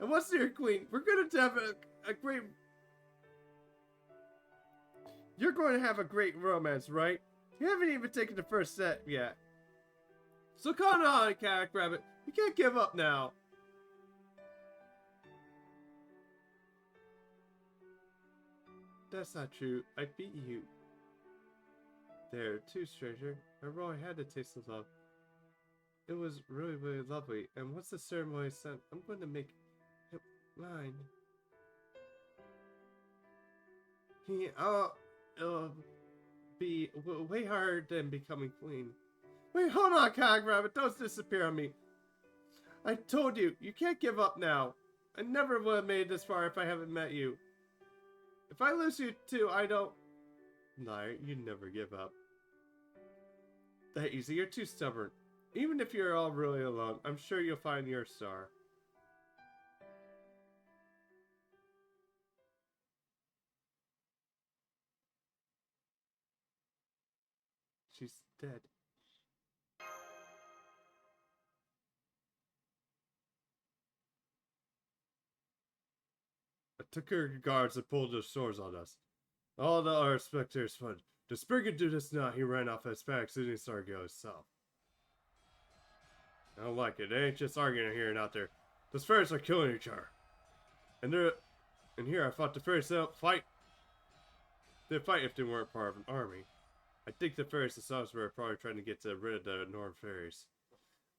And once you're queen, we're going to have a great... You're going to have a great romance, right? You haven't even taken the first step yet. So come on, cock rabbit. You can't give up now. That's not true. I beat you. There, too, stranger. I really had to taste of love. It was really, really lovely. And once the ceremony is done, I'm going to make it mine. It'll be way harder than becoming queen. Wait, hold on, cock rabbit. Don't disappear on me. I told you, you can't give up now. I never would have made it this far if I haven't met you. If I lose you too, I don't... Liar, you never give up. That easy, you're too stubborn. Even if you're all really alone, I'm sure you'll find your star. She's dead. took our guards and pulled their swords on us. All the other spectators fled. The Spriggan do this now, he ran off as fast as he started to go himself. I don't like it. They ain't just arguing here and out there. The fairies are killing each other. And here I thought the fairies fight. They'd fight if they weren't part of an army. I think the fairies themselves were probably trying to get rid of the Norn fairies.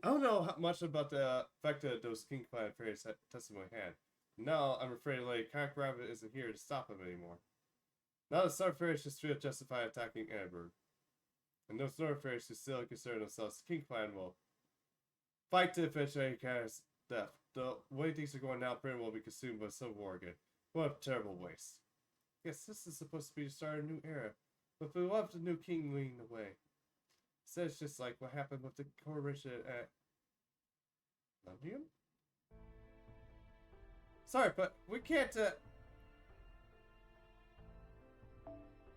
I don't know much about the effect that those King Clan fairies testimony had. No, I'm afraid Lady Rabbit isn't here to stop them anymore. Now the Star Fairies just feel justified attacking Edward. And those Norn fairies who still consider themselves King Clan will fight to avenge Lady King's death. The way things are going now, Britain will be consumed by civil war again. What a terrible waste. Yes, this is supposed to be the start of a new era, but we love the new king leading the way. So it's just like what happened with the coronation at London? Sorry, but we can't,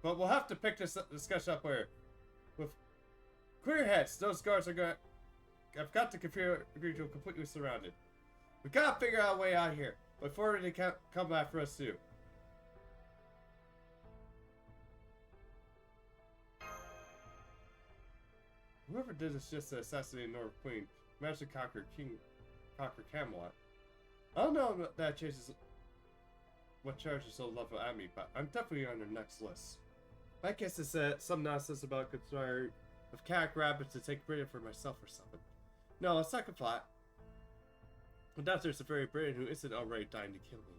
but we'll have to pick this discussion up later. With clear heads, those guards are I've got the computer region completely surrounded. We gotta figure out a way out here before they come after us too. Whoever did this just to assassinate North Queen managed to conquer Camelot. I don't know if that changes what charges so level at me, but I'm definitely on their next list. I guess it's some nonsense about conspiring with Cat Rabbit to take Britain for myself or something. No, it's not a plot. But now there's a very Britain who isn't already dying to kill me.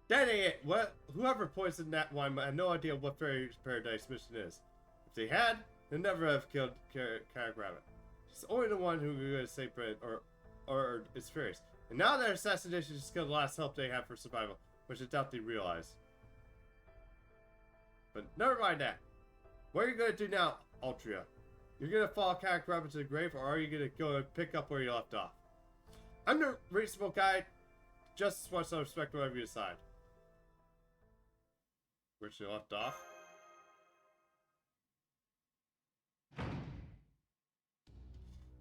That ain't it! What? Whoever poisoned that one had no idea what Fairy Paradise mission is. If they had, they'd never have killed Cat Rabbit. She's only the one who was going to save Britain or its fairies. And now their assassination just killed the last hope they have for survival, which I doubt they realize. But never mind that. What are you going to do now, Altria? You're going to follow Cat Rabbit to the grave, or are you going to go and pick up where you left off? I'm the reasonable guy. Just wants to respect whatever you decide. Where she left off?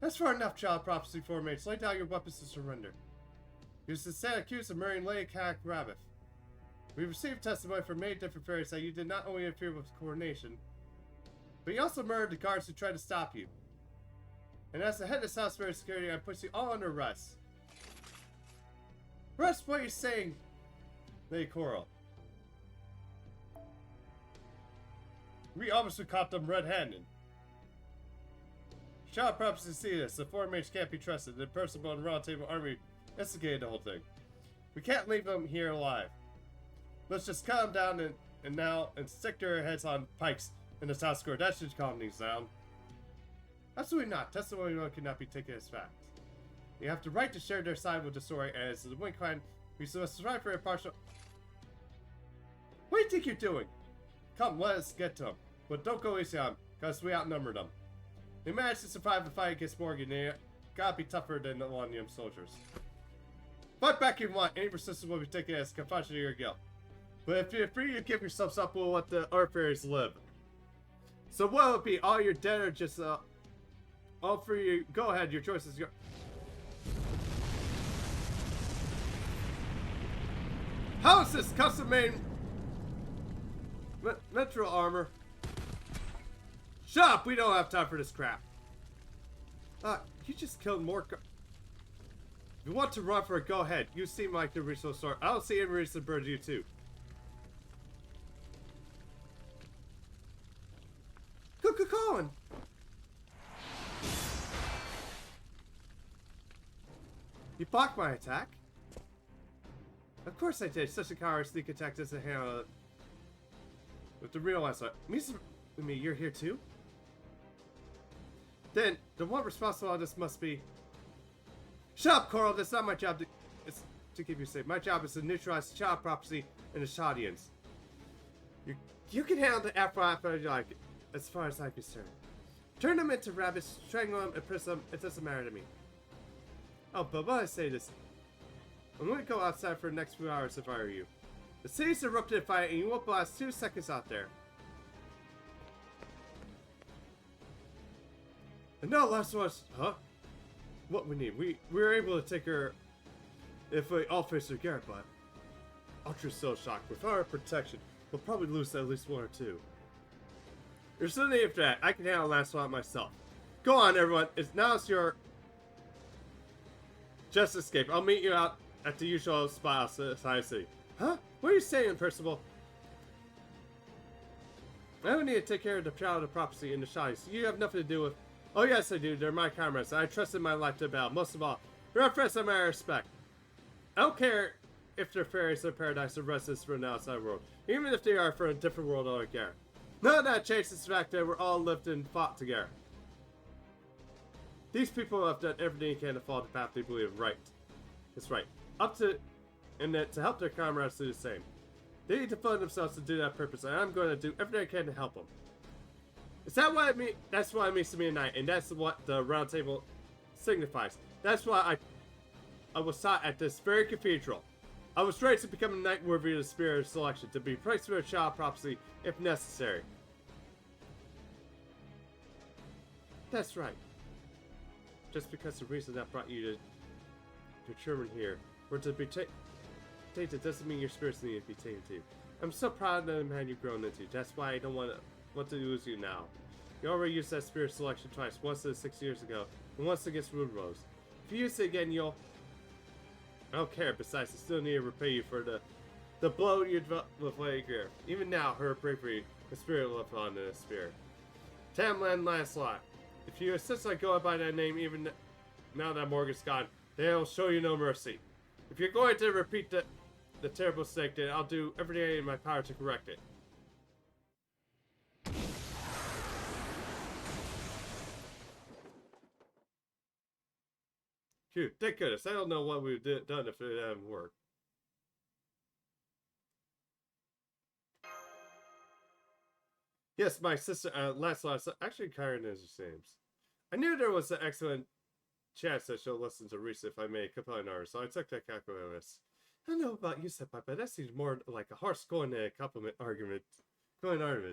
That's far enough, child prophecy formates. Lay down your weapons to surrender. You're instead accused of murdering Lady Cat Rabbit. We've received testimony from many different fairies that you did not only interfere with the coronation, but you also murdered the guards who tried to stop you. And as the head of South Fairy Security, I put you all under arrest. Arrest what you're saying, Lady Coral. We obviously caught them red-handed. Child prophecy see this. The foreign mage can't be trusted. The person on the round table army instigated the whole thing. We can't leave them here alive. Let's just calm down and stick their heads on pikes in the South Square. That should calm things down. Absolutely not. Testimony cannot be taken as fact. You have the right to share their side with the story, as the Wind Clan, we must strive for impartial. What do you think you're doing? Come, let us get to them. But don't go easy on them, because we outnumbered them. They managed to survive the fight against Morgan. They gotta be tougher than the Millennium soldiers. Fight back if you want. Any resistance will be taken as confession of your guilt. But if you're free to give yourselves up, we'll let the Earth Fairies live. So what will it be? All you're dead or just all for you? Go ahead, your choice is yours. How is this custom-made metro armor? Shut up! We don't have time for this crap. You just killed more. If you want to run for it, go ahead. You seem like the resource sort. I don't see any reason to burn you too. Colin! You blocked my attack? Of course I did. Such a coward sneak attack doesn't handle it. With the real answer. Me, you're here too? Then, the one responsible on this must be... Shut up, Coral! That's not my job to keep you safe. My job is to neutralize child prophecy and the Shadians. You can handle the after you like it, as far as I'm concerned. Turn them into rabbits, strangle them, and press them. It doesn't matter to me. Oh, but why I say this? I'm going to go outside for the next few hours if I were you. The city's erupted in fire, and you won't last 2 seconds out there. And now last one's... Huh? What we need? We were able to take her... If we all face her Garrett, but... Ultra's so shocked. With our protection, we'll probably lose at least one or two. There's no need for that. I can handle that slot myself. Go on, everyone. It's your just escape. I'll meet you out at the usual spot outside city. Huh? What are you saying, Percival? I don't need to take care of the child of prophecy in the shy, so you have nothing to do with... Oh yes I do, they're my comrades, I trusted my life to battle. Most of all, they're a friends of my respect. I don't care if they're fairies or paradise or residents from the outside world, even if they are from a different world altogether. None of that changes the fact that we're all lived and fought together. These people have done everything they can to follow the path they believe is right. It's right. And that to help their comrades do the same. They need to fund themselves to do that purpose, and I'm going to do everything I can to help them. Is that what I mean? That's what it means to me tonight, and that's what the round table signifies. That's why I was taught at this very cathedral. I was raised to become a knight worthy of the spirit of selection, to be placed for a child prophecy if necessary. That's right. Just because the reason that brought you to Sherman here were to be tainted doesn't mean your spirits need to be tainted too. I'm so proud of the man you've grown into. That's why I don't want to lose you now. You already used that spirit selection twice, once 6 years ago, and once against Wood Rose. If you use it again, you'll... I don't care. Besides, I still need to repay you for the blow you developed with Lady Greer. Even now, her bravery, the spirit left on in the spirit. Tamlin Lancelot. If you insist on going by that name, even now that Morgan's gone, they'll show you no mercy. If you're going to repeat the terrible mistake, then I'll do everything in my power to correct it. Phew, thank goodness. I don't know what we would have done if it hadn't worked. Yes, my sister, Lancelot, actually Kyron is her names. I knew there was an excellent chance that she'll listen to Risa if I made a compelling order, so I took that calculated risk. I don't know about you, Senpai, but that seems more like a harsh going than a compliment argument.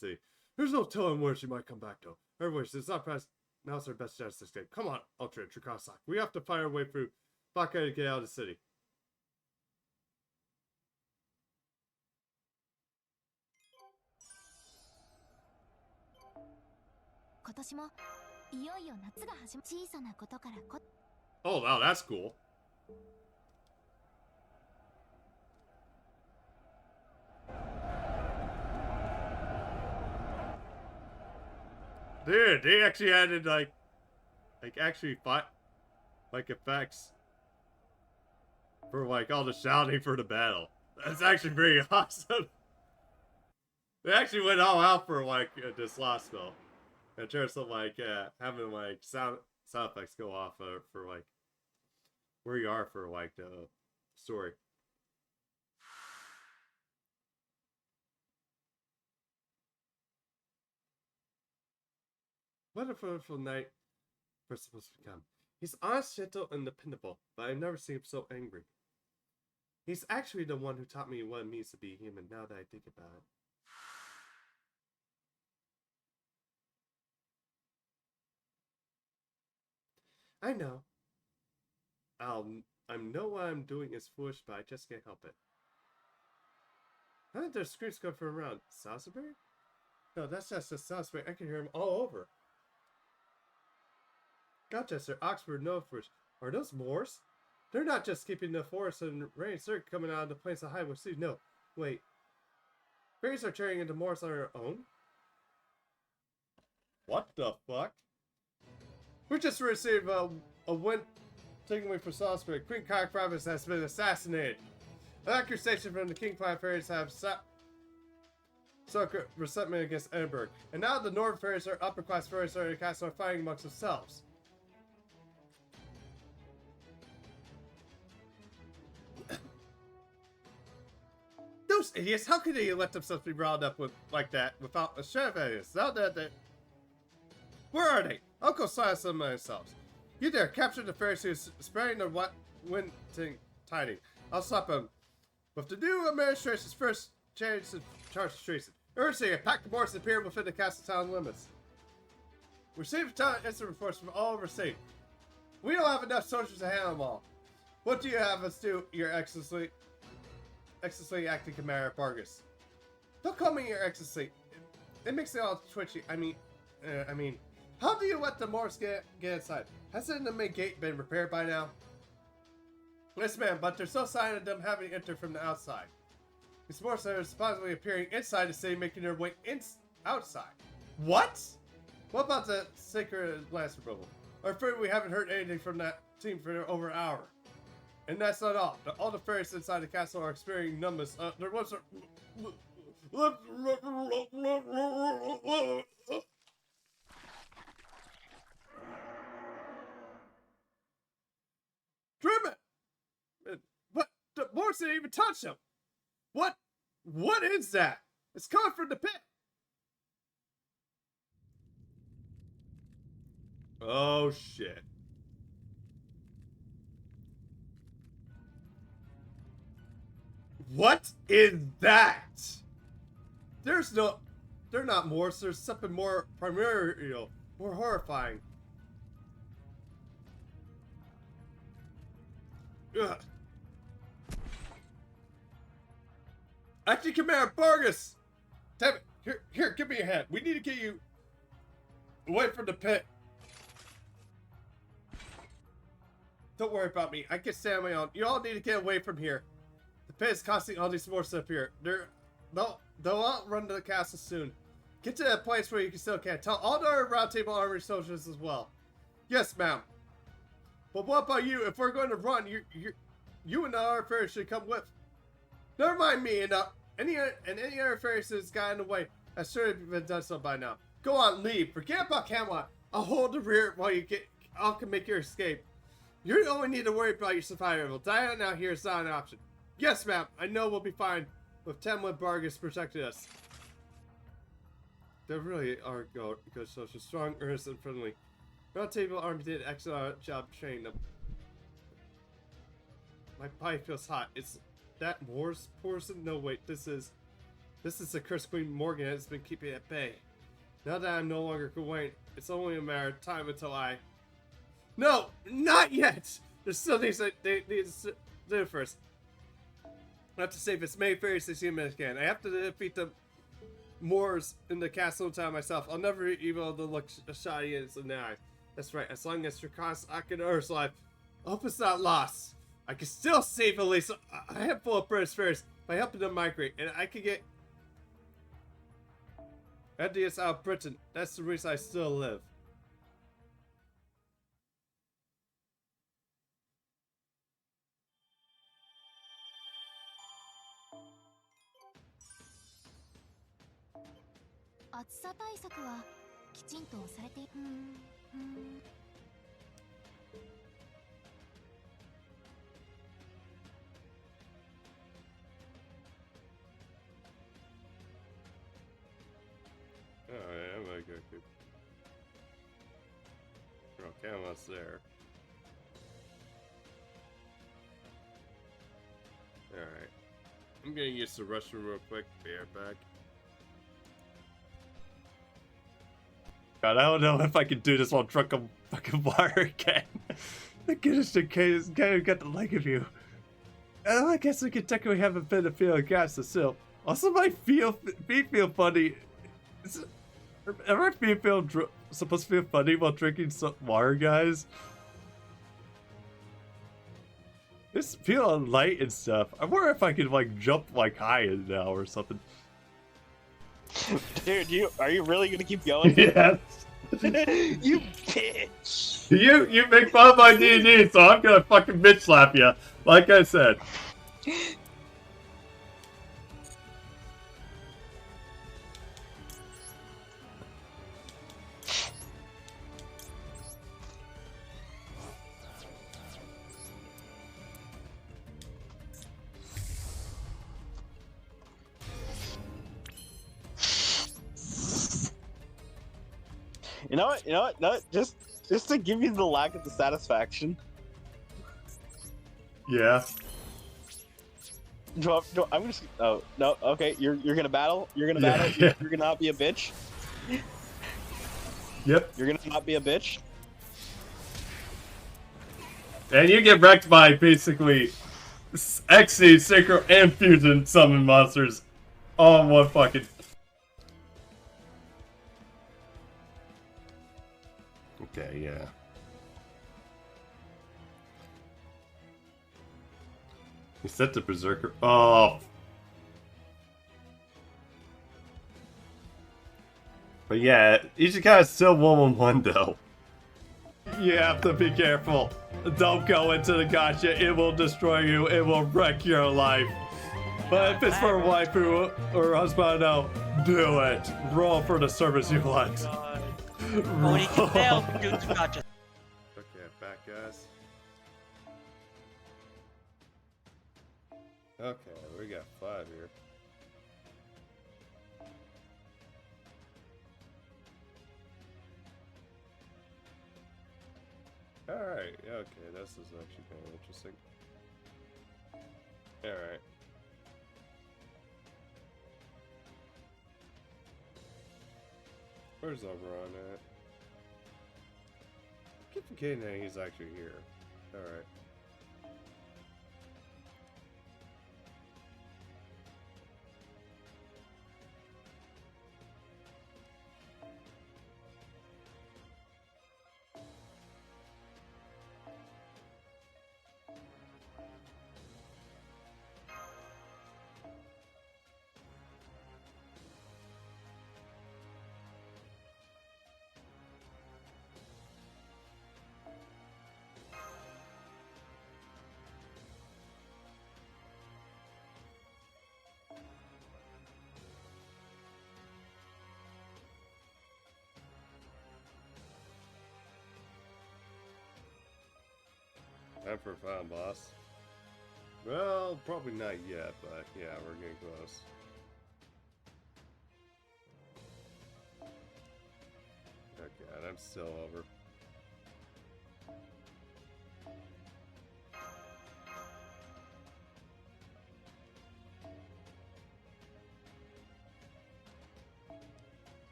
See. There's no telling where she might come back, though. Everybody says, not pressed. Now's our best chance to escape. Come on, Ultra Tricossack. We have to find our way through Baka to get out of the city. Oh, wow, that's cool. Dude, they actually added like actually fought like effects for like all the shouting for the battle. That's actually pretty awesome. They actually went all out for like this last spell in terms of like having like sound effects go off for like where you are for like the story. What a wonderful knight Percival's become. He's honest, gentle, and dependable, but I've never seen him so angry. He's actually the one who taught me what it means to be human, now that I think about it. I know. I know what I'm doing is foolish, but I just can't help it. How did their screams come from around? Salisbury? No, that's just a Salisbury. I can hear him all over. Gloucester, Oxford, Norfolk. Are those Moors? They're not just keeping the forest and rain. They're coming out of the plains of Highwood Sea. No, wait. Fairies are turning into Moors on their own? What the fuck? We just received a wind taken away from Salisbury. Queen Cock Province has been assassinated. An accusation from the King Clan Fairies have struck resentment against Edinburgh. And now the Northern Fairies are upper class fairies are in the castle fighting amongst themselves. Those idiots! How could they let themselves be riled up with like that without a share of evidence? Now that they... Where are they? I'll go silence them myself. You dare capture the Pharisees who's spreading the wind tiding. I'll stop them. With the new administration's first change to charge the streets. Urging a pack of Moors appear within the castle town limits. Receive town instant reports from all over the state. We don't have enough soldiers to handle them all. What do you have us do, Your Excellency? Excellency Acting Commander Vargas. Don't call me your Excellency. It makes it all twitchy. I mean, how do you let the Morse get inside? Hasn't the main gate been repaired by now? Yes, ma'am, but there's no sign of them having entered from the outside. These Morse are supposedly appearing inside the city, making their way outside. What? What about the sacred last removal? I'm afraid we haven't heard anything from that team for over an hour. And that's not all. All the fairies inside the castle are experiencing numbness. There was a... Truman! But the Morse didn't even touch him! What? What is that? It's coming from the pit! Oh shit. What is that? There's no... They're not Morse, there's something more primordial, more horrifying. Ugh. Acting Commander Vargas! Damn it! Here, give me your hand. We need to get you away from the pit. Don't worry about me. I can stand on my own. You all need to get away from here. The pit is causing all these Morse up here. They'll outrun the castle soon. Get to that place where you still can't. Tell all the other Round Table Army soldiers as well. Yes, ma'am. But what about you? If we're going to run, you and the other fairies should come with. Never mind me and any other fairies that's got in the way. I should have been done so by now. Go on, leave. Forget about Camelot. I'll hold the rear while you all can make your escape. You only need to worry about your survival. Dying out here is not an option. Yes, ma'am. I know we'll be fine with Temlin Vargas protecting us. They really are good soldiers. Strong, earnest, and friendly. Round Table Army did an excellent job training them. My body feels hot. Is that Morse poison? No, wait. This is the cursed Queen Morgan has been keeping it at bay. Now that I'm no longer Gawain, it's only a matter of time until I... No! Not yet! There's still things that they need to do first. I have to save as many fairies as human as I can. I have to defeat the Moors in the castle in time myself. I'll never be able to look shoddy in the eye. That's right, as long as Trakas, Ak, and Earth's life, I hope it's not lost. I can still save at least a handful of British fairies by helping them migrate, and I can get Andius out of Britain. That's the reason I still live. Alright, I'm gonna go quick. Oh, Camelot's there. Alright. I'm gonna use the restroom real quick. Be right back. God, I don't know if I can do this while drunk on fucking water again. The goodness in case guy who got the like of you. I guess we could technically have a bit of feeling gas to still. Also, my feet feel funny. Am I supposed to feel funny while drinking some water, guys? Just feel light and stuff. I wonder if I could like jump like high now or something. Dude, are you really gonna keep going? Yes. You bitch. You make fun of my D&D, so I'm gonna fucking bitch slap you. Like I said. You know what? No, just to give you the lack of the satisfaction. Yeah. I'm just. Oh no. Okay, you're gonna battle. You're gonna battle. Yeah. You're gonna not be a bitch. Yep. You're gonna not be a bitch. And you get wrecked by basically XC, Synchro, and Fusion summon monsters all in one fucking... Okay, yeah. He set the Berserker. Oh! But yeah, Ichika's still 1-1-1 though. You have to be careful. Don't go into the gacha, it will destroy you, it will wreck your life. But if it's for a waifu or husband, no, do it. Roll for the service you want. Only can fail due to gotcha. Okay, back guys. Okay, we got 5 here. Alright, okay, this is actually kind of interesting. Alright. Where's Oberon at? Keep forgetting that he's actually here. Alright. Time for a final boss. Well, probably not yet, but yeah, we're getting close. Oh god, I'm still over.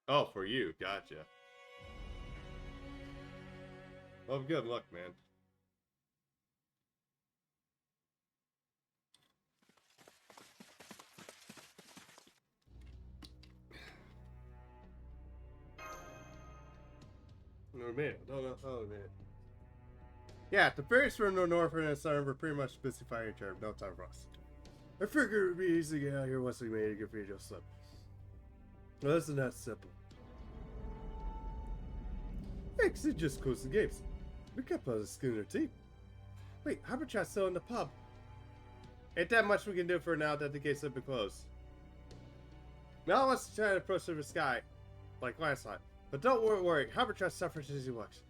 Oh, for you, gotcha. Well, good luck, man. No, man. No, man. Yeah, the fairies from the north and the south were pretty much busy fighting each other. No time for us. I figured it would be easy to get out here once we made a good video slip. Well, isn't that simple? Actually, just close the gates. We could put a skin in our teeth. Wait, how about y'all still in the pub? Ain't that much we can do for now that the gates have been closed. Mel wants to try to approach the sky, like landslide. But don't worry, Habertrust suffers as he walks.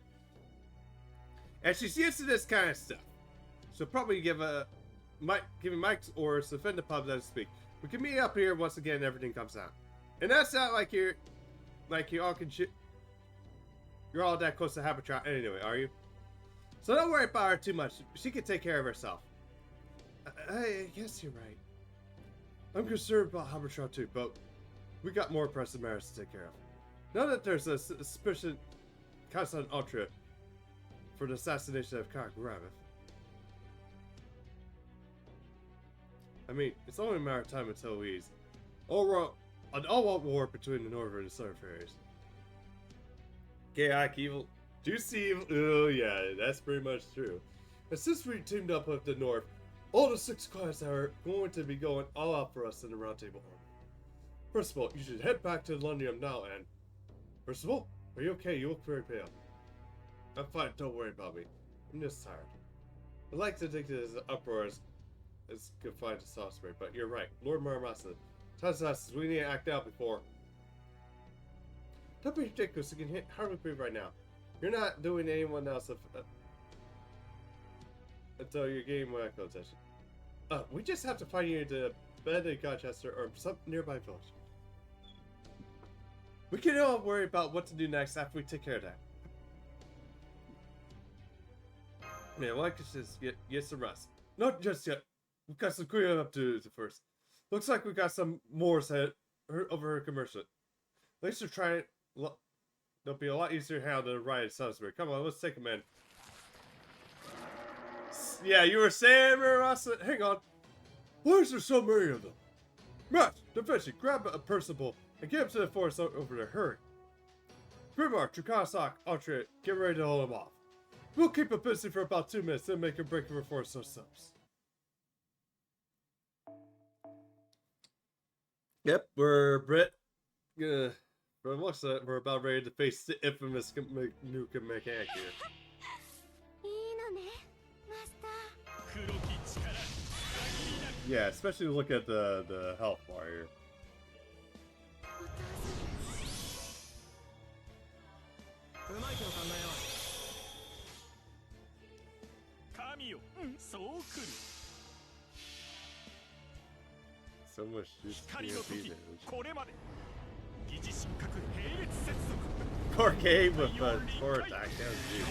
And she's used to this kind of stuff. She'll probably give Mike's orders to defend the pub as to speak. We can meet up here once again and everything comes out. And that's not like you all can you're all that close to Habertrust anyway, are you? So don't worry about her too much. She can take care of herself. I guess you're right. I'm concerned about Habertrust too, but we got more pressing matters to take care of. Now that there's a suspicion constant ultra for the assassination of Count Gravith. I mean, it's only a matter of time until he's an all-out war between the northern and southern fairies. Chaotic evil, juicy evil. Oh yeah, that's pretty much true. And since we teamed up with the north, all the 6 clans are going to be going all out for us in the Round Table Army. First of all, you should head back to London now and... First of all, are you okay? You look very pale. I'm fine, don't worry about me. I'm just tired. I'd like to think this uproar is confined to Salisbury, but you're right. Lord Muramasa tells us we need to act out before... Don't be ridiculous, you can hardly breathe right now. You're not doing anyone else until you're getting medical attention. We just have to find you to bed in Colchester or some nearby village. We can all worry about what to do next after we take care of that. Man, well, I could just get some rest. Not just yet. We've got some cleaning up to do first. Looks like we got some more over her commercial. Thanks for trying they'll be a lot easier to handle than a riot Salisbury. Come on, let's take them in. Yeah, you were saying, Ross? Hang on. Why is there so many of them? Matt, Da Vinci, grab a Percival and get him to the forest over there. Hurry. Grimar, Trukasok, Act3, get ready to hold him off. We'll keep him busy for about 2 minutes, then make him break the forest ourselves. Yep, we're Brit. From the looks of it, we're about ready to face the infamous nuke mechanic here. Yeah, especially look at the health bar here. So much damage. 4K with 4 attack, that was huge.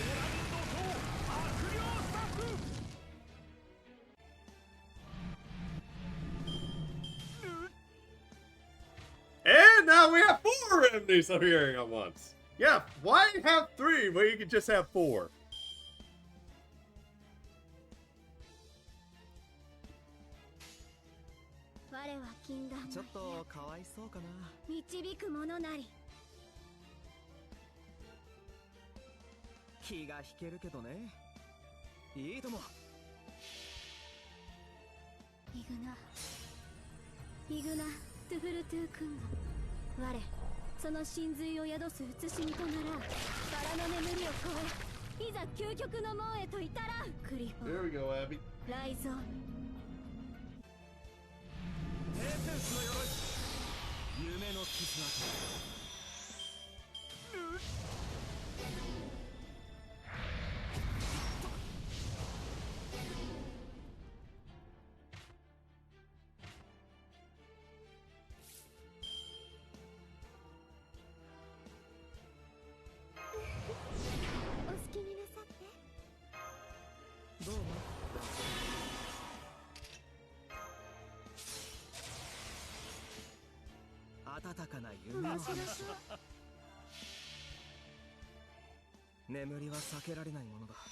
And now we have 4 remedies appearing at once. Yeah, why have 3 when you can just have 4? There we go, Abby.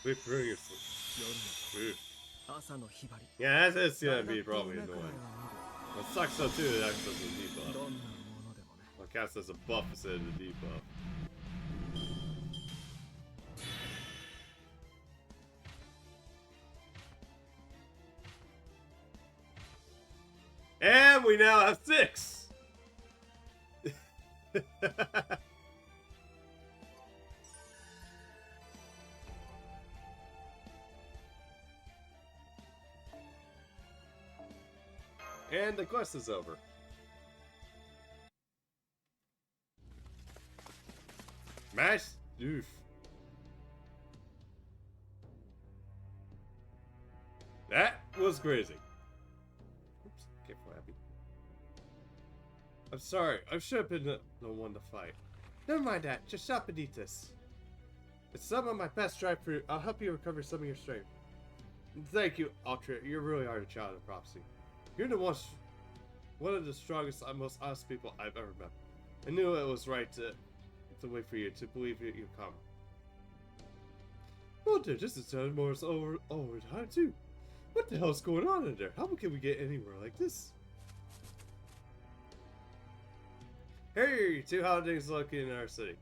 We previously. Yeah, that's gonna be probably annoying. What sucks though too is access to the debuff. Well, cast as a buff instead of the debuff. And we now have 6! And the quest is over. Mash? Oof. That was crazy. Oops, careful, Abby. I'm sorry, I should have been the one to fight. Never mind that, just stop and eat this. It's some of my best dried fruit. I'll help you recover some of your strength. Thank you, Act3. You really are a child of prophecy. You're one of the strongest and most honest people I've ever met. I knew it was right to wait for you, to believe you come. Oh dear, this is more over time too. What the hell's going on in there? How can we get anywhere like this? Hey, you two, how are things looking in our city?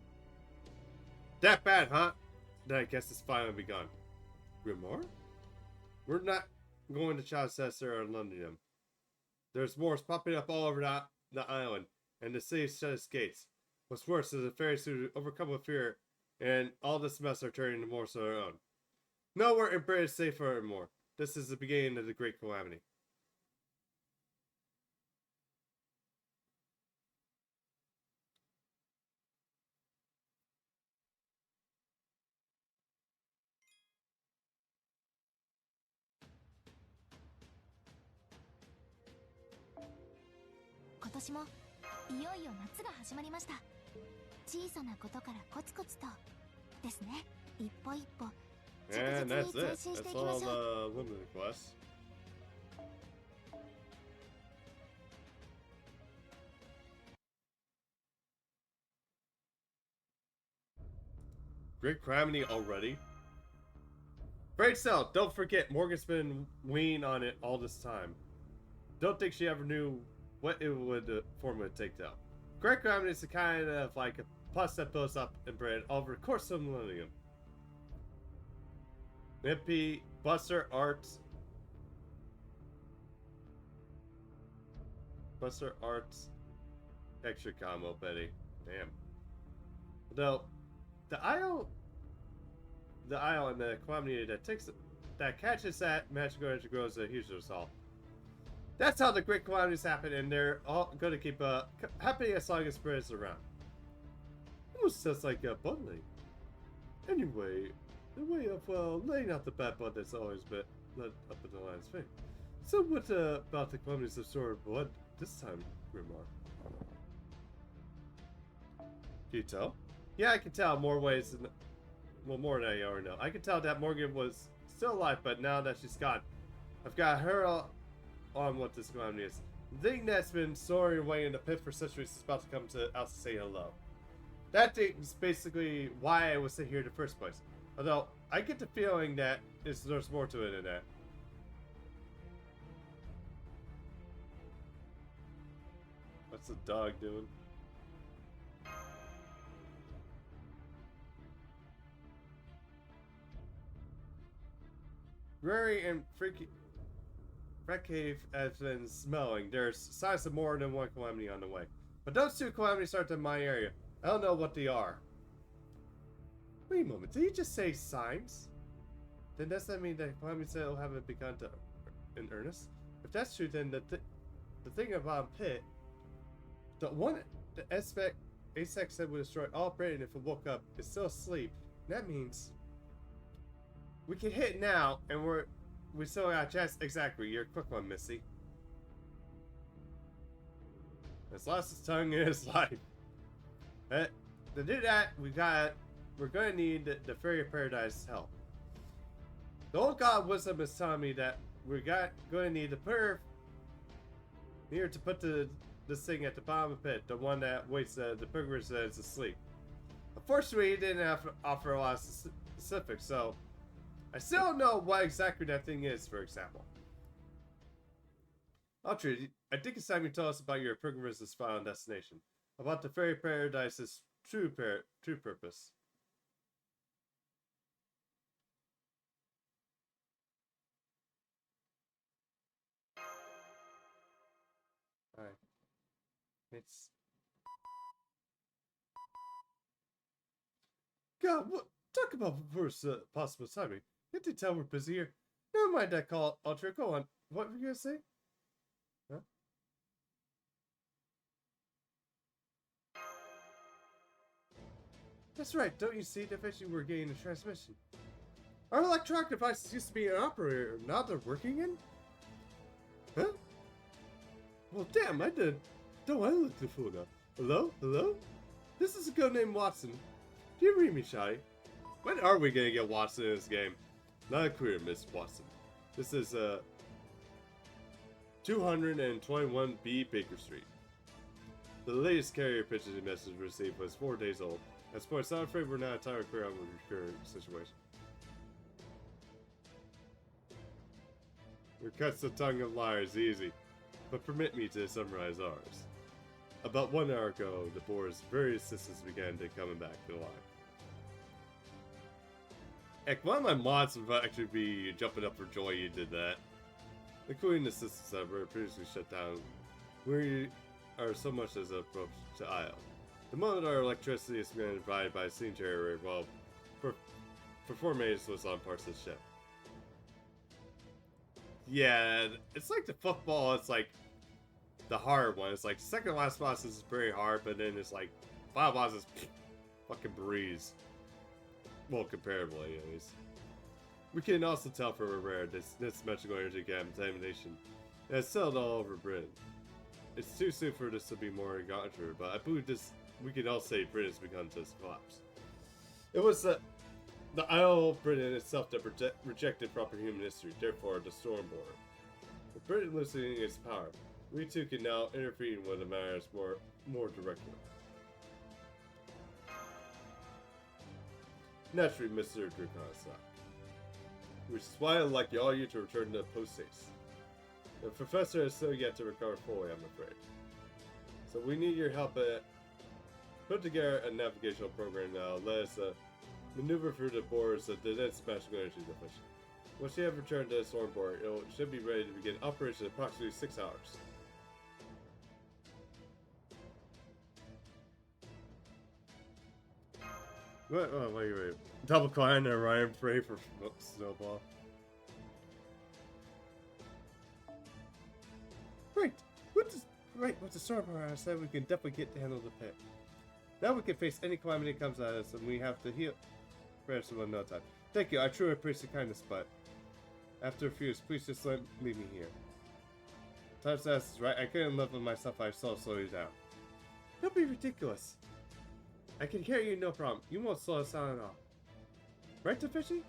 That bad, huh? Then I guess it's finally begun. Grimoire? We're not going to Chichester or London. There's wars popping up all over the island, and the city shut its gates. What's worse is the fairies who overcome with fear, and all this mess are turning to more of their own. Nowhere in Britain is safe anymore. This is the beginning of the great calamity. And that's it. That's all the limited quests. Great Calamity already? Great Cell, don't forget, Morgan's been weaning on it all this time. Don't think she ever knew what it would form would take though. Great Calamity is a kind of like a pus that builds up and bred over the course of a millennium. MP, Buster, Arts. Buster, Arts. Extra combo, Betty. Damn. Though, the Isle and the Calamity that catches that magical energy grows a huge result. That's how the great calamities happen, and they're all going to keep happening as long as Spirit is around. Almost just like bundling. Anyway, the way of laying out the bad blood that's always been led up in the line's fate. So what about the calamities of sword blood this time, Grimar? Can you tell? Yeah, I can tell more ways than... Well, more than I already know. I can tell that Morgan was still alive, but now that she's gone, I've got her on what this calamity is. The thing that's been storing away in the pit for centuries is about to come out to say hello. That thing is basically why I was here in the first place. Although, I get the feeling that there's more to it than that. What's the dog doing? Rory and Freckcave has been smelling. There's signs of more than one calamity on the way. But those two calamities aren't in my area. I don't know what they are. Wait a moment, did you just say signs? Then does that mean that calamities still haven't begun in earnest? If that's true, then the thing about Pit, the Aspect said would destroy all Britain if it woke up, is still asleep. That means we can hit now, and we still got a chance. Exactly, you're a quick one, Missy. It's lost his tongue in his life. To do that, we're gonna need the Fairy of Paradise help. The old god wisdom is telling me that gonna need the perv here to put this thing at the bottom of the pit, the one that waits the pilgrims that is asleep. Unfortunately, he didn't offer a lot of specifics, so I still don't know what exactly that thing is, for example. Act3, I think it's time you tell us about your pilgrim's final destination. About the Fairy Paradise's true purpose. Alright. It's... God, what? Talk about worst possible timing. You have to tell we're busy here. Never mind that call, Act3. Go on. What were you gonna say? Huh? That's right. Don't you see? Eventually we're getting a transmission. Our electronic devices used to be an operator. Now they're working in? Huh? Well, damn, I did. Don't I look the fool now? Hello? Hello? This is a girl named Watson. Do you read me, Shotty? When are we gonna get Watson in this game? Not clear, Miss Watson. This is 221B Baker Street. The latest carrier pigeon message received was 4 days old. At this point, I'm afraid we're not entirely clear on the current situation. Your cuts the tongue of liars easy, but permit me to summarize ours. About 1 hour ago, the board's various systems began to coming back to life. Heck, one of my mods would actually be jumping up for joy you did that. Including the systems that were previously shut down. We are so much as an approach to Isle. The moment our electricity is being provided by a sanitary array, well, for 4 minutes was on parts of the ship. Yeah, it's like the football, it's like the hard one. It's like second last boss is very hard, but then it's like final boss is fucking breeze. Well, comparatively, at least. We can also tell from a rare this magical energy contamination has settled all over Britain. It's too soon for this to be more gotten true, but I believe we can all say Britain has begun to collapse. It was the Isle of Britain itself that rejected proper human history, therefore the storm border. With Britain losing its power, we too can now intervene when the matters more directly. Naturally, Mr. Draconosac. Which is why I'd like all you to return to post haste. The professor has still yet to recover fully, I'm afraid. So we need your help at put together a navigational program now. Let us maneuver through the borders of the dense magical energy deficient. Once you have returned to the storm board, it should be ready to begin operation in approximately 6 hours. What? Oh, wait. Double Climb and Ryan pray for Snowball. Right. With the storm board, I said we can definitely get to handle the pit. Now we can face any calamity that comes at us, and we have to heal ransom in no time. Thank you, I truly appreciate the kindness, but after a few, please just leave me here. Times that's right, I couldn't live with myself, I saw slow you down. Don't be ridiculous. I can carry you no problem. You won't slow us down at all. Right, Fishy?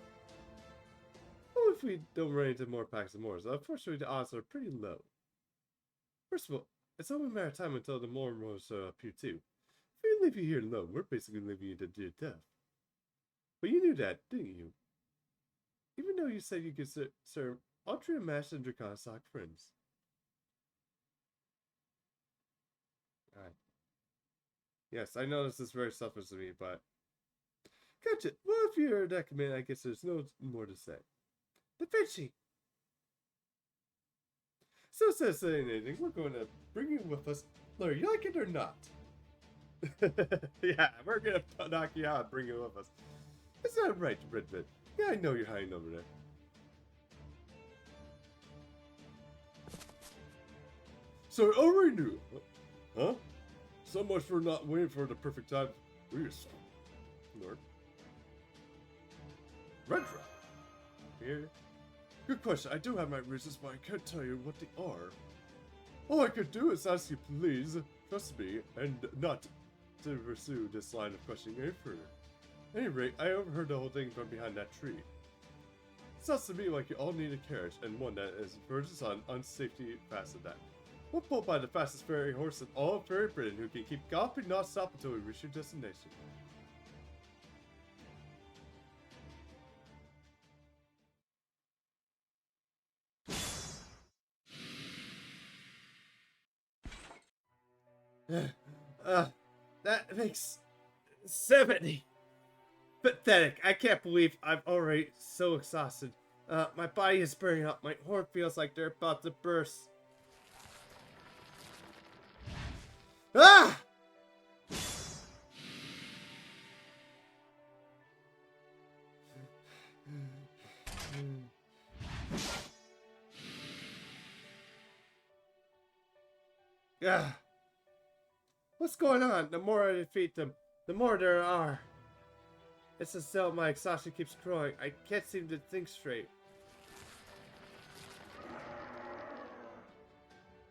What if we don't run into more packs of Moors? Unfortunately, the odds are pretty low. First of all, it's only a matter of time until the Moor Moors appear too. If we leave you here alone, we're basically leaving you to your death. But you knew that, didn't you? Even though you said you could serve Ultra Mash and Draconosac friends. Alright. Yes, I know this is very selfish of me, but... Gotcha. Well, if you're that committed, I guess there's no more to say. Da Vinci! So instead of saying anything, we're going to bring you with us, whether you like it or not. Yeah, we're going to knock you out and bring you with us. Is that right, Redbit? Yeah, I know you're hiding over there. So I already knew. Huh? So much for not waiting for the perfect time. We just Lord. Red drop. Here. Good question. I do have my reasons, but I can't tell you what they are. All I could do is ask you, please, trust me, and not to pursue this line of questioning any further. At any rate, I overheard the whole thing from behind that tree. It sounds to me like you all need a carriage, and one that is verges on unsafety fast at that. We're pulled by the fastest fairy horse in all of Fairy Britain who can keep galloping non-stop until we reach your destination. That makes 70. Pathetic. I can't believe I'm already so exhausted. My body is burning up. My horn feels like they're about to burst. Ah! Yeah. What's going on? The more I defeat them, the more there are. It's as though my exhaustion keeps growing. I can't seem to think straight.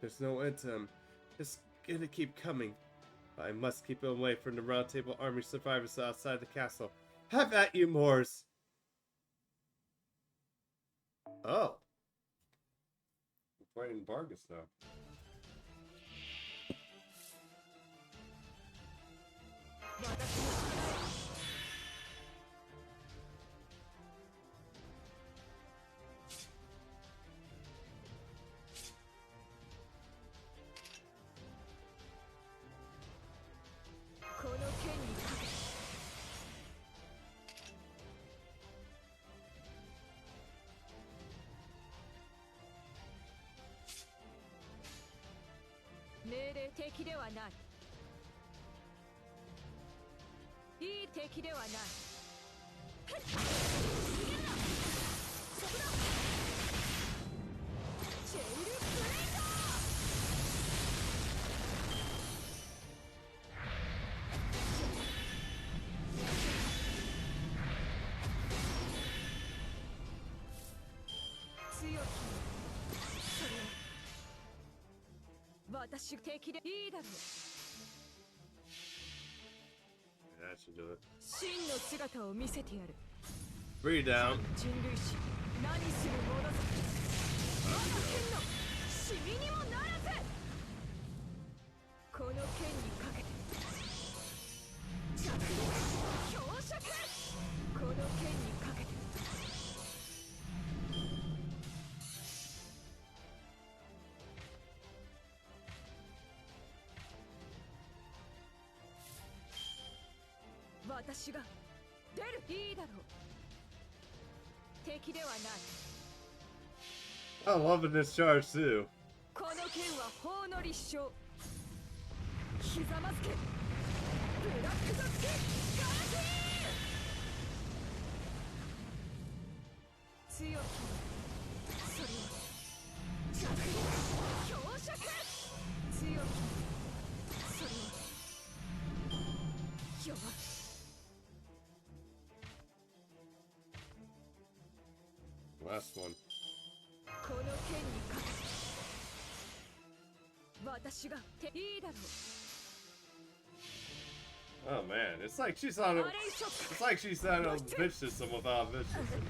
There's no end to them. It's gonna keep coming. But I must keep them away from the Round Table Army survivors outside the castle. Have at you, Moors! Oh. We're fighting Vargas now. That should do it. Bring it down. 私が出る。いいだろう。敵ではない。 I'm loving this charge too. この剣は法の立証。ひざまずけ。ブラックドッグガーティー。強きそれは着陸強弱。強きそれは弱き。 Last one. この剣にかけて私がいいだろう。 Oh man, it's like she's on a, it's like she's on a bitch system without a bitch system.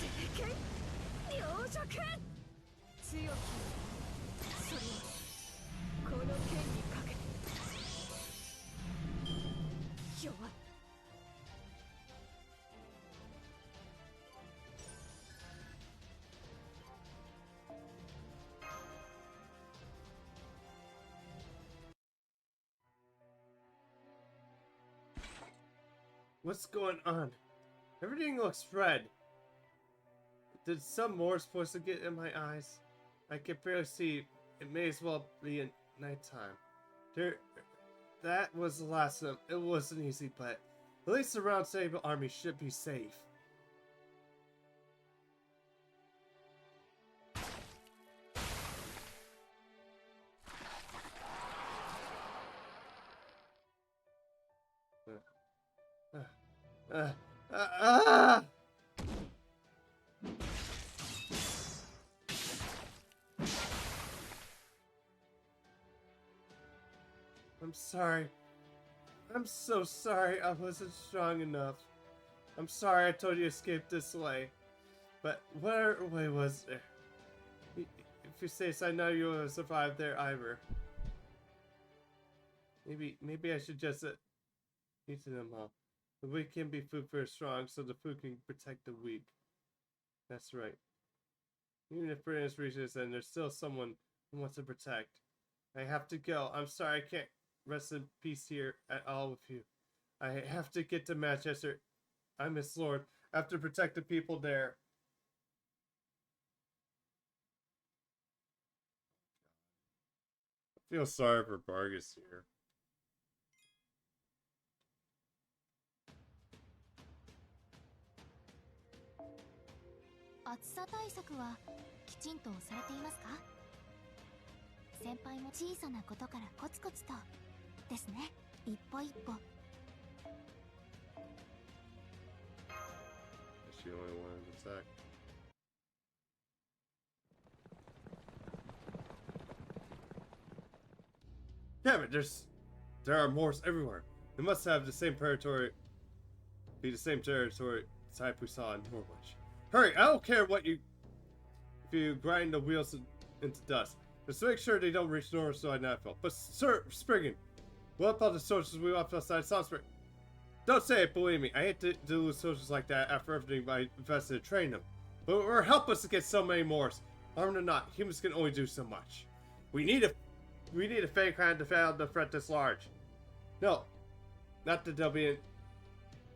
聖剣両弱。強きそれはこの剣にかけて弱い。 What's going on? Everything looks red. Did some more supposed to get in my eyes? I can barely see. It may as well be in nighttime. That was the last of them. It wasn't easy, but at least the Round Table Army should be safe. I'm sorry. I'm so sorry I wasn't strong enough. I'm sorry I told you to escape this way. But what other way was there? If you say so, I know you will survive there either. Maybe I should just eat them all. The weak can be food for the strong, so the food can protect the weak. That's right. Even if Britain reaches and there's still someone who wants to protect. I have to go. I'm sorry I can't rest in peace here at all with you. I have to get to Manchester. I miss Lord. I have to protect the people there. I feel sorry for Vargas here. She only wanted to attack. Damn it, there are Moors everywhere. They must have the same territory, be the same territory type we saw in Norwich. Hurry, I don't care what if you grind the wheels into dust. Just make sure they don't reach Norwich by nightfall. But Sir Spriggan, what about the soldiers we left outside Salisbury? Don't say it, believe me. I hate to lose soldiers like that after everything I invested in training them. But we're helpless against so many Moors. Armed or not, humans can only do so much. We need a fake hand to fail the threat this large. No, not that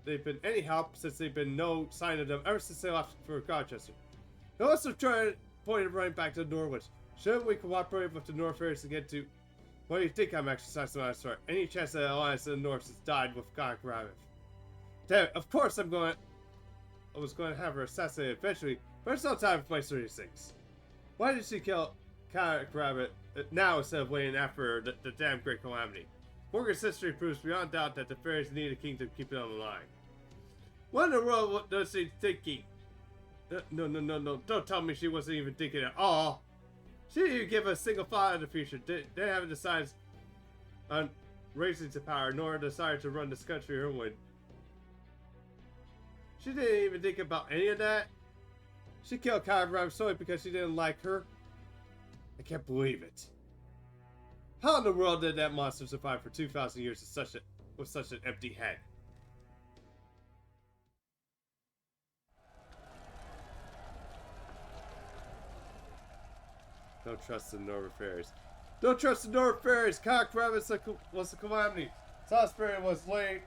they've been any help since they've been no sign of them ever since they left for Rochester. They also tried pointed right back to Norwich. Shouldn't we cooperate with the Northers to get to? What do you think I'm exercising my sword? Any chance that the alliance of the North has died with Cock Rabbit? Damn it, of course I was going to have her assassinated eventually, but it's no time to play serious things. Why did she kill Cock Rabbit now instead of waiting after the damn great calamity? Morgan's history proves beyond doubt that the fairies need a king to keep it on the line. What in the world does she thinking? No, don't tell me she wasn't even thinking at all. She didn't even give a single thought of the future. They haven't decided on raising to power, nor decided to run this country her way. She didn't even think about any of that. She killed Cock Rabbit solely because she didn't like her. I can't believe it. How in the world did that monster survive for 2,000 years with such an empty head? Don't trust the Northern fairies. Don't trust the North Fairies. Cock Rabbit was a calamity. Salisbury was late.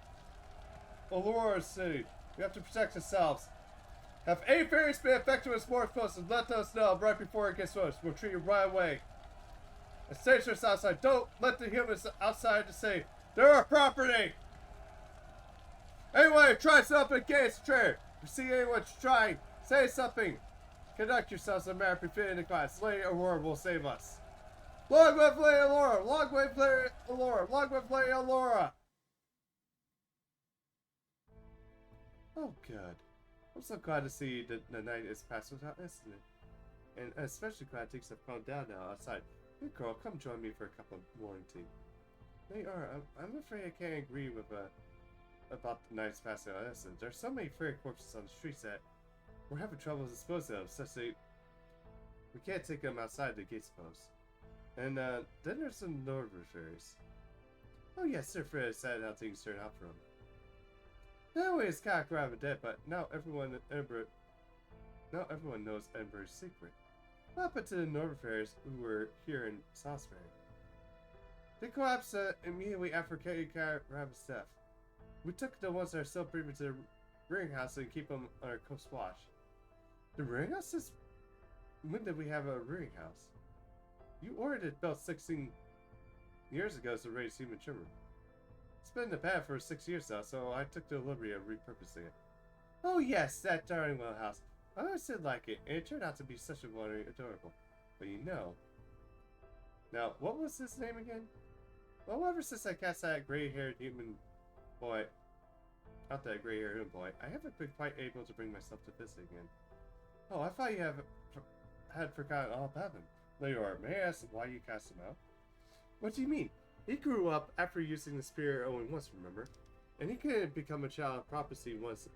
Aurora City. We have to protect ourselves. Have any fairies been affected with more explosives? Let us know right before it gets worse. We'll treat you right away. And stationers outside. Don't let the humans outside to say they're our property. Anyway, try something against the trade. If you see anyone trying, say something. Conduct yourselves in a manner befitting the class. Lady Aurora will save us. Long live Lady Aurora! Long live Lady Aurora! Long live Lady Aurora! Oh, good. I'm so glad to see that the night is passed without incident. And especially glad things have calmed down now outside. Hey girl, come join me for a cup of morning tea. They are. I'm afraid I can't agree with about the night's passing without incident. There's so many fairy corpses on the streets that we're having trouble disposing of, such that we can't take them outside the gates post. And then there's some northern fairies. Oh yes, Sir Fred is sad how things turned out for him. Not only is Cock Rabbit dead, but now everyone knows Ember's secret. What happened to the northern fairies who were here in Salisbury? They collapsed immediately after Cock Rabbit's death. We took the ones that are still breathing to the rearing house and keep them under close watch. The rearing house is... When did we have a rearing house? You ordered it built 16 years ago to raise human children. It's been in the pad for 6 years now, so I took the liberty of repurposing it. Oh yes, that darling little house. I always did like it, and it turned out to be such a wonderfully adorable. But you know... Now, what was his name again? Well, ever since I cast that gray-haired human boy... Not that gray-haired human boy, I haven't been quite able to bring myself to visit again. Oh, I thought you had forgotten all about him. Leor, may I ask why you cast him out? What do you mean? He grew up after using the spirit only once, remember? And he couldn't become a child of prophecy once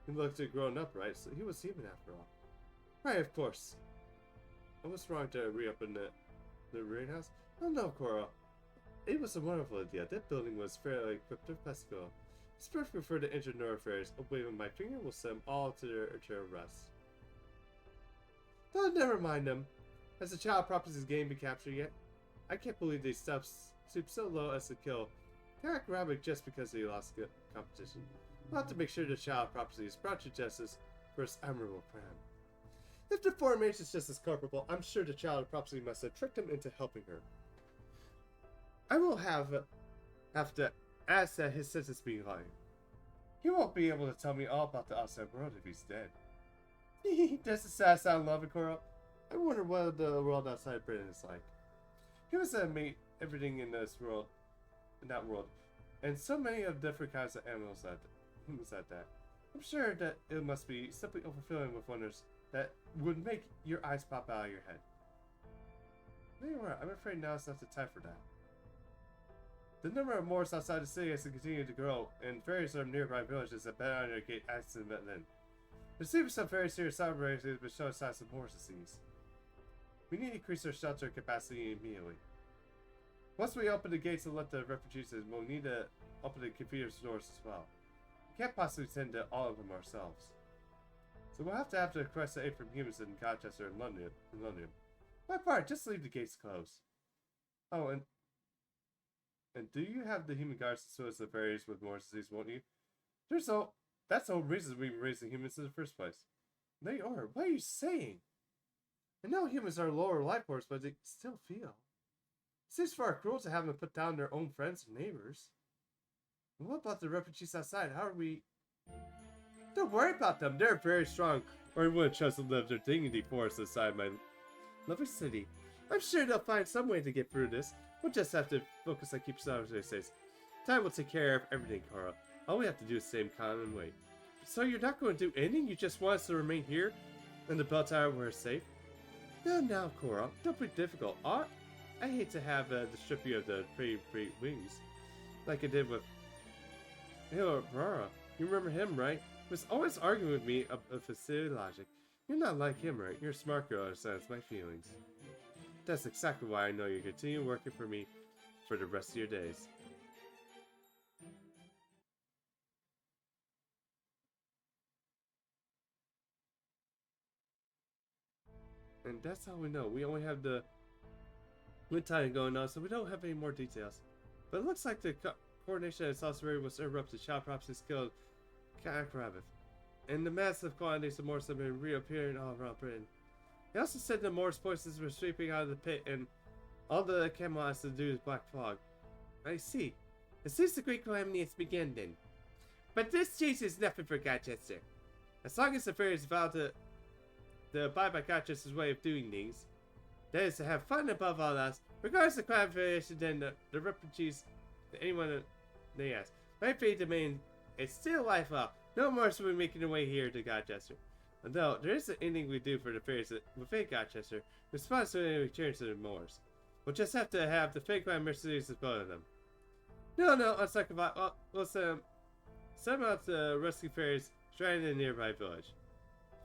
he looked at grown up, right? So he was human after all. Right, of course. I was wrong to reopen the rain house. Oh no, Coral. It was a wonderful idea. That building was fairly equipped with Pesco. It's perfect for the injured neurofares. A wave of my finger will send them all to their eternal rest. But never mind them. Has the child prophecy's game been captured yet? I can't believe they stooped so low as to kill Cock Rabbit just because he lost the competition. We'll have to make sure the child prophecy is brought to justice for his admirable crime. If the formation is just as culpable, I'm sure the child prophecy must have tricked him into helping her. I will have to ask that his sentence be lying. He won't be able to tell me all about the outside world if he's dead. Does the sad sound loving, Coral? I wonder what the world outside Britain is like. Humans have made everything in this world, and so many of different kinds of animals that humans at that. I'm sure that it must be simply overfilling with wonders that would make your eyes pop out of your head. Anyway, I'm afraid now is not the time for that. The number of Moors outside the city has continued to grow, and fairies from nearby villages have been on their gate accident then. There seems some very serious outbreaks have been showing signs of Moors disease. We need to increase our shelter capacity immediately. Once we open the gates and let the refugees in, we'll need to open the cathedral doors as well. We can't possibly tend to all of them ourselves. So we'll have to request aid from humans in Colchester and London. My part, just leave the gates closed. Oh, and do you have the human guards as well as the fairies with Moors disease, won't you? That's the whole reason we were raising humans in the first place. They are. What are you saying? I know humans are lower life forms, but they still feel. It seems far cruel to have them put down their own friends and neighbors. And what about the refugees outside? How are we... Don't worry about them. They're very strong, or we wouldn't trust them to live their dignity for us inside my lovely city. I'm sure they'll find some way to get through this. We'll just have to focus on keeping Saturday safe. Time will take care of everything, Cora. All we have to do is stay calm and wait. So you're not going to do anything? You just want us to remain here in the bell tower where it's safe? No, Cora. Don't be difficult. I hate to have the strip you of the pretty wings, like I did with Aurora. You remember him, right? He was always arguing with me of facility logic. You're not like him, right? You're a smart girl, understands my feelings. That's exactly why I know you continue working for me for the rest of your days. And that's how we know. We only have the With time going on, so we don't have any more details. But it looks like the coordination and sorcery was erupted. Child prophecies killed Kakrabbit. And the massive quantities of Morse have been reappearing all around Britain. He also said the Morse voices were sweeping out of the pit and all the Camelot has to do is black fog. I see. It seems the great calamity has begun then. But this changes nothing for Gloucester. As long as the fairies vow to abide by Gloucester's way of doing things, that is to have fun above all else, regardless of crime variation and the refugees to anyone they ask. My fate remains it's still life up. No more will be making their way here to Gloucester. Although there is anything we do for the fairies within Gloucester, response to any return to the moors. We'll just have to have the fake mercenaries dispose of them. No, let's talk about. Well, we'll send out the rescue fairies stranded in a nearby village.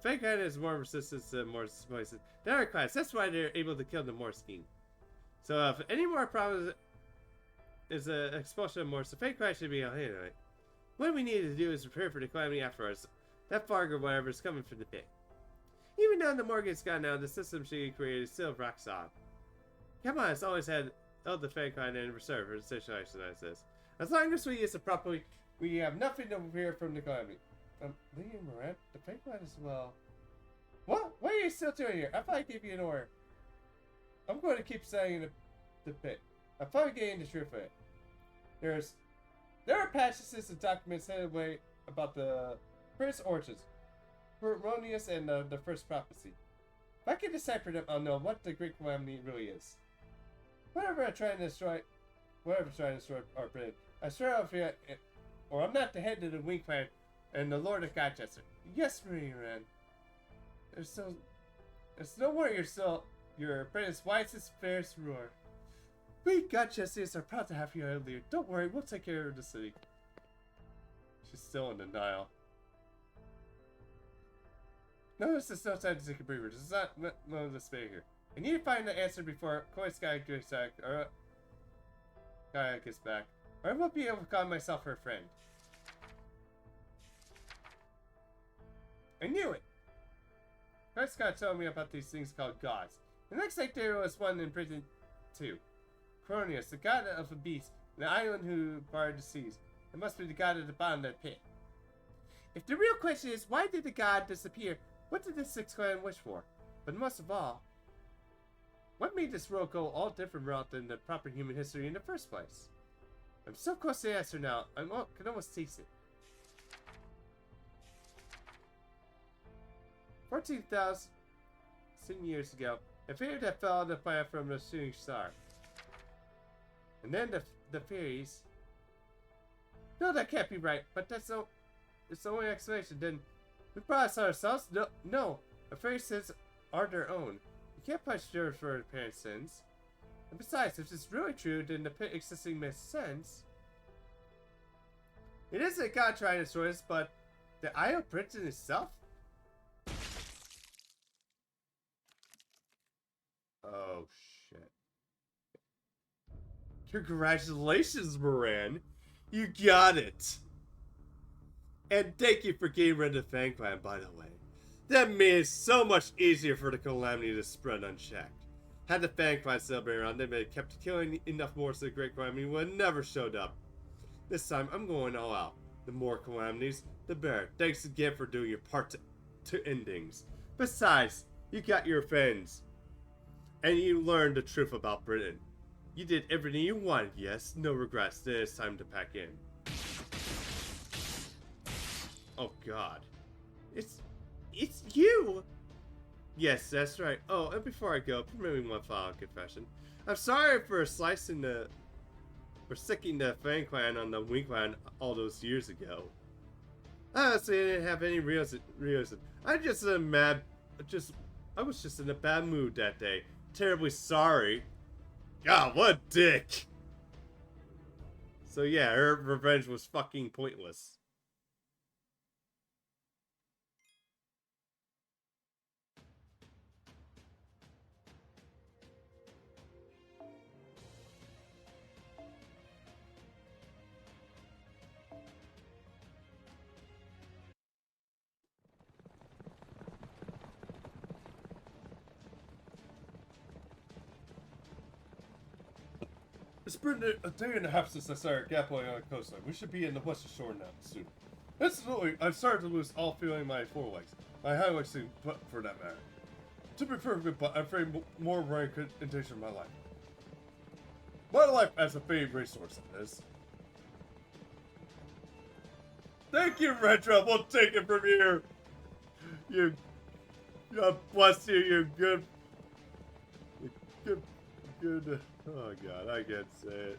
Fake has more resistance to Morse voices than our class. That's why they're able to kill the Morse scheme. So if any more problems is an expulsion of Morse, the fake should be on hand. Right? What we need to do is prepare for the calamity afterwards. That fog or whatever is coming from the pit. Even though the Morgan's gone now, the system she created is still rock solid. Come on, it's always had the fake in reserve for a situation like this. As long as we use it properly, we have nothing to fear from the calamity. Leading Moran, the fake line as well. What? What are you still doing here? I thought I gave you an order. I'm going to keep saying the pit. I'm finally getting the truth of it. There are passages and documents hidden away about the Prince Orchards, Peronius, and the First Prophecy. If I can decipher them, I'll know what the Great Calamity really is. Whatever's trying to destroy our Britain, I swear I'll forget it, or I'm not the head of the Wing Clan and the Lord of Gloucester. Yes, Marie Ren. There's no wonder you're still Britain's wisest, fairest ruler. We Gloucesters are proud to have you as leader. Don't worry, we'll take care of the city. She's still in denial. Notice there's no time to take a breather. This is not no despair here. I need to find the answer before Koi Sky gets back, or I won't be able to call myself her friend. I knew it! Koi Sky told me about these things called gods. The next like there was one in prison too. Cronius, the god of the beast, the island who barred the seas. It must be the god at the bottom of that pit. If the real question is, why did the god disappear? What did the Six Clan wish for? But most of all, what made this world go all different route than the proper human history in the first place? I'm so close to the answer now, I can almost taste it. 14,000 years ago, a fairy that fell on the planet from the shooting star. And then the fairies... No, that can't be right, but it's the only explanation. Then we brought us ourselves? No. A fairy sins are their own. You can't punish children for their parents' sins. And besides, if it's really true, then the pit existing makes sense. It isn't God trying to destroy us, but the Isle of Britain itself? Oh, shit. Congratulations, Moran. You got it. And thank you for getting rid of the Fang Clan, by the way. That made it so much easier for the calamity to spread unchecked. Had the Fang Clan still been around, they may have kept killing enough more so the Great Calamity would have never showed up. This time, I'm going all out. The more calamities, the better. Thanks again for doing your part to endings. Besides, you got your friends. And you learned the truth about Britain. You did everything you wanted, yes? No regrets. Then it's time to pack in. Oh god. It's you! Yes, that's right. Oh, and before I go, permit me one final confession. I'm sorry for sicking the Fang Clan on the Wing Clan all those years ago. Honestly, I didn't have any reason. I was just in a bad mood that day. Terribly sorry. God, what a dick! So yeah, her revenge was fucking pointless. It's been a day and a half since I started gappling on the coastline. We should be in the western shore now, soon. Instantly, I've started to lose all feeling in my forelegs. My hind legs too, for that matter. To be perfectly blunt, I'm afraid more running could endanger my life. My life as a faded racehorse, it is. Thank you, Retro. We'll take it from here. You, God bless you. You're good. Good. Oh God, I can't say it.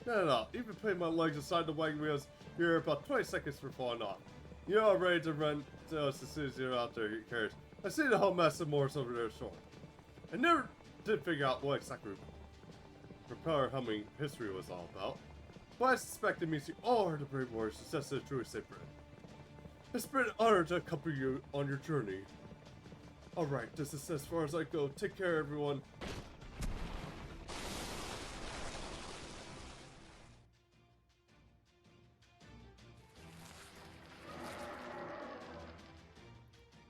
No. Even putting my legs aside the wagon wheels, you're about 20 seconds for falling off. You're all ready to run to us as soon as you're out there. Your carriage. I see the whole mess of Morse over there shore. I never did figure out what exactly propeller humming history was all about, but I suspect it means you all are the brave warriors who set the truly safe bread. It's been an honor to accompany you on your journey. Alright, this is as far as I go. Take care, everyone.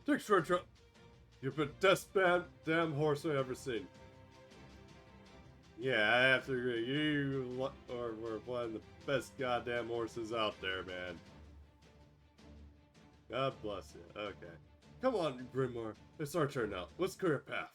Thanks, Retro. You've been the best damn horse I've ever seen. Yeah, I have to agree. You were one of the best goddamn horses out there, man. God bless you. Okay. Come on, Grimoire. It's our turn now. Let's clear a path.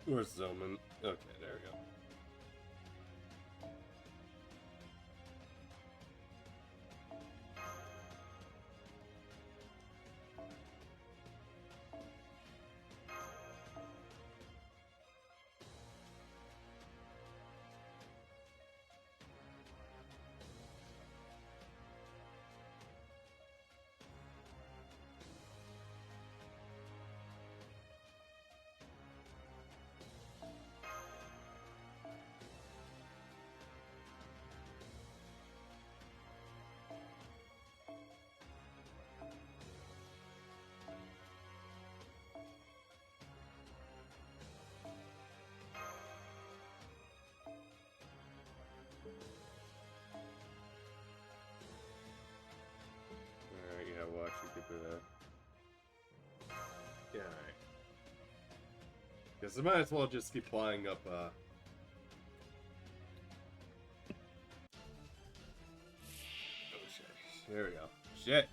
Where's Zoman? Okay, there we go. Alright, yeah, we'll actually get to that. Yeah, alright. Because I might as well just keep flying up, Oh shit. There we go. Shit!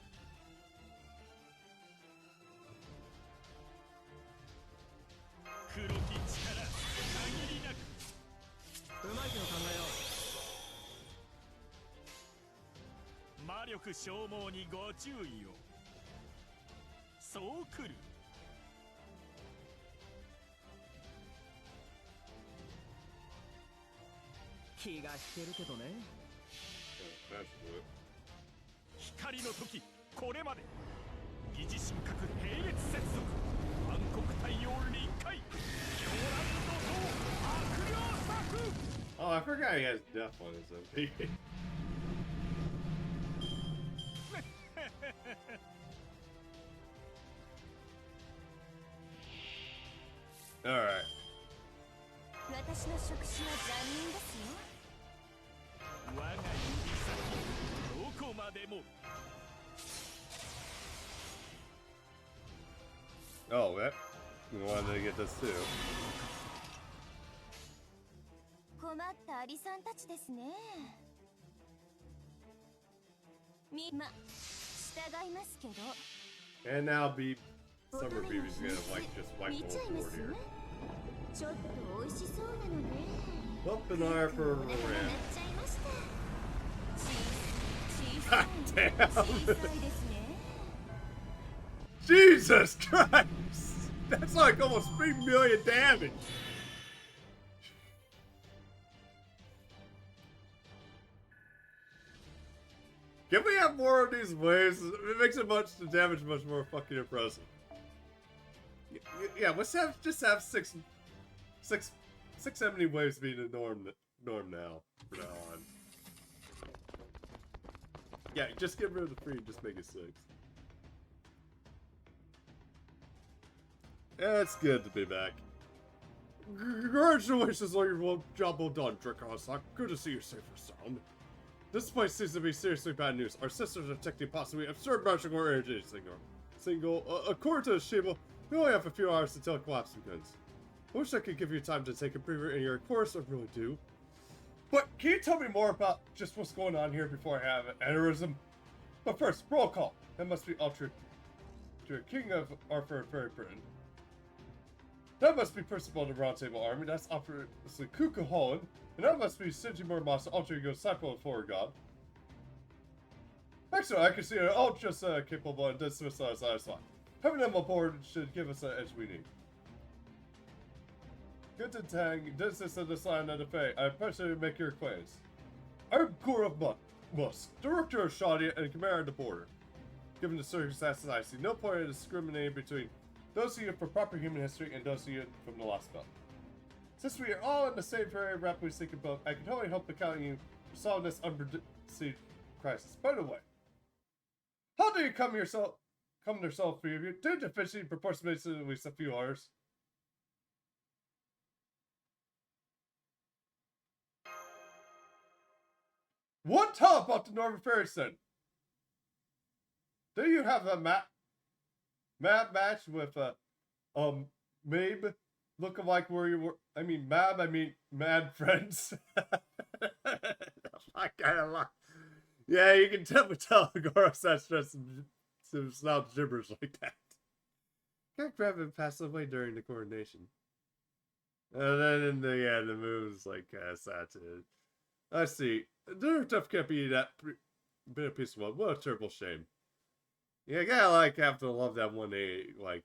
魔力消耗にご注意を。そう来る。気が引けるけどね。光の時、これまで。疑似神格並列接続。暗黒太陽臨界。狂乱怒涛、悪霊作。 Oh, I forgot he has death on his MP. Alright. 私の触手は残忍ですよ。我が指先、どこまでも。 Oh, that. We wanted to get this too. 困ったアリさんたちですね。従いますけど。 And now Summer BB's gonna like just wipe overboard here. ちょっと美味しそうなのね。 Up an hour for a ramp. なっちゃいました。God damn! 小さいですね。 Jesus Christ! That's like almost 3 million damage! Can we have more of these waves? It makes the damage much more fucking impressive. Yeah, let's just have six enemy waves being the norm now. From now on. Yeah, just get rid of the 3, just make it 6. It's good to be back. Congratulations on your job well done, Draconis. Good to see you safe and sound. This place seems to be seriously bad news. Our sisters are detecting possibly absurd magical energy signal. According to Shiba, we only have a few hours until collapse begins. I wish I could give you time to take a breather in your course, I really do. But can you tell me more about just what's going on here before I have an aneurysm? But first, roll call. That must be Ultra King of Arthur Fairy Britain. That must be Percival of the Round Table Army. That's obviously Kuka Holland. And that must be Shinji Master Ultra Ego Cycle of Horror God. Excellent, I can see they're all just capable and dismissed as satisfied. Having them aboard should give us the edge we need. Good to Tang, this is the sign of the Fae. I personally make your acquaintance. I'm Gor of Musk, Director of Shadia and Commander of the Border. Given the circumstances, I see no point in discriminating between those of you from proper human history and those of you from the Lost Belt. Since we are all in the same very rapidly sinking boat, I can only hope to count on you to solve this unperceived crisis. By the way, how do you come to yourself, three of you? Due to fishing proportionally to at least a few hours. What tell about the Northern Fairies then? Do you have a mad match with Mabe looking like where you were? I mean Mad Friends. I kind of like. Yeah, you can definitely tell Goros that's just some snout gibberish like that. Can't grab him passed away during the coordination. And then in the moves like sad too. I see. The stuff can't be that bit of piece of one. What a terrible shame. Yeah, I gotta have to love that one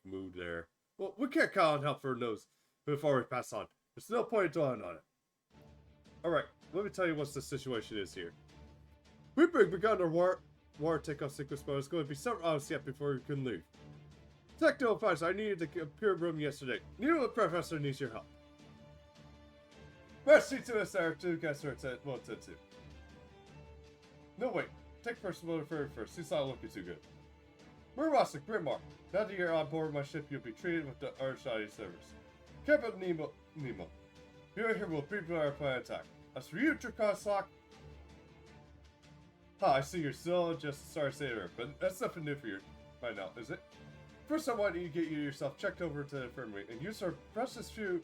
mood there. Well, we can't count on help for those before we pass on. There's no point in dwelling on it. Alright, let me tell you what the situation is here. We've begun our war takeoff sequence, but it's going to be several hours yet before we can leave. Technical advice, I needed the computer room yesterday. Neither the professor needs your help. Merci to us, our two guests are at 1-2. No, wait. Take Percival first. He's not looking too good. Murasik, Brimar. Now that you're on board my ship, you'll be treated with the Arshadi service. Captain Nemo. You here will prepare our plan attack. As for you, Draconis, I see you're still just a Star Sailor, but that's nothing new for you by now, is it? First, I want you to get yourself checked over to the infirmary and use our precious few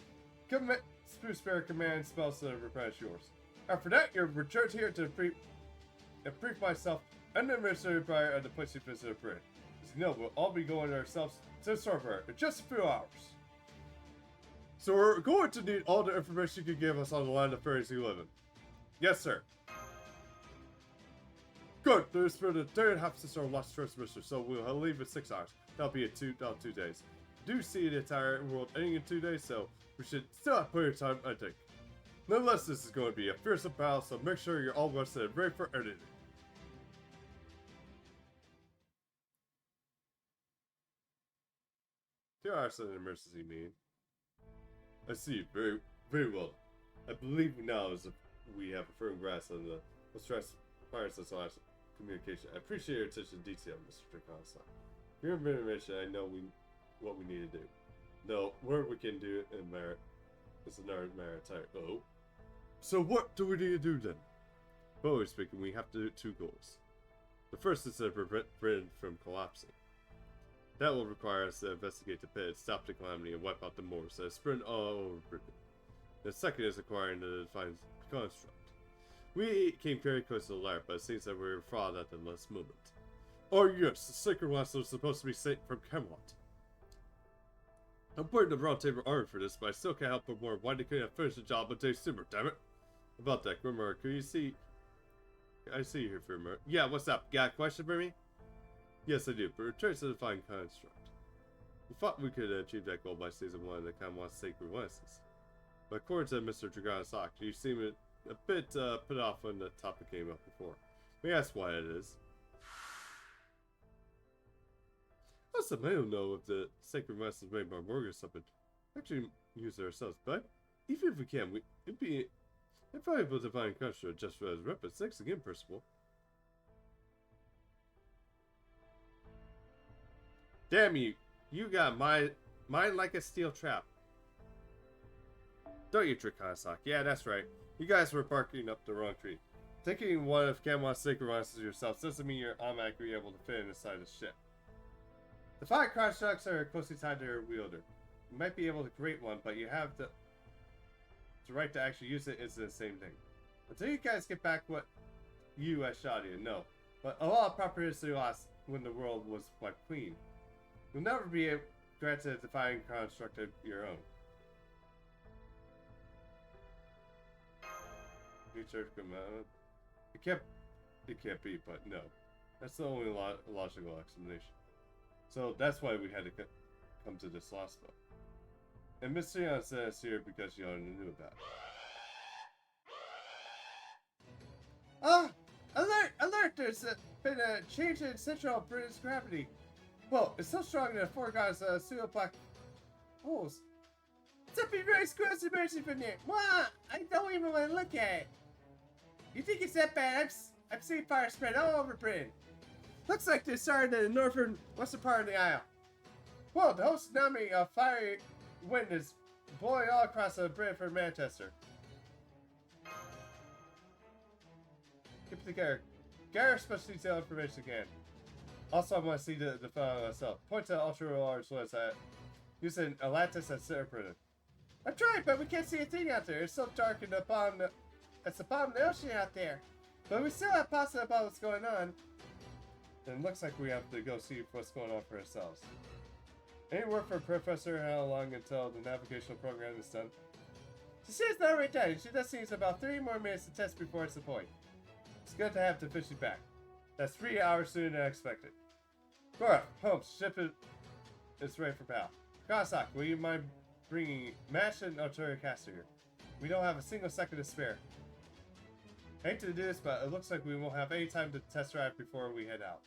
spare command spells to replenish yours. After that, you're returned here to brief myself and the administrator prior at the place you visited parade. As you know, we'll all be going ourselves to the Starfire in just a few hours. So we're going to need all the information you can give us on the land of fairies you live in. Yes, sir. Good. There's for the day and a half since our last transmission, so we'll leave in 6 hours. That'll be in 2 days. Do see the entire world ending in 2 days, so we should still have plenty of time, I think. Nonetheless, this is going to be a fearsome battle, so make sure you're all rested and ready for anything. There are some emergency meeting. I see. Very, very well. I believe now is we have a firm grasp on the transpires this last communication. I appreciate your attention to detail, Mr. Draconis. For your information, I know what we need to do. No, what we can do in merit is another matter. Oh. So what do we need to do then? Broadly speaking, we have to do 2 goals. The first is to prevent Britain from collapsing. That will require us to investigate the pit, stop the calamity, and wipe out the Moors that spread all over Britain. The second is acquiring the defined construct. We came very close to the liar, but it seems that we were fraud at the last moment. Oh yes, the sacred last was supposed to be sent from Camelot. I'm putting the Round Table Army for this, but I still can't help but wonder why they couldn't have finished the job a day sooner, damn it! About that, Grimmer, could you see... I see you here, Grimmer. Yeah, what's up? Got a question for me? Yes, I do, but return to the fine construct. We thought we could achieve that goal by season 1 of the Camelot's Sacred Lances. But according to Mr. Draconis, you seem a bit put off when the topic came up before. May I ask why it is? Listen, I don't know if the Sacred Lances made by Morgan or something. Actually, use it ourselves, but even if we can, it'd be invaluable to find construct just for as weapons. Thanks again, Percival. Damn you! You got mine like a steel trap. Don't you trick Kanasak? Yeah, that's right. You guys were barking up the wrong tree. Taking one of Camelot's sacred monsters yourself doesn't mean you're automatically able to fit inside the ship. The 5 constructs are closely tied to your wielder. You might be able to create one, but you have the right to actually use it is the same thing. Until you guys get back what you as Shadia know. But a lot of properties you lost when the world was wiped clean. You'll never be granted a defining construct of your own. It can't be, but no. That's the only logical explanation. So that's why we had to come to this last one. And Miss Sion sent us here because you already knew about it. Ah! Alert! Alert! There's been a change in central British gravity. Whoa, it's so strong that 4 guys seal black holes. Something very squishy mercy from there. What? I don't even want to look at it. You think it's that bad? I've seen fire spread all over Britain. Looks like they started in the northern western part of the isle. Whoa, the whole tsunami of fiery wind is blowing all across Britain from Manchester. Keep it together. Gather special detail information again. Also, I want to see the file myself. Point to the ultra large lens using Atlantis and Center Britain. I'm trying, but we can't see a thing out there. It's so dark in the bottom. It's the bottom of the ocean out there. But we still have possible about what's going on. And it looks like we have to go see what's going on for ourselves. Any word for Professor how long until the navigational program is done? She says it's not right done. She just needs about 3 more minutes to test before it's the point. It's good to have the fishing back. That's 3 hours sooner than I expected. Cora, Holmes, ship is ready for PAL. Kanasak, will you mind bringing Mash and Artillery Caster here? We don't have a single second to spare. I hate to do this, but it looks like we won't have any time to test drive before we head out.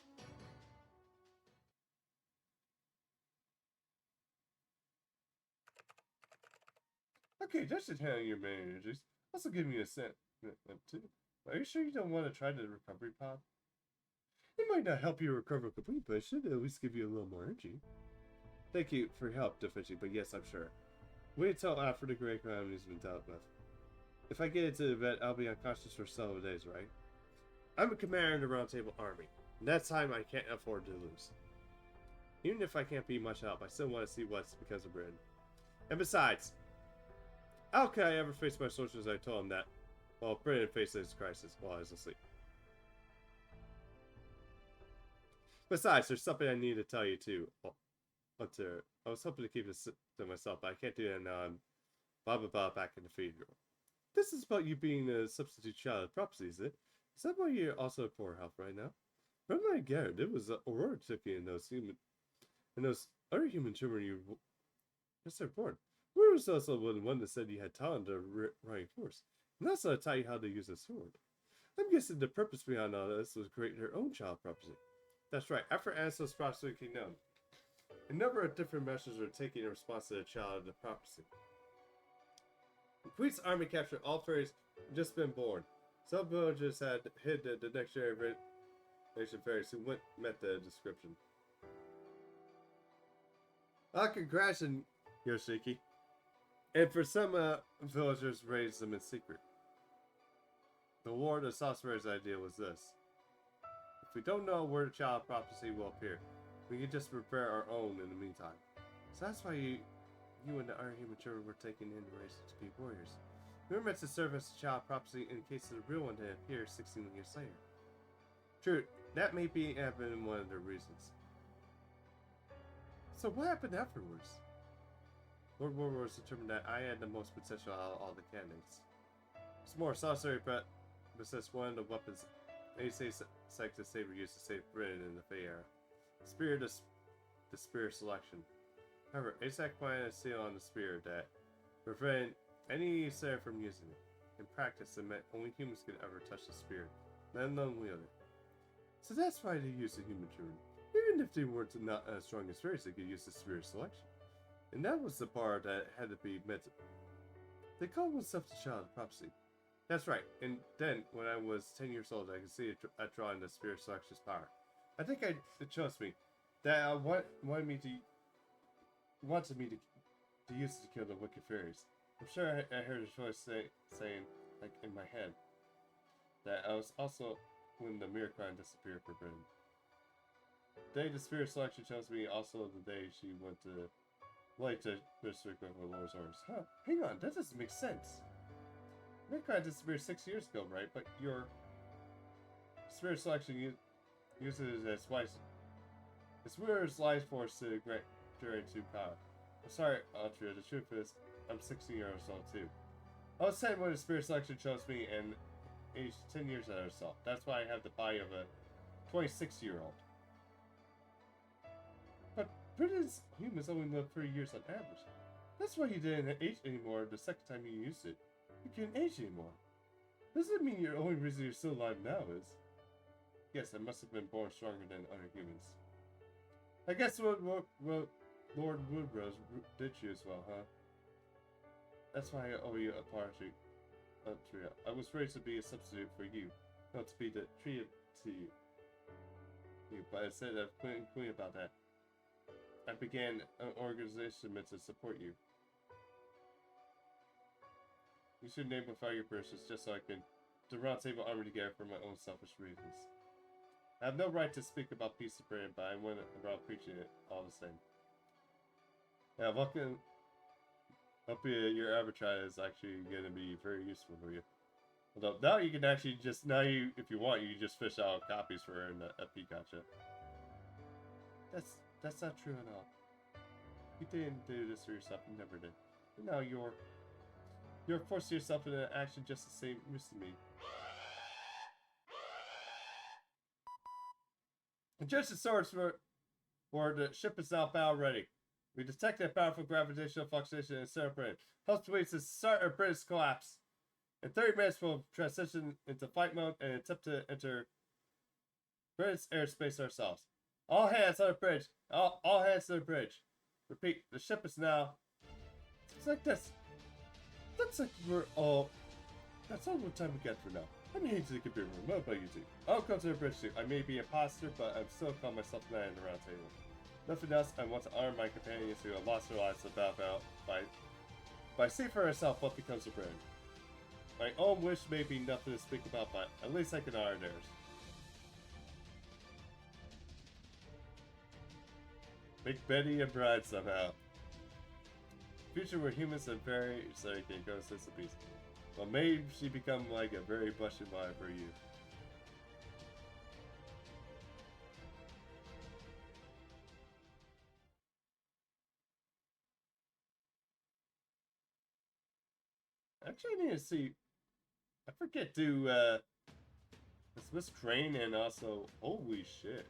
Okay, that should handle your main energies. Also give me a cent. Too. Are you sure you don't want to try the recovery pod? It might not help you recover completely, but it should at least give you a little more energy. Thank you for your help, Da Vinci, but yes, I'm sure. Wait until after the Great Calamity has been dealt with. If I get into the event, I'll be unconscious for several days, right? I'm a commander in the Round Table Army, and that time I can't afford to lose. Even if I can't be much help, I still want to see what's because of Britain. And besides, how could I ever face my soldiers? I told them that, well, Britain faced this crisis while I was asleep. Besides, there's something I need to tell you too. I was hoping to keep this to myself, but I can't do that now. I'm blah back in the feed room. This is about you being a substitute child of prophecy, is it? Is that why you're also in poor health right now? From what I gathered, it was Aurora took you in those other human children you just are born. Aurora was also the one that said you had talent to running force, and also taught you how to use a sword. I'm guessing the purpose behind all this was creating her own child prophecy. That's right. After Ansel's prophecy became known, a number of different measures were taken in response to the child of the prophecy. The Queen's army captured all fairies who had just been born. Some villagers had hid the next generation fairies who met the description. Congrats, Yoshiki. And for some villagers raised them in secret. The Lord of Sorcerer's idea was this. If we don't know where the child of prophecy will appear, we can just prepare our own in the meantime. So that's why you and the other human children were taken in race to be warriors. We were meant to serve as a child of prophecy in case the real one didn't appear 16 years later. True, that may have been one of the reasons. So what happened afterwards? Lord Warlord determined that I had the most potential out of all the candidates. It's more sorcery, but possessed one of the weapons Ace Sector Saber used to save Britain in the Fey era. Spear the spear selection. However, Asac planted a seal on the spear that prevented any Slayer from using it. In practice, it meant only humans could ever touch the spear, let alone wield it. So that's why they used the human children. Even if they weren't not as strong as fairies, they could use the spear selection. And that was the bar that had to be met. They called themselves the child of prophecy. That's right, and then, when I was 10 years old, I could see it drawing the spirit selection's power. I think it chose me. that wanted me to use it to kill the wicked fairies. I'm sure I heard his voice saying, like in my head, that I was also when the mirror crown disappeared for Britain. The day the spirit selection chose me, also the day she went to light to district of her Lord's orders. Huh? Hang on, that doesn't make sense. Mirror crown disappeared 6 years ago, right? But your spirit selection uses it as twice. It's Mirror's life force to generate to power. I'm sorry, Altria, the truth is, I'm 16 years old too. I was 10 when the spirit selection chose me and aged 10 years at herself. That's why I have the body of a 26-year-old. But Britain's humans only live 3 years on average. That's why you didn't age anymore the second time you used it. You can't age anymore. Doesn't mean your only reason you're still alive now is. Yes, I must have been born stronger than other humans. I guess what Lord Woodrose did you as well, huh? That's why I owe you a apology. I was raised to be a substitute for you, not to be treated to you. But instead of queen about that, I began an organization meant to support you. You should name without your purses just so I can the round table army together for my own selfish reasons. I have no right to speak about peace of Britain, but I went around preaching it all the same. Yeah, welcome. Hope your avatar is actually going to be very useful for you. Although now you can actually just if you want, you can just fish out copies for her in a Pikachu. That's not true at all. You didn't do this for yourself. You never did. But now you're forcing yourself into action just the same as me. Adjust the swords for the ship is now battle ready. We detected a powerful gravitational fluctuation in center Britain. Helps waits to start our British collapse. In 30 minutes, we'll transition into fight mode and attempt to enter British airspace ourselves. All hands on the bridge. All hands to the bridge. Repeat, the ship is now. It's like this. Looks like that's all the time we get for now. I'm heading to the computer room. What about you two? I'll come to the bridge too. I may be an imposter, but I'm still calling myself the man in the round table. Nothing else, I want to honor my companions who have lost their lives to battle by seeing for herself what becomes of Britain. My own wish may be nothing to speak about, but at least I can honor theirs. Make Betty a bride somehow. Future where humans and fairies can go to a piece. Well, maybe she become like a very blushing vibe for you. Actually, I need to see. I forget to dismiss Crane and also holy shit.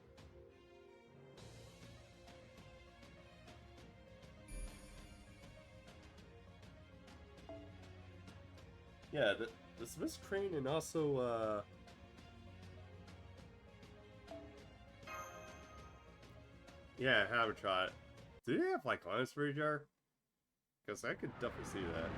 Yeah, the Swiss Crane and also, yeah, Habitat. Do they have, like, Honest Jar? Because I could definitely see that.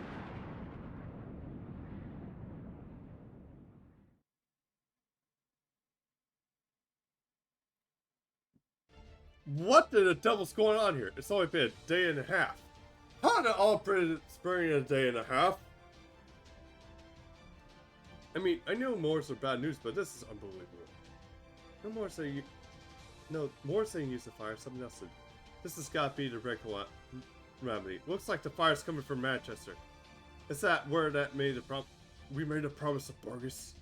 What the devil's going on here? It's only been a day and a half. How did all Britain's burning in a day and a half? I mean, I know Morse are bad news, but this is unbelievable. No more saying more saying use the fire, something else did. This has got to be the regular remedy. Looks like the fire's coming from Manchester. Is that where that we made a promise to Burgess?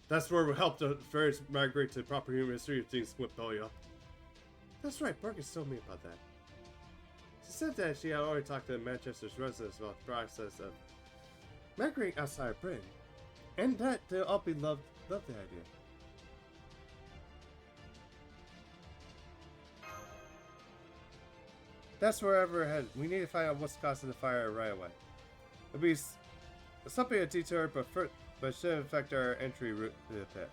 That's where we helped the fairies migrate to proper human history if things went belly up. That's right, Burgess told me about that. She said that she had already talked to Manchester's residents about the process of migrating outside of Britain. And that they'll all be loved the idea. That's wherever we're headed. We need to find out what's causing the fire right away. It'll be something a detour, but it should affect our entry route to the pit.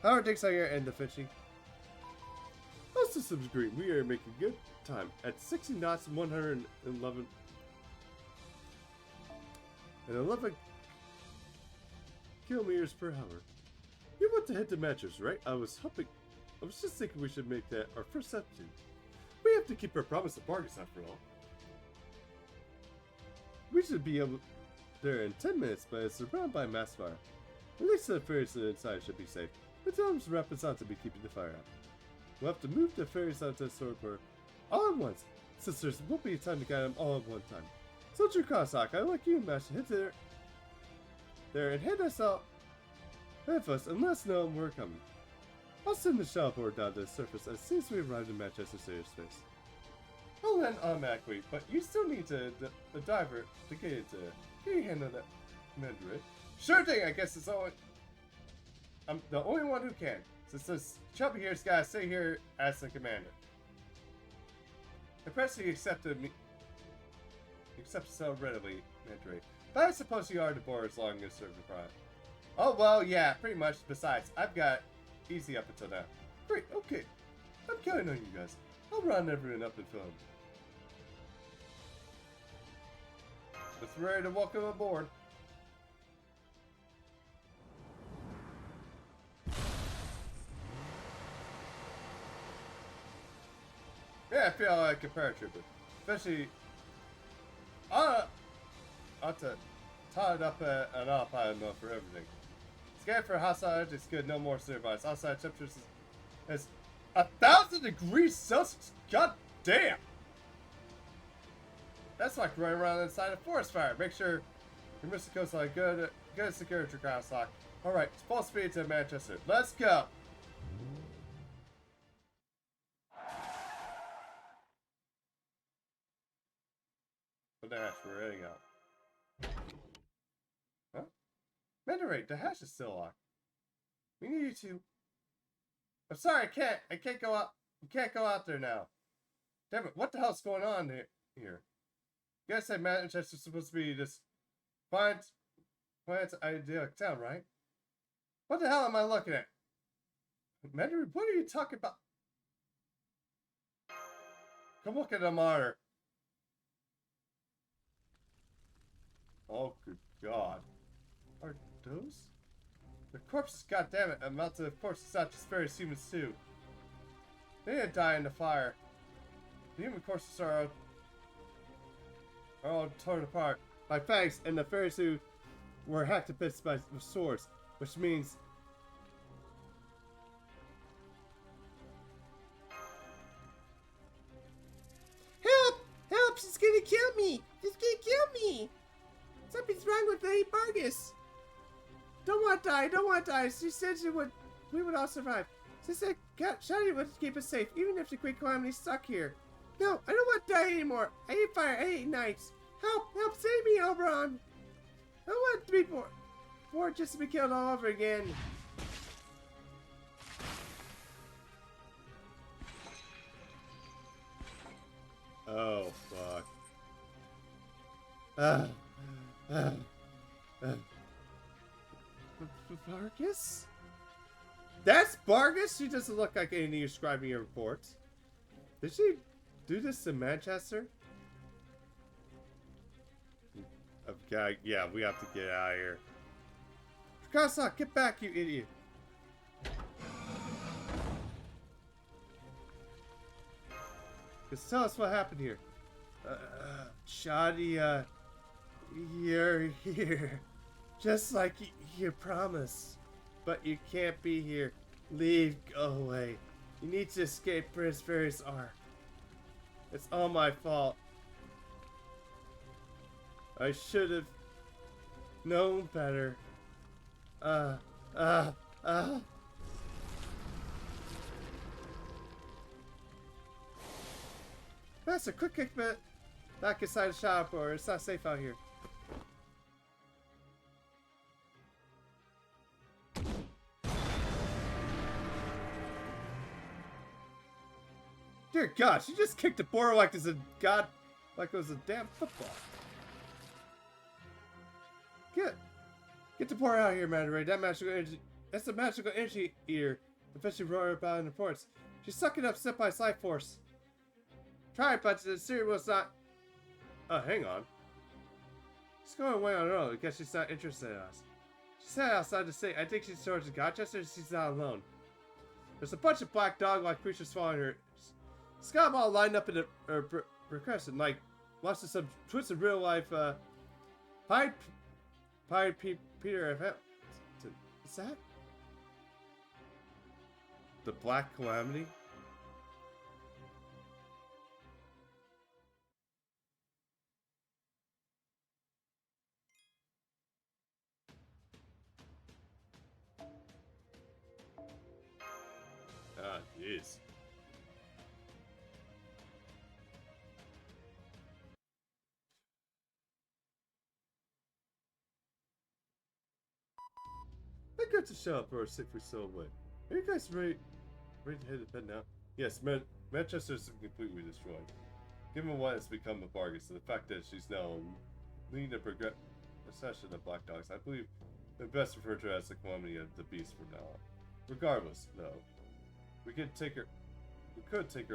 How are things on your end, Da Vinci? All systems agree. We are making good time. At 60 knots, 111 kilometers per hour. You want to hit the matches, right? I was just thinking we should make that our first substitute. have to keep our promise to Bargus after all. We should be able there in 10 minutes, but it's surrounded by mass fire. At least the ferries inside should be safe. But tell them to wrap us on to be keeping the fire out. We'll have to move the ferries out to the sword all at once, since there won't be time to get them all at one time. Soldier Kawasaki, I'd like you and Mash to hit there and head us out ahead of us and let us know we're coming. I'll send the shuttle board down to the surface as soon as we arrive in Manchester Airspace. I'll land automatically, but you still need the diver to get it to. Can you handle that, Mandarin? Sure thing, I guess it's all. I'm the only one who can, since this chubby here's gotta stay here as the commander. The president accepted so readily, Mandarin. But I suppose you are to board as long as serve the product. Oh well, yeah, pretty much. Besides, I've got easy up until now. Great, okay. I'm counting on you guys. I'll round everyone up and film. Let's ready to welcome aboard. Yeah, I feel like a paratrooper. Especially, I'll to tie it up an autopilot mode for everything. Scan for hostile edge is good, no more survives. Outside temperatures is 1,000 degrees Celsius. God damn! That's like running around inside a forest fire. Make sure your missile coastline good security ground stock. Alright, full speed to Manchester. Let's go! The dash, we're heading out. Huh? Mandarin, the hash is still locked. We need you to. I'm sorry, I can't go out. You can't go out there now. Damn it, what the hell's going on here? You guys said Manchester's supposed to be this planet's idyllic town, right? What the hell am I looking at? Mandarin, what are you talking about? Come look at the monitor. Oh, good God. Are those? The corpses, goddammit. Amounts of corpses, not just various humans, too. They didn't die in the fire. The human corpses are all torn apart by fangs, and the fairies who were hacked to bits by swords, which means help! Help! She's gonna kill me! She's gonna kill me! Something's wrong with Lady Bargus! Don't want to die! Don't want to die! She said we would all survive. She said Shiny would keep us safe, even if the Great Calamity's stuck here. No, I don't want to die anymore. I hate fire. I hate nights. Help! Help! Save me, Oberon! I don't want to be bored just to be killed all over again. Oh, fuck. Bargus? That's Bargus? She doesn't look like anything you're describing in your reports. Did she do this in Manchester? Okay, yeah, we have to get out of here. Kasa, get back, you idiot. Just tell us what happened here. Shadia, you're here. Just like you promised. But you can't be here. Leave, go away. You need to escape Prince Fairy's Ark. It's all my fault. I should have known better. That's a quick kick bit. Back inside the shop, or it's not safe out here. Dear God, she just kicked the board like it was a damn football. Get the board out of here, Mandarin. That's a magical energy eater. The fish roar about in the ports. She's sucking up Senpai's life force. Try it, but the cereal was not. Oh, hang on. She's going away on her own. I guess she's not interested in us. She said outside to say, I think she's towards Gotchester. She's not alone. There's a bunch of black dog-like creatures following her. It's got them all lined up in a progression, like watching some twisted real life. Peter event. Is that the Black Calamity? Ah, jeez. I got to show up for a 6 week so away. Are you guys ready to hit the bed now? Yes, Manchester is completely destroyed. Given what has become of Vargas and the fact that she's now leading a procession of Black Dogs, I believe we best refer to her as the Calamity of the Beast from now on. Regardless, though, we could take her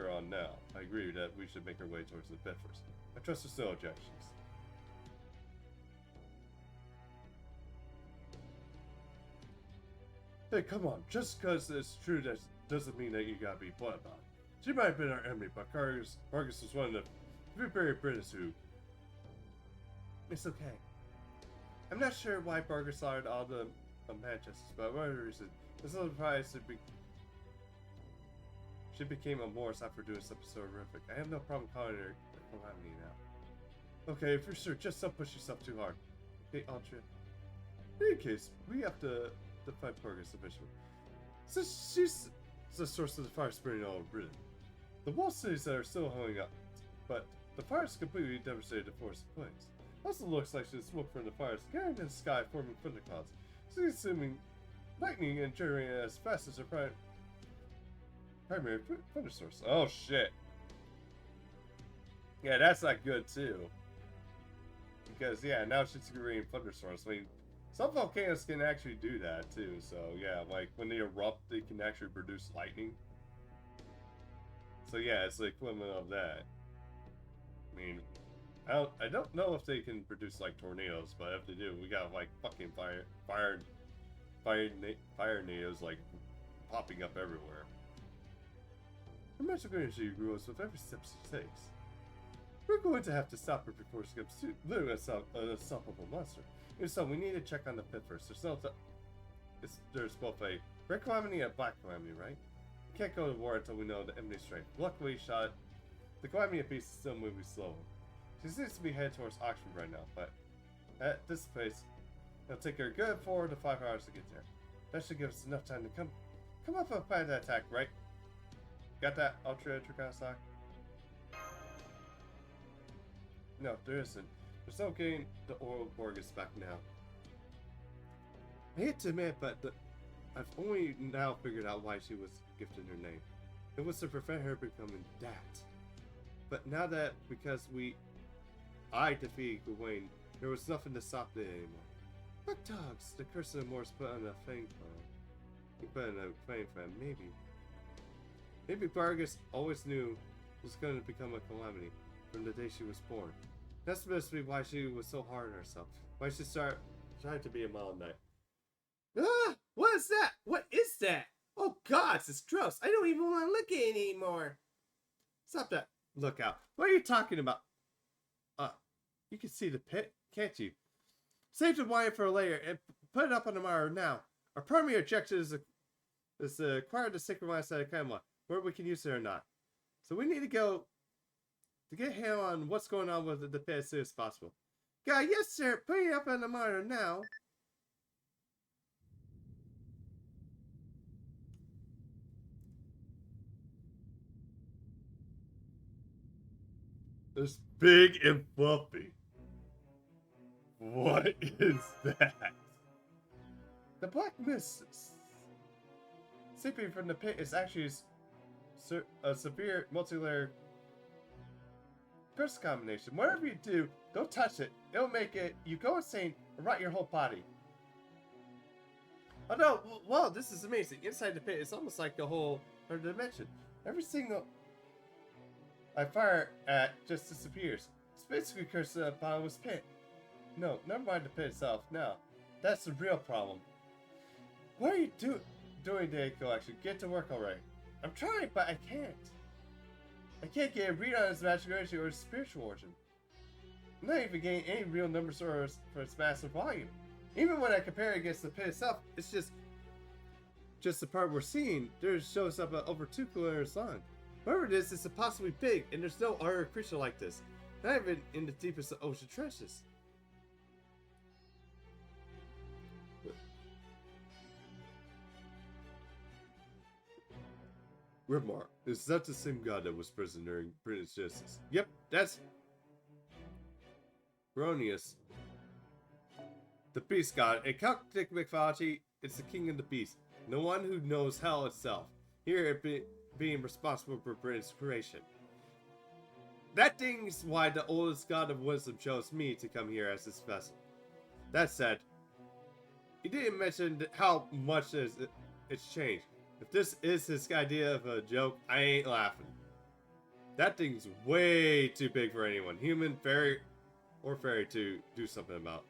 on now. I agree that we should make our way towards the pit first. I trust there's no objections. Hey, come on. Just because it's true that doesn't mean that you gotta be blunt about it. She might have been our enemy, but Vargas was one of the very British who... It's okay. I'm not sure why Vargas slaughtered all the Manchesters, but for whatever reason, it's not surprised she became a Morris after doing something so horrific. I have no problem calling her a Calamity now. Okay, for sure, just don't push yourself too hard. Okay, Ultra. In any case, we have to fight Vargas eventually. So she's the source of the fire spreading all over Britain. The wall cities that are still holding up, but the fire's completely devastated the forest of flames. Also looks like the smoke from the fires carrying in the sky, forming thunderclouds. So assuming lightning and generating as fast as their primary thunder source. Oh shit. Yeah, that's not good too. Because yeah, now she's creating thunderstorms. I mean, some volcanoes can actually do that too. So yeah, like when they erupt, they can actually produce lightning. So yeah, it's the equivalent of that. I mean, I don't know if they can produce like tornadoes, but if they do, we got like fucking fire tornadoes like popping up everywhere. The magic energy grows with every step she takes. We're going to have to stop her before she becomes literally an unstoppable monster. And so we need to check on the pit first. There's both a red calamity and a black calamity, right? We can't go to war until we know the enemy's strength. Luckily, the calamity of beast is still moving slowly. She seems to be headed towards Oxford right now, but at this pace, it'll take her a good 4 to 5 hours to get there. That should give us enough time to come up and plan that attack, right? Got that, Ultra Triconostock? No, there isn't. There's no getting the oral Vargas back now. I hate to admit, but I've only now figured out why she was gifted her name. It was to prevent her becoming that. But now that, because I defeated Gawain, there was nothing to stop it anymore. Black dogs, the curse of the Moors put on a fang plan. He put in a fang plan, Maybe Vargas always knew it was going to become a calamity from the day she was born. That's supposed to be why she was so hard on herself. Why she tried to be a Mild Knight. Ah! What is that? What is that? Oh god, it's gross. I don't even want to look at it anymore. Stop that. Look out. What are you talking about? You can see the pit, can't you? Save the wine for later and put it up on the mirror now. Our primary objective is to acquire the sacred wine side of Camelot, whether we can use it or not. So we need to go to get a handle on what's going on with the pit as soon as possible. God, yes sir, put it up on the monitor now. It's big and fluffy. What is that? The black mist seeping from the pit is actually a severe multi-layer curse combination. Whatever you do, don't touch it. It'll make you go insane and rot your whole body. Oh no, wow, this is amazing. Inside the pit, it's almost like the whole other dimension. Every single I fire at just disappears. It's basically cursed to the bottomless pit. No, never mind the pit itself. No, that's the real problem. What are you doing, Day Collection? Get to work already. I'm trying, but I can't. I can't get a read on its magical origin or its spiritual origin. I'm not even getting any real numbers for its massive volume. Even when I compare it against the pit itself, it's just the part we're seeing. There shows up over 2 kilometers long. Whatever it is, it's impossibly big, and there's no other creature like this. Not even in the deepest of ocean trenches. Remark, is that the same god that was present during Britain's Genesis? Yep, that's Bronius, the beast god. In Celtic mythology, it's the king of the beasts, the one who knows hell itself. Here, it being responsible for Britain's creation. That thing's why the oldest god of wisdom chose me to come here as his vessel. That said, he didn't mention how much it's changed. If this is his idea of a joke, I ain't laughing. That thing's way too big for anyone, human, fairy, or fairy, to do something about.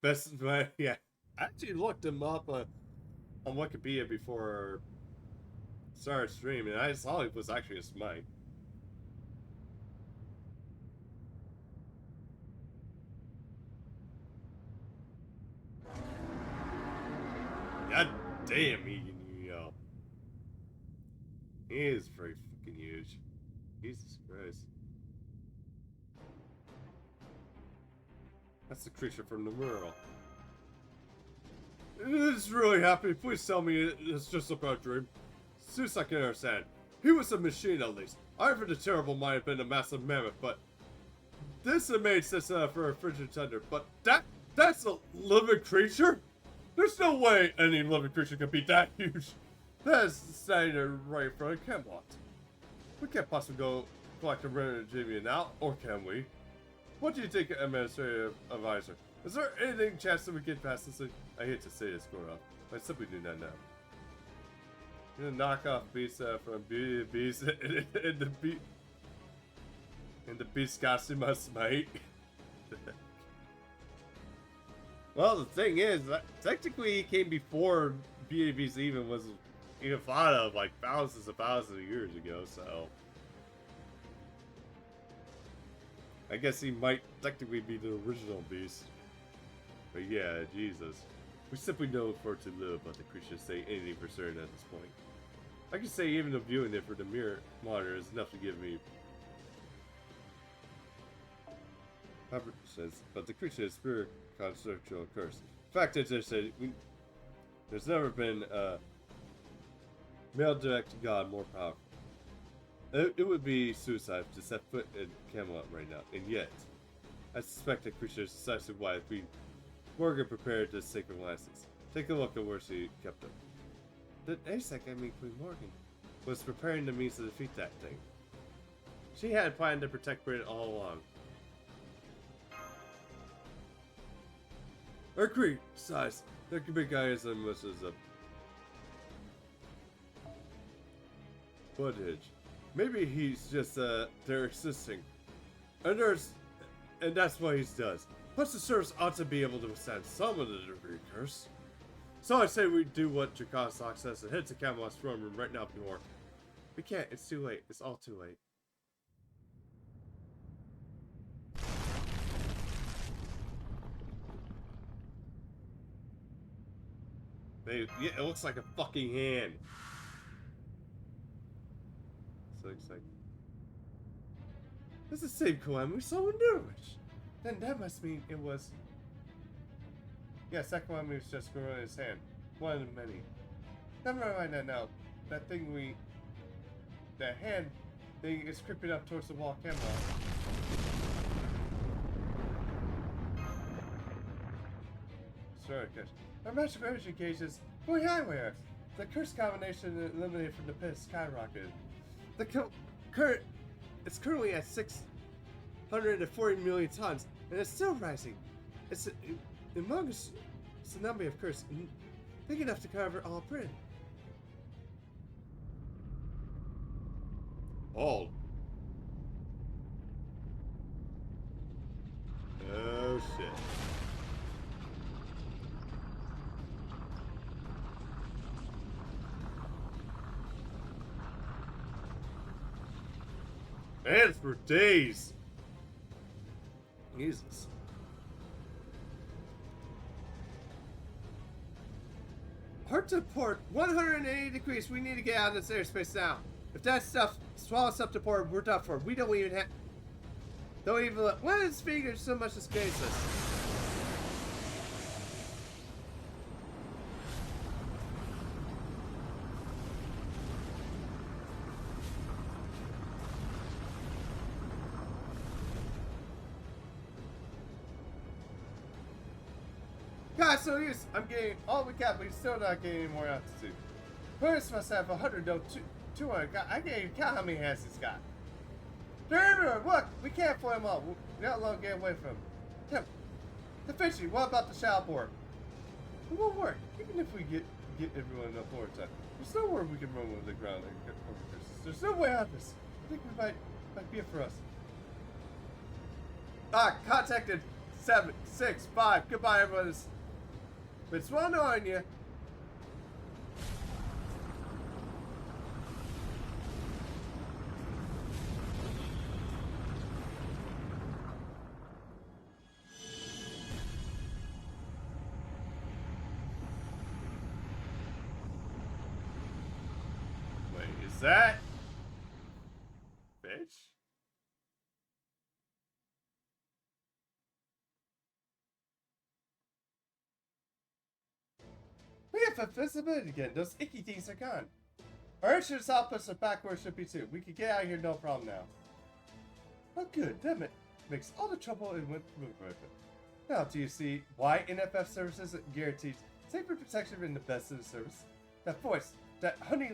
Best, yeah. I actually looked him up on Wikipedia before I started streaming, and I saw it was actually a smite. God damn, he can yell. He is very fucking huge. Jesus Christ. That's the creature from the mural. It's really happy. Please tell me it's just a bad dream. Zeus, I can understand. He was a machine at least. Ivan the Terrible might have been a massive mammoth, but this made sense for a frigid tender. But that's a living creature? There's no way any living creature can be that huge. That's standing there right in front of Camelot. We can't possibly go collect a rare Jimmy now, or can we? What do you think, Administrative Advisor? Is there any chance that we get past this thing? I hate to say this, Goroff, but I simply do not know. You're gonna knock off Beast from Beauty and the Beast and the Beast costume must smite. Well, the thing is, technically he came before Beauty and the Beast even was even thought of, like thousands of years ago, so I guess he might technically be the original Beast. But yeah, Jesus. We simply know for too little about the creature to say anything for certain at this point. I can say even the viewing it for the mirror monitor is enough to give me 100%, but the creature is spirit constructural curse. In fact, as I said, there's never been a male direct god more powerful. It would be suicide to set foot in Camelot right now, and yet, I suspect the creature is precisely why Queen Morgan prepared this sacred license. Take a look at where she kept them. The ASEC, I mean Queen Morgan, was preparing the means to defeat that thing. She had planned to protect Britain all along. Agree. Besides, there could be guys and much as a footage. Maybe he's just they're existing, and that's what he does. Plus, the servers ought to be able to withstand some of the degree curse. So I say we do what Dracostock says and head to Camelot's throne room right now, Bjorn. We can't. It's too late. It's all too late. Yeah, it looks like a fucking hand. So exciting. That's the same koan we saw in Norwich. Then that must mean it was... Yes, that koan was just growing in his hand. One of many. Never mind that now. That thing we... That hand thing is creeping up towards the wall camera. Sorry, guys. Our magical energy gauge is going higher. The curse combination eliminated from the pit skyrocketed. The current it's currently at 640 million tons, and it's still rising. It's a humongous tsunami of curse, big enough to cover all Britain. All. Oh shit. And for days. Jesus. Hard to port. 180 degrees. We need to get out of this airspace now. If that stuff swallows up to port, we're done for. We don't even have. Don't even look. What is figures so much as baseless? God, so used. I'm getting all we got, but he's still not getting any more altitude. Curtis must have 100, no, 200. God, I can't even count how many hands he's got. Driver, look, we can't fly him all. We not long get away from him. The fishy, what about the shallow board? It won't work, even if we get everyone enough more time. There's nowhere we can run over the ground and get over this. There's no way out of this. I think we might be it for us. Contacted 765. Goodbye, everyone. It's well knowing you. Wait, is that bitch? We have visibility again. Those icky things are gone. Our insurance outputs are back where it should be too. We can get out of here no problem now. Oh good, that makes all the trouble and went with it. Now do you see why NFF services guarantees safer protection in the best of the service? That voice, that honey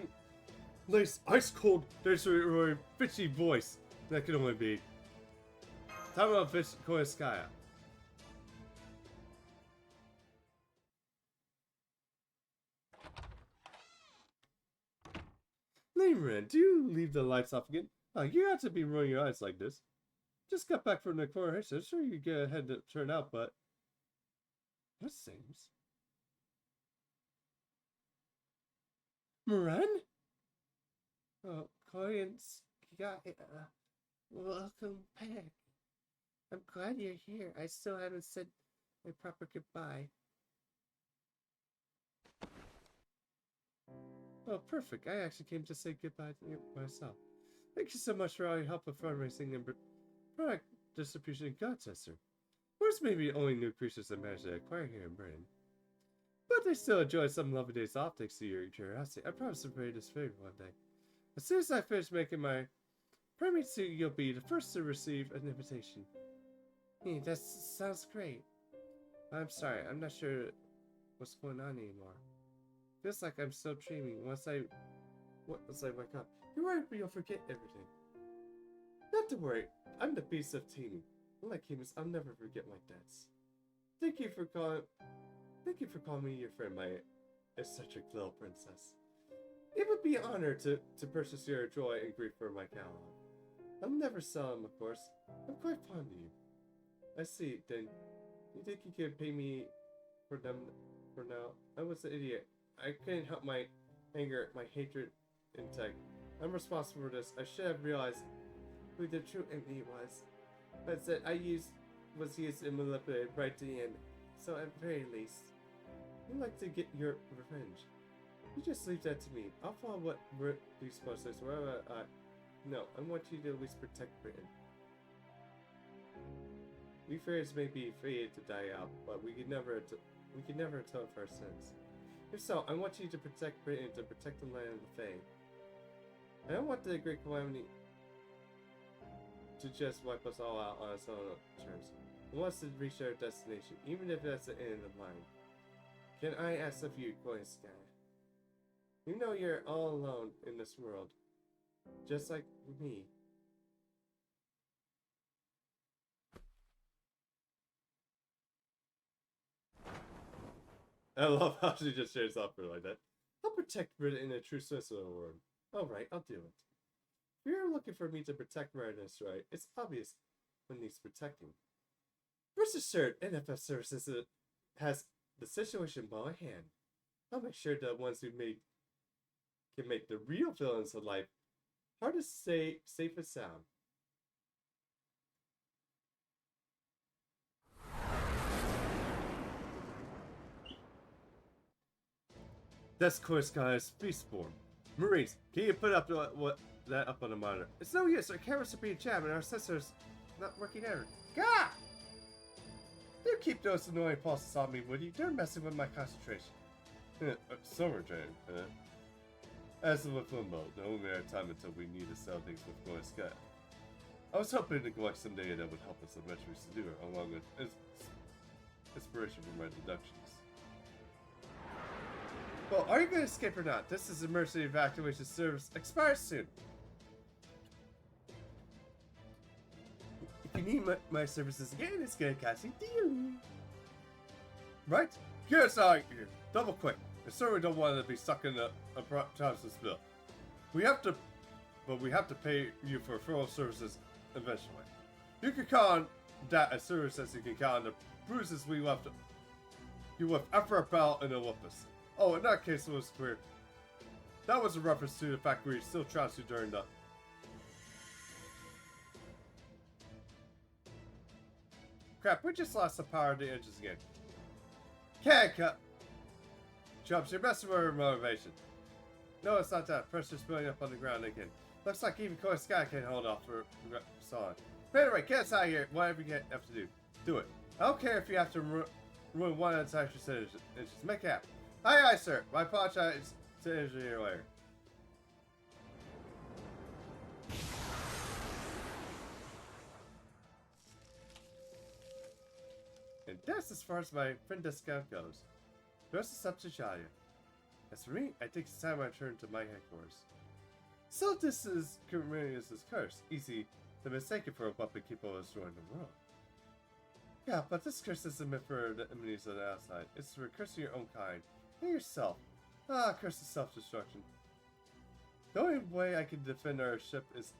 lace ice cold, there's a fishy voice. That can only be talking about fish Koyaskaya. Lemon, do you leave the lights off again? Oh, you have to be rolling your eyes like this. Just got back from the coronation. I'm sure you get ahead to turn out, but what seems? Moran? Oh, Koreans, welcome back. I'm glad you're here. I still haven't said my proper goodbye. Oh, perfect. I actually came to say goodbye to you myself. Thank you so much for all your help with fundraising and product distribution in Godchester. Course, maybe only new creatures I managed to acquire here in Britain. But I still enjoy some lovely days off thanks to your curiosity. I promise to pay this favor one day. As soon as I finish making my primate suit, you'll be the first to receive an invitation. Hey, that sounds great. I'm sorry, I'm not sure what's going on anymore. Feels like I'm still dreaming once I wake up. You're right, but you'll forget everything. Not to worry, I'm the beast of teaming. Unlike humans, I'll never forget my debts. Thank you for calling me your friend, my eccentric little princess. It would be an honor to purchase your joy and grief for my catalog. I'll never sell them, of course. I'm quite fond of you. I see, then. You think you can pay me for them for now? I was an idiot. I couldn't help my anger, my hatred intact. I'm responsible for this. I should have realized who the true enemy was. But instead, was used and manipulated right to the end. So at the very least, I'd like to get your revenge. You just leave that to me. I'll follow what these processes wherever no, I want you to at least protect Britain. We fears may be fated to die out, but we can never atone for our sins. If so, I want you to protect Britain, to protect the land of the Fae. I don't want the Great Calamity to just wipe us all out on its own terms. I want us to reach our destination, even if that's the end of the line. Can I ask of you, Koyaskaya? You know you're all alone in this world, just like me. I love how she just shares off her like that. I'll protect Britain in a true sense of the word. Alright, I'll do it. If you're looking for me to protect Marinus, right? It's obvious what needs protecting. Rest assured, NFF Services has the situation well at hand. I'll make sure the ones who can make the real villains of life hard to stay safe and sound. That's Koiska's beast form. Marines, can you put up that up on the monitor? It's no use. Our cameras are being jammed and our sensors not working either. God! Do keep those annoying pulses on me, would you? They're messing with my concentration. Summertime, huh? As with Limbo, the only time until we need to sell things with Koiska. I was hoping to collect some data that would help us eventually seduce her, along with inspiration from my deductions. Well, are you going to escape or not? This is emergency evacuation service. Expires soon. If you need my services again, it's going to cost you deal. Right? Get us out here. Double quick. I certainly don't want to be stuck in a Thompson spill. We have to pay you for referral services eventually. You can count on that as service as you can count on the bruises we left you with after a battle in Olympus. Oh, in that case, it was clear. That was a reference to the fact we still trounced you during the... Crap, we just lost the power of the engines again. Can't cut. Chumps, you're messing with our motivation. No, it's not that. Pressure's building up on the ground again. Looks like even Koi Sky can't hold off for song. But anyway, get us out of here. Whatever you have to do, do it. I don't care if you have to ruin one of the extra sentences. Make it happen. Aye, aye, sir. My apologize to engineer later. And that's as far as my friend discount goes. The rest is up to Jaya. As for me, I think it's time I turn to my headquarters. So this is Cornelius' curse. Easy to mistake it for a weapon capable of destroying the world. Yeah, but this curse isn't meant for the enemies of the outside. It's for cursing your own kind. And yourself. Ah, curse of self-destruction. The only way I can defend our ship is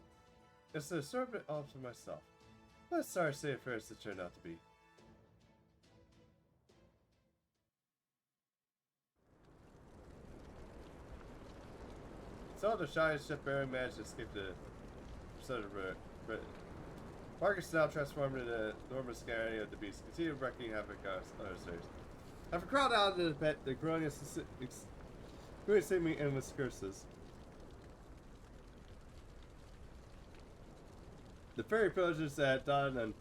to absorb it all to myself. But sorry to say affairs it turned out to be. So the giant ship barely managed to escape the center of Britain. Marcus now transformed into an enormous scanning of the beast, continued wrecking havoc on other stars. After crawled out into the pit, the growing seeming endless curses. The fairy pillagers at dawn and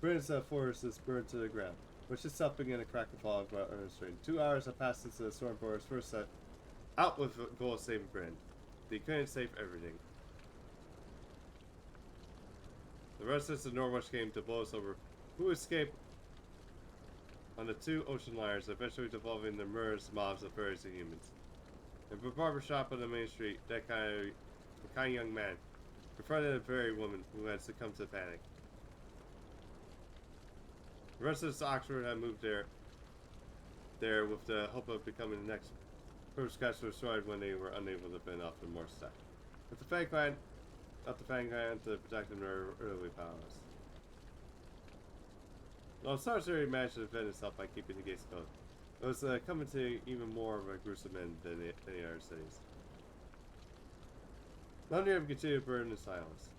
Britain's forests burned to the ground, which itself began to crack and fall about unrestrained. 2 hours have passed since the Stormborers first set out with the goal of saving Britain. They couldn't save everything. The residents of Norwich came to blows over who escaped on the 2 ocean liners, eventually devolving the murderous mobs of fairies and humans. In a barber shop on the main street, that kind of young man confronted a fairy woman who had succumbed to panic. The residents of Oxford had moved there with the hope of becoming the next first guys were destroyed when they were unable to fend off the more stack. But the Fang Clan, not the Fang Clan, to protect them were early powerless. While Sorcery managed to defend itself by keeping the gates closed, it was coming to even more of a gruesome end than any other cities. None of them continued to burn the silence.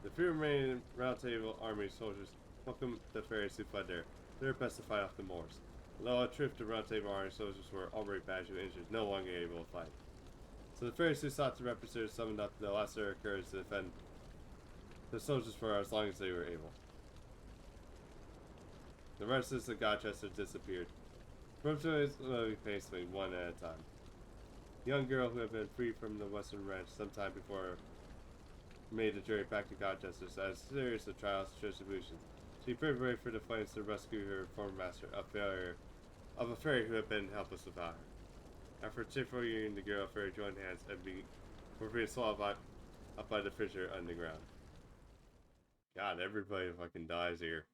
The few remaining Round Table Army soldiers welcomed the fairies who fled there. They were best to fight off the Moors. Although a troop of Round Table Army soldiers were already badly injured, no longer able to fight. So the fairies who sought to represent summoned up the last of their courage to defend the soldiers for as long as they were able. The residents of Godchester disappeared, slowly pacing one at a time. The young girl who had been freed from the Western Ranch some time before made the journey back to Godchester had a series of trials and tribulations. She prayed way for the flames to rescue her former master, of a fairy who had been helpless without her. After a cheerful union, the girl and fairy joined hands and were being swallowed up by the fissure underground. God, everybody fucking dies here.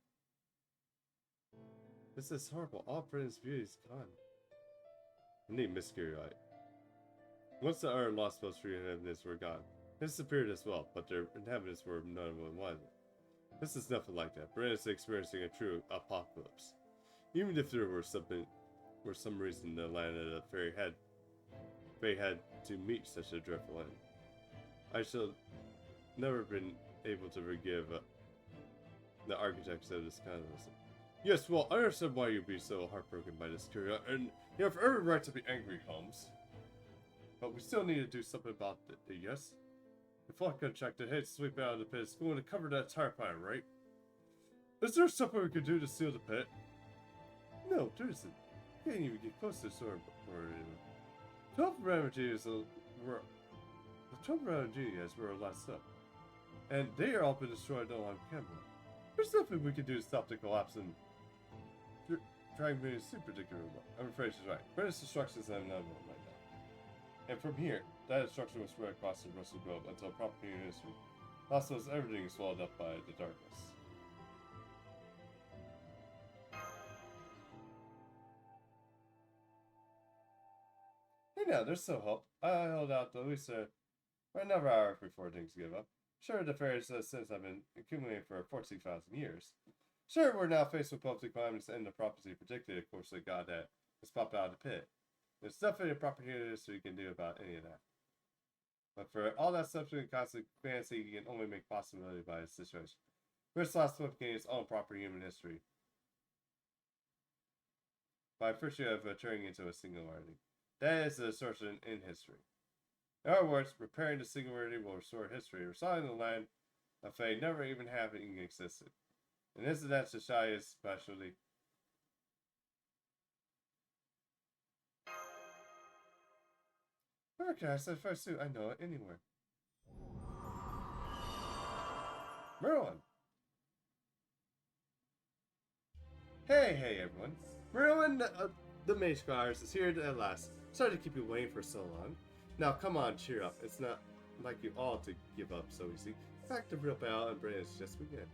This is horrible. All Britain's beauty is gone. Indeed, Miss Curiosity. Once the other lost most free inhabitants were gone, they disappeared as well, but their inhabitants were none of them one. This is nothing like that. Britain is experiencing a true apocalypse. Even if there were some reason the land of the fairy had to meet such a dreadful end, I shall never been able to forgive the architects of this cataclysm. Yes, well, I understand why you'd be so heartbroken by this curiosity, and You have every right to be angry, Holmes. But we still need to do something about the yes? The flock contractor head sweep out of the pit is going to cover that tire pile, right? Is there something we could do to seal the pit? No, there isn't. Can't even get close to the store or anyone. 12 refugees were the 12 refugees were last up. And they are all been destroyed on camera. There's nothing we can do to stop the collapse and trying to be super particular. I'm afraid she's right. British destruction is another one right now. And from here, that destruction will spread across the Russell Grove until property in history. Also, as everything is swallowed up by the darkness. Hey now, there's still hope. I hold out at least another hour before things give up. Sure, the fairies since I've been accumulating for 14,000 years. Sure, we're now faced with public climates and the property, particularly, of course, the god that has popped out of the pit. There's nothing the property industry can do about any of that. But for all that subsequent consequence, he can only make possibility by his situation. First lost gain its own property human history. By virtue of turning into a singularity. That is the assertion in history. In other words, repairing the singularity will restore history, restoring the land of Fae never even having existed. And isn't that Shashaya's specialty? Where can I set first suit? I know it anywhere. Merlin! Hey everyone. Merlin, the Mage Scholars is here at last. Sorry to keep you waiting for so long. Now come on, cheer up. It's not like you all to give up so easy. In fact, the real battle and brain is just begun.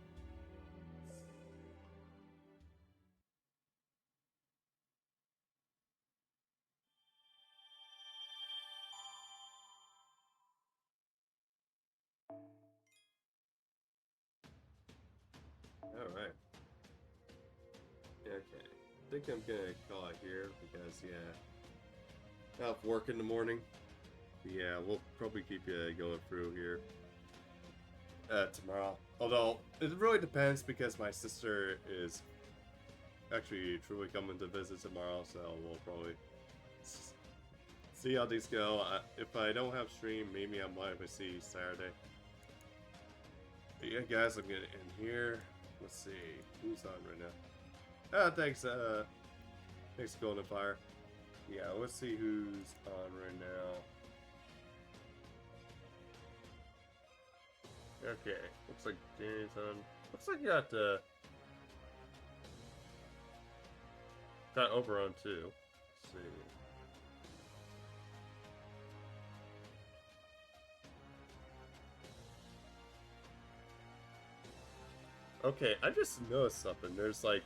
Alright. Okay. I think I'm gonna call it here because, yeah, I have work in the morning. Yeah, we'll probably keep going through here tomorrow. Although, it really depends because my sister is actually truly coming to visit tomorrow, so we'll probably see how these go. If I don't have stream, maybe I might see Saturday. But yeah, guys, I'm gonna end here. Let's see who's on right now. Thanks, Golden Fire. Yeah, let's see who's on right now. Okay, looks like Danny's on. Looks like you got Oberon too. Let's see. Okay, I just noticed something. There's like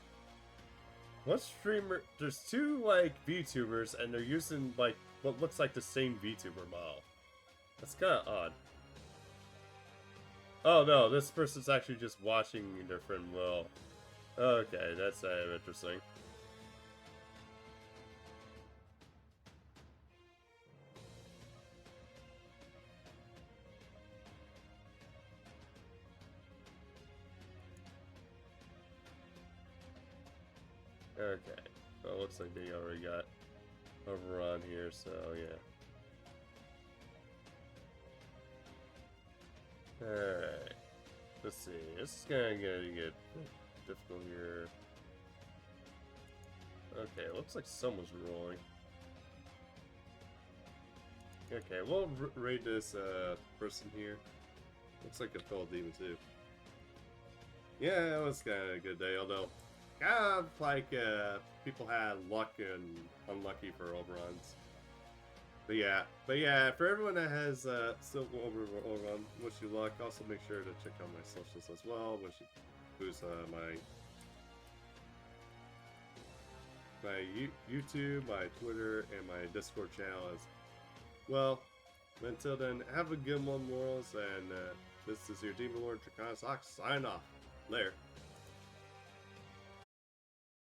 one streamer. There's two like VTubers, and they're using like what looks like the same VTuber model. That's kind of odd. Oh no, this person's actually just watching their friend Will. Okay, that's interesting. Okay, well, looks like they already got Oberon here, so yeah. Alright, let's see. This is gonna get difficult here. Okay, looks like someone's rolling. Okay, we'll raid this person here. Looks like a fellow demon too. Yeah, it was kind of a good day, although kind of like people had luck and unlucky for Oberons. But yeah, for everyone that has still Oberon, wish you luck. Also make sure to check out my socials as well. Wish you boost my YouTube, my Twitter, and my Discord channel as well. Until then, have a good one, morals, and this is your Demon Lord Draconis Ox sign off. Later.